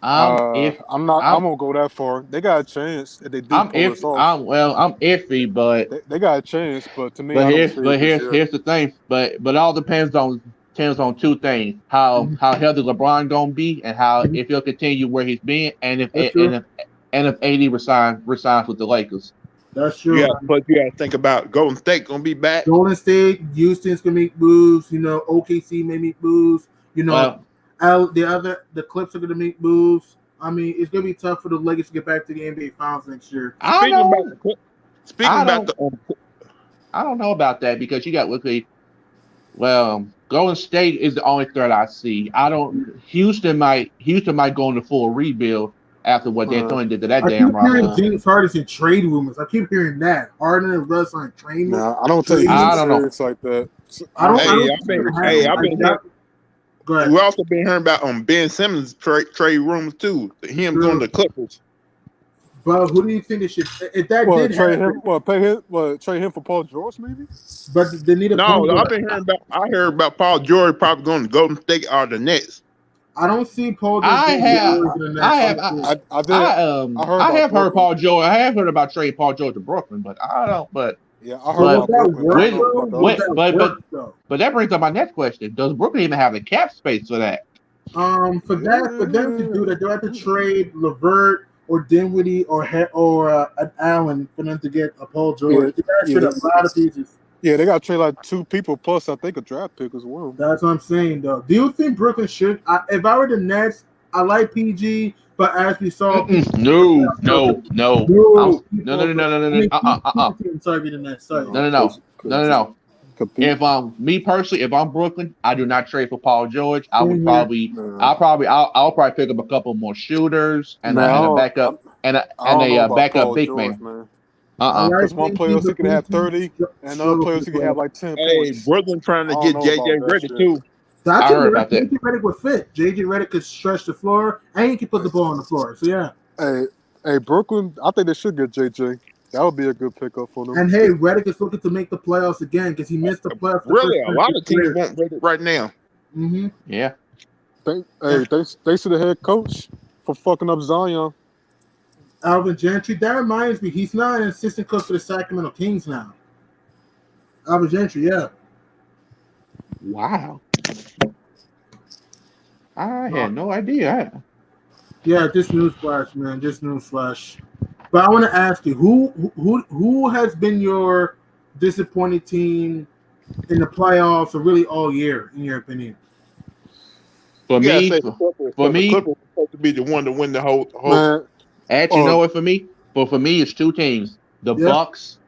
I'm gonna go that far. They got a chance if they do pull this off. I'm iffy, but they got a chance. But to me, I don't see it. Here's the thing. But it all depends on two things: how healthy LeBron gonna be, and how if he'll continue where he's been, and if AD resigns with the Lakers. That's true. Yeah, but you got to think about Golden State gonna be back. Golden State, Houston's gonna make moves. OKC may make moves. The Clips are gonna make moves. I mean, it's gonna be tough for the Lakers to get back to the NBA Finals next year. I don't know about that because you got Golden State is the only threat I see. Houston might go into full rebuild after what D'Antoni did to that damn roster. I keep hearing James Harden's in trade rumors. I keep hearing that Harden and Russ are in trade. Nah, I don't think I don't know. It's like that. I've been hearing. We also been hearing about Ben Simmons trade rumors too. Him going to Clippers. But who do you think they should? If that did trade happen, trade him for Paul George maybe. But they need a. No, I heard about Paul George probably going to Golden State or the Nets. I don't see Paul George. I have heard Paul George. I have heard about trading Paul George to Brooklyn, but I don't. But yeah, I heard but that brings up my next question: does Brooklyn even have the cap space for that? For them to do that, they'll have to trade LeVert or Dinwiddie or Allen for them to get a Paul George. They got to trade a lot of pieces. Yeah, they got to trade like 2 people plus I think a draft pick as well. That's what I'm saying, though. Do you think Brooklyn should? If I were the Nets, I like PG, but as we saw, no. Sorry, the Nets. Sorry. No. If me personally, if I'm Brooklyn, I do not trade for Paul George. I'll probably pick up a couple more shooters and a backup big man. Because one player he can have 30, and other players he can have like 10 points. Brooklyn trying to get JJ Redick too. I heard about that. JJ Redick would fit. JJ Redick could stretch the floor, and he can put the ball on the floor. So yeah. Hey, Brooklyn, I think they should get JJ. That would be a good pickup for them. And hey, Redick is looking to make the playoffs again because he missed the playoffs. Really, a lot of teams want Redick right now. Mm-hmm. Yeah. Thanks to the head coach for fucking up Zion. Alvin Gentry. That reminds me, he's not an assistant coach for the Sacramento Kings now. Alvin Gentry, yeah. Wow. I had no idea. Yeah, just newsflash, man. Just newsflash. But I want to ask you, who has been your disappointing team in the playoffs or really all year, in your opinion? For me, the Clippers supposed to be the one to win the whole. Actually, you know what? For me, it's 2 teams: the Bucks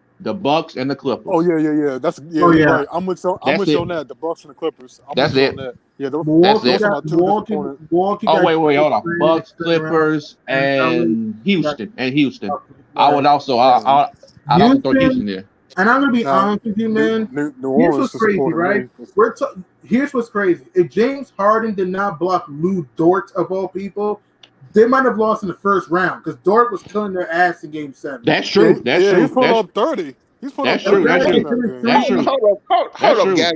and the Clippers. Oh yeah. Right. I'm with you on that. The Bucks and the Clippers. That's it. That. Yeah, those are my 2 disappointing. Wait, hold on. Bucks, Clippers, and Houston. I would also I'd also throw Houston there. And I'm gonna be honest with you, man. Here's what's crazy, right? Here's what's crazy. If James Harden did not block Lou Dort of all people, they might have lost in the first round because Dort was killing their ass in Game 7. That's true. That's true. He's putting up 30. He's putting up 30. That's true. Hold up, guys.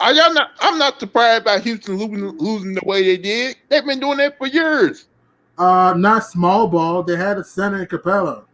I'm not surprised about Houston losing the way they did. They've been doing that for years. Not small ball. They had a center in Capella.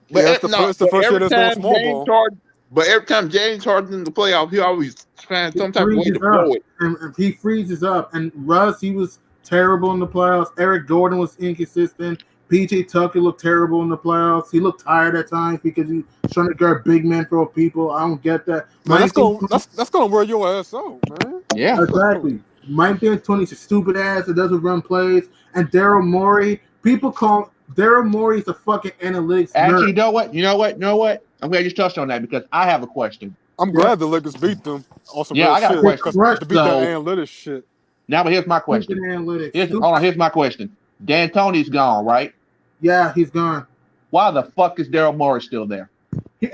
It's the first year that's doing small ball. But every time James Harden in the playoff, he always finds some type of way to blow it. And he freezes up. And Russ, he was terrible in the playoffs. Eric Gordon was inconsistent. PJ Tucker looked terrible in the playoffs. He looked tired at times because he's trying to guard big men for people. I don't get that. Man, that's gonna wear your ass out, man. Yeah, exactly. Mike D'Antoni's a stupid ass that doesn't run plays. And Daryl Morey, people call Daryl Morey's a fucking analytics nerd. Actually, you know what? I'm glad you touched on that because I have a question. I'm glad the Lakers beat them. Also, I got a question. To beat that analytics shit. Now, but here's my question. Here's my question. D'Antoni's gone, right? Yeah, he's gone. Why the fuck is Daryl Morey still there?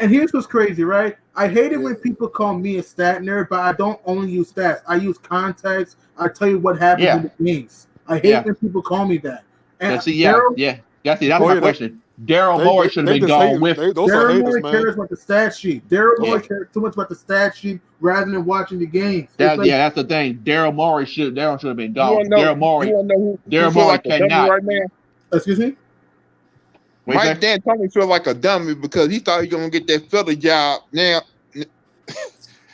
And here's what's crazy, right? I hate it when people call me a stat nerd, but I don't only use stats. I use context. I tell you what happens in the games. I hate when people call me that. And That's my question. Daryl Morey should have been gone with. Daryl Morey cares about the stat sheet. Daryl Morey cares too much about the stat sheet rather than watching the games. That's the thing. Daryl Morey should have been gone. Daryl Morey like cannot. Right now? Excuse me? Mike D'Antoni feel like a dummy because he thought he was gonna get that Philly job. Now,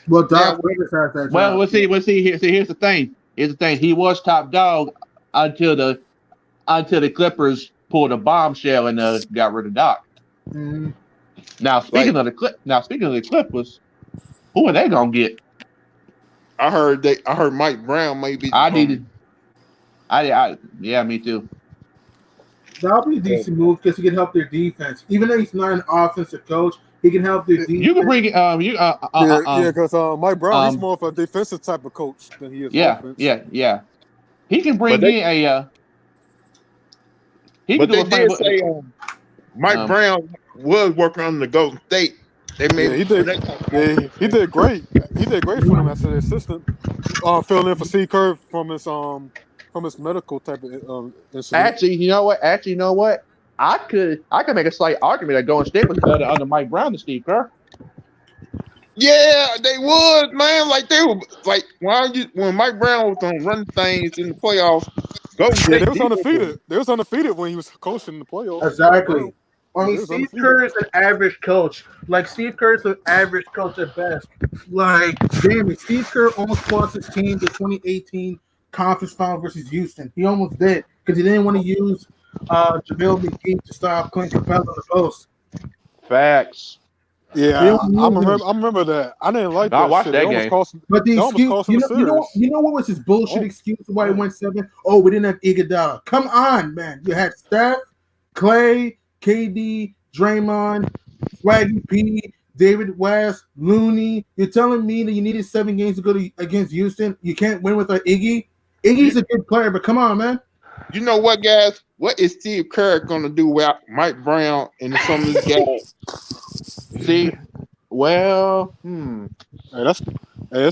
well, Doc Rivers has that job. Well, we'll see. Here's the thing. He was top dog until the Clippers pulled a bombshell and got rid of Doc. Mm-hmm. Now speaking of the Clippers, who are they gonna get? I heard Mike Brown maybe. Me too. That'll be a decent move because he can help their defense. Even though he's not an offensive coach, he can help their defense. You can bring it. Because Mike Brown he's more of a defensive type of coach than he is offense. Yeah. He can bring in a. But they did say Mike Brown was working on the Golden State. They made he did great. He did great for them as an assistant. Filling in for Steve Kerr from his medical type of incident. Actually, you know what? I could make a slight argument that Golden State was better under Mike Brown than Steve Kerr. Yeah, they would, man. Like they were like when Mike Brown was gonna run things in the playoffs. They was undefeated. They was undefeated when he was coaching in the playoffs. Exactly. I mean, Steve Kerr is an average coach. Like Steve Kerr is an average coach at best. Like, damn it, Steve Kerr almost cost his team the 2018 conference final versus Houston. He almost did because he didn't want to use JaVale McGee to stop Clint Capella on the post. Facts. Yeah, I remember that. I didn't like that. I watched that game. But the excuse, you know what was his bullshit excuse why he went 7? Oh, we didn't have Iguodala. Come on, man. You had Steph, Clay, KD, Draymond, Swaggy P, David West, Looney. You're telling me that you needed 7 games to go against Houston? You can't win without Iggy? Iggy's a good player, but come on, man. You know what, guys? What is Steve Kerr going to do without Mike Brown and some of these guys? See, well, that's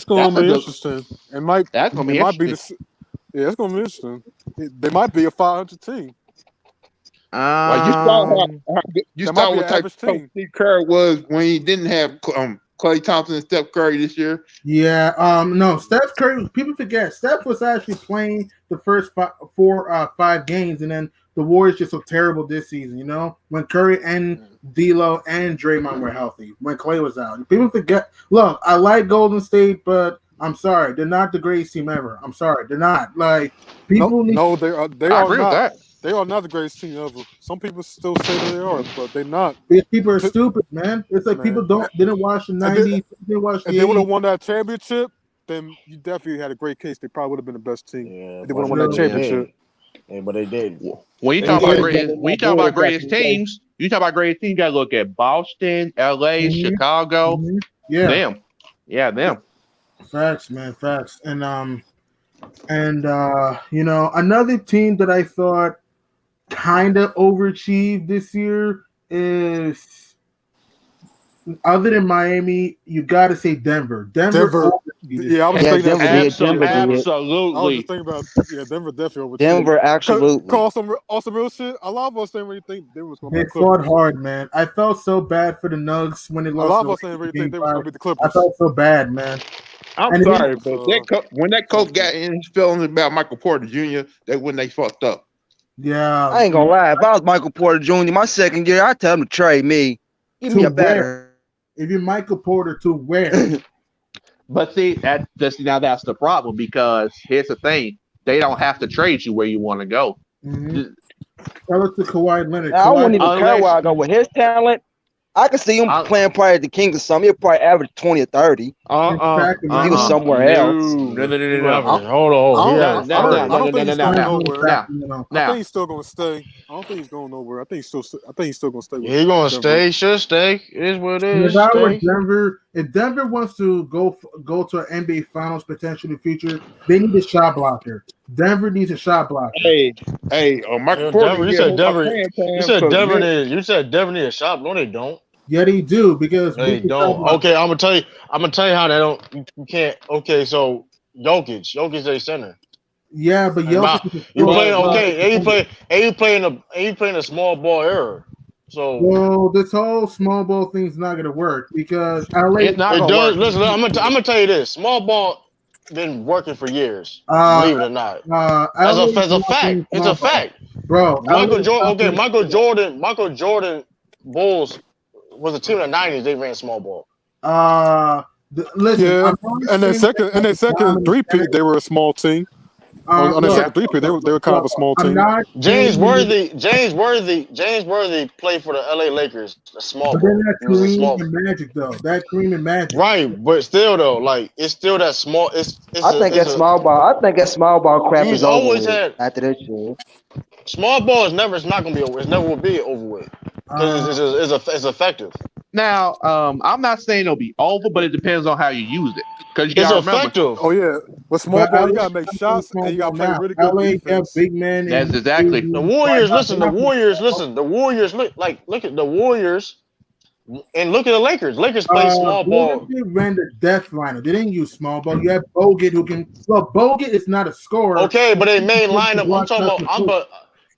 going to be interesting. It's going to be interesting. They might be a 500 team. You saw what type of team Steve Kerr was when he didn't have Klay Thompson and Steph Curry this year. Yeah, no, Steph Curry. People forget Steph was actually playing the first 5 games, and then the Warriors just looked terrible this season. You know, when Curry and D'Lo and Draymond were healthy, when Klay was out. People forget. Look, I like Golden State, but I'm sorry, they're not the greatest team ever. I'm sorry, they're not. Like people they are. They I are agree not. with that. They are not the greatest team ever. Some people still say that they are, but they're not. People are stupid, man. It's like people didn't watch the 90s. Didn't watch the 80s. If they would have won that championship, then you definitely had a great case. They probably would have been the best team. Yeah, they would have won that championship. Yeah, but they did. When you talk about greatest teams, you talk about greatest teams. You got to look at Boston, LA, Chicago. Yeah, them. Facts, man, facts. And you know, another team that I thought kind of overachieved this year is, other than Miami, you got to say Denver. Denver. Yeah, I was thinking Denver. Absolutely. I was just thinking about Denver definitely. Denver, absolutely. Call some real shit. A lot of us didn't really think Denver was going to be the Clippers. They fought hard, man. I felt so bad for the Nuggets when they lost. A lot of us didn't really think they were going to be the Clippers. I felt so bad, man. I'm sorry, but when that coach got in his feelings about Michael Porter Jr., that's when they fucked up. Yeah, I ain't gonna lie. If I was Michael Porter Jr., my second year, I'd tell him to trade me. Give me a better. If you're Michael Porter, to where? But see, that's the problem, because here's the thing: they don't have to trade you where you want to go. Mm-hmm. Tell it to Kawhi Leonard. I wouldn't even care where I go with his talent. I could see him playing probably at the Kings or something. He'll probably average 20 or 30. He was somewhere else. No. Hold on. I don't think he's going nowhere. I think he's still going to stay. I don't think he's going nowhere. I think he's still going to stay. He's going to stay. Should stay. It is what it is. If Denver wants to go to an NBA Finals potentially in the future, they need a shot blocker. Denver needs a shot blocker. Hey, Michael Porter. You said Denver needs a shot. No, they don't. Yeah, they do, because they don't. Okay, I'm gonna tell you how they don't. You can't. Okay, so Jokic, a center. Yeah, but you playing okay, and you playing a small ball era. So well, this whole small ball thing's not gonna work because LA. It's not gonna work. Listen, I'm gonna tell you this: small ball been working for years. Believe it or not, as a fact, it's a fact, bro. Michael Jordan Bulls was a team in the '90s. They ran small ball. Listen, yeah, and then second three-peat, they were a small team. On the second three-peat, they were kind of a small team. James Worthy played for the LA Lakers. A small ball. He was a small. And Magic though. That Kareem and Magic. Right, but still though, like it's still that small. I think that small ball crap is always over had after this year. Small ball is never. It's not gonna be over. It's never will be over with because it's effective. Now, I'm not saying it'll be over, but it depends on how you use it. Because you it's gotta effective. Remember. Oh yeah, with small ball, you gotta make shots and you gotta play really good defense. Big man. That's exactly. The Warriors. Listen. The Warriors. Listen. The Warriors. Look at the Warriors. And look at the Lakers. Lakers play small ball. They ran the death lineup. They didn't use small ball. You have Bogut who can. Well, Bogut is not a scorer. Okay, but they main lineup. I'm talking about.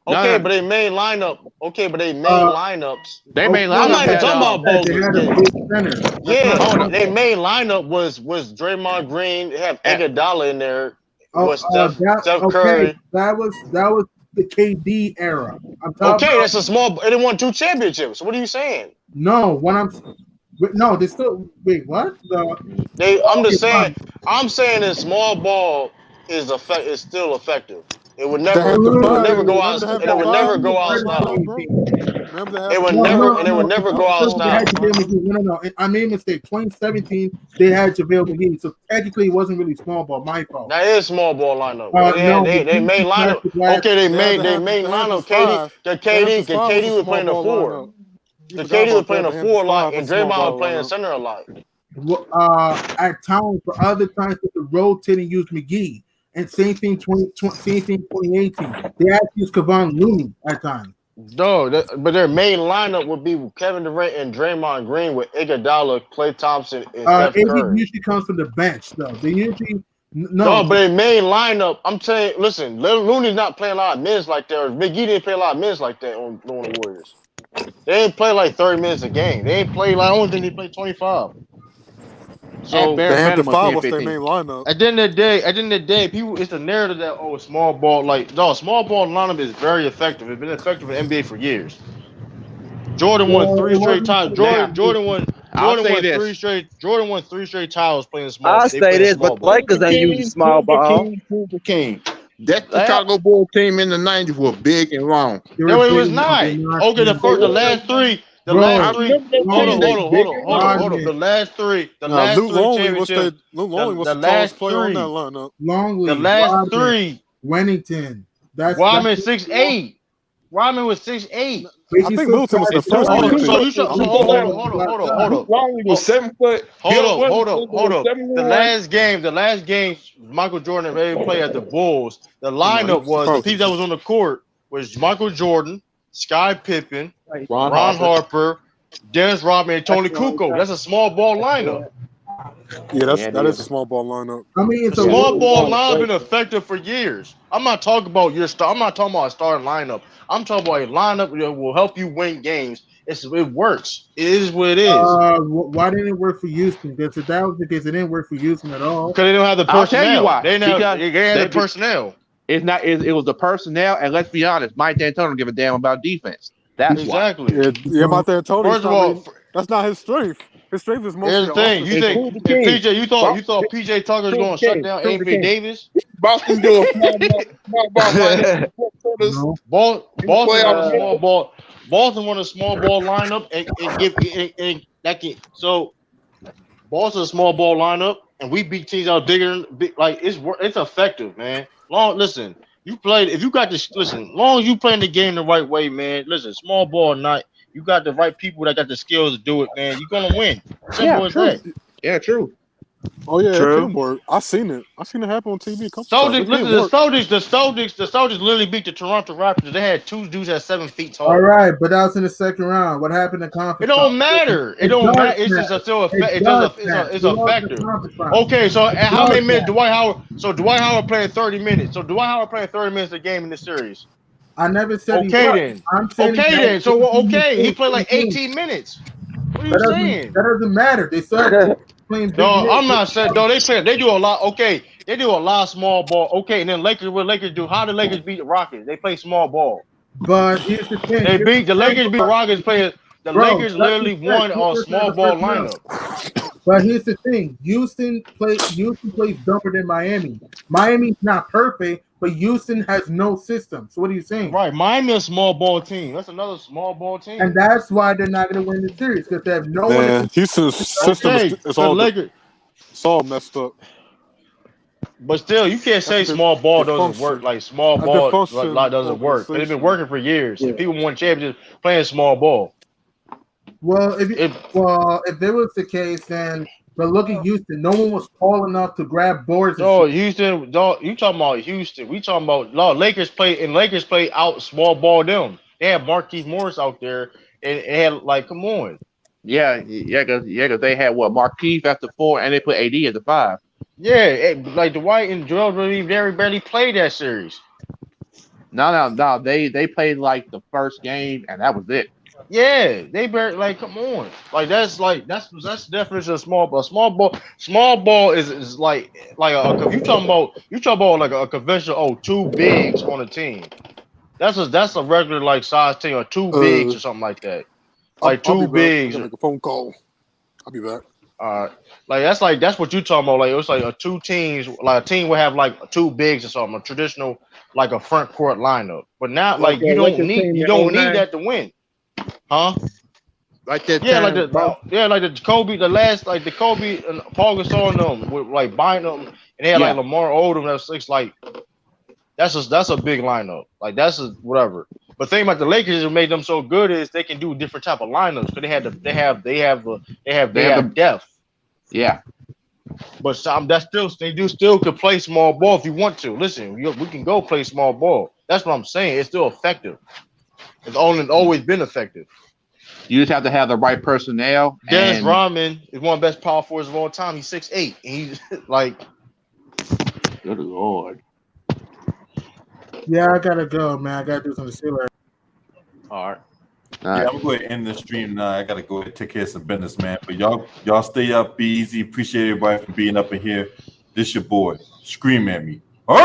But they main lineup. Okay, but they main lineups. They main lineup. I'm not even talking about Bogut. Yeah, they main lineup was Draymond Green. They have Iguodala in there. Was Steph Curry. That was the KD era. I'm talking that's a small. They won 2 championships. What are you saying? No, they still wait. What? I'm just saying. I'm saying that small ball is still effective. It would never go out. It would never go out of style. It would never go out of style. No. I made a mistake. 2017, they had JaVale McGee, so technically it wasn't really small ball. My fault. That is small ball lineup. They made lineup. Okay, they made lineup. KD was playing the 4. KD was playing a 4 a lot, and Draymond was playing center a lot. At times, for other times, they rotating use McGee. And same thing 2018. They actually use Kevon Looney at times. No, but their main lineup would be Kevin Durant and Draymond Green with Iguodala, Klay Thompson, and Steph Curry. Usually comes from the bench, though. They usually no, but their main lineup. I'm saying, listen, Looney's not playing a lot of minutes like that. Or McGee didn't play a lot of minutes like that on the Warriors. They didn't play like 30 minutes a game. They didn't play like I don't think they played 25. So they have the 5 was their main lineup. At the end of the day, people, it's the narrative that small ball small ball lineup is very effective. It's been effective in the NBA for years. Jordan won 3 straight titles. Jordan won 3 straight titles playing small. I'll say this, but the Lakers ain't using small ball. That Chicago Bulls team in the 90s was big and long. No, it was not. Okay, the last three. Hold on. The last three championships. Luke Longley was the tallest player on that lineup. Longley, the last 3. Wennington. Rodman 6'8". Rodman was 6'8". I think Middleton was the first. Hold on. Longley was 7 foot. Hold up. The last game Michael Jordan ever played at the Bulls. The lineup was the people that was on the court was Michael Jordan, Sky Pippen, Ron Harper, Dennis Rodman, and Tony Kukoc. That's a small ball lineup. Yeah, that is a small ball lineup. I mean, it's a small ball lineup been effective for years. I'm not talking about I'm not talking about a starting lineup. I'm talking about a lineup that will help you win games. It works. It is what it is. Why didn't it work for Houston? Because if that was the case, it didn't work for Houston at all. Because they don't have the personnel. I'll tell you why. They had the personnel. It's not. It was the personnel, and let's be honest, Mike D'Antoni don't give a damn about defense. That's exactly. Yeah, Mike D'Antoni. First of all, that's not his strength. His strength is mostly. Here's the thing. You think PJ? You thought PJ Tucker's going to shut down Anthony Davis? Boston do a small ball. Boston won a small ball lineup and that can so. Boston's a small ball lineup, and we beat teams out bigger. Like it's effective, man. Listen, you played. If you got this, listen. Long as you playing the game the right way, man. Listen, small ball or not, you got the right people that got the skills to do it, man. You're gonna win. Simple as that. Yeah, true. Oh yeah, True. it can work. I seen it happen on TV a couple Celtics, times. listen, the Celtics literally beat the Toronto Raptors. They had 2 dudes at 7 feet tall. All right, but that was in the second round. What happened in conference? It don't matter. It don't matter. It's just still it's effective. Okay, so how many minutes Dwight Howard? So Dwight Howard playing 30 minutes. So Dwight Howard playing 30 minutes a game in this series. I never said okay then. I'm saying So he played like 18 minutes. What are you saying? That doesn't matter. They started playing big No, minutes. I'm not saying. No, they do a lot. Okay, they do a lot of small ball. Okay, and then what Lakers do? How did Lakers beat the Rockets? They play small ball. But here's the thing. The Lakers beat the Rockets playing. The Lakers literally won a small ball lineup. But here's the thing: Houston plays dumber than Miami. Miami's not perfect, but Houston has no system. So what are you saying? Right, Miami is a small ball team. That's another small ball team, and that's why they're not going to win the series because they have no one. Houston's system is all it's all messed up. But still, you can't say small ball doesn't work. Like small ball doesn't work. It's been working for years. Yeah. People won championships playing small ball. Well, if it was the case, then but look at Houston. No one was tall enough to grab boards. No, Houston. No, you talking about Houston? We talking about Lakers play out small ball them. They had Marquise Morris out there, and it had like, come on. Yeah, because they had Marquise at the 4, and they put AD at the 5. Yeah, like Dwight and Joel barely played that series. No. They played like the first game, and that was it. Yeah, they barely come on. That's the definition of small ball. Small ball is like you talking about like a conventional 2 bigs on a team. That's a regular size team or 2 bigs or something like that. Two bigs. Make a phone call. I'll be back. That's what you talking about. It was like a 2 teams. Like a team would have 2 bigs or something. A traditional a front court lineup. But now you don't need that to win. Huh? Like that. Yeah, like the Kobe, the Kobe and Paul Gasol and them with buying them, and they had Lamar Odom. That's a big lineup. That's whatever. But the thing about the Lakers that made them so good is they can do different type of lineups because they have depth. Yeah. But they still could play small ball if you want to. Listen, we can go play small ball. That's what I'm saying. It's still effective. It's always been effective. You just have to have the right personnel. Dennis Rodman is one of the best power forwards of all time. He's 6'8". He's good Lord. Yeah, I gotta go, man. I gotta do something to see later. All right. Yeah, I'm going to end the stream now. I gotta go take care of some business, man. But y'all stay up, be easy. Appreciate everybody for being up in here. This your boy. Scream at me.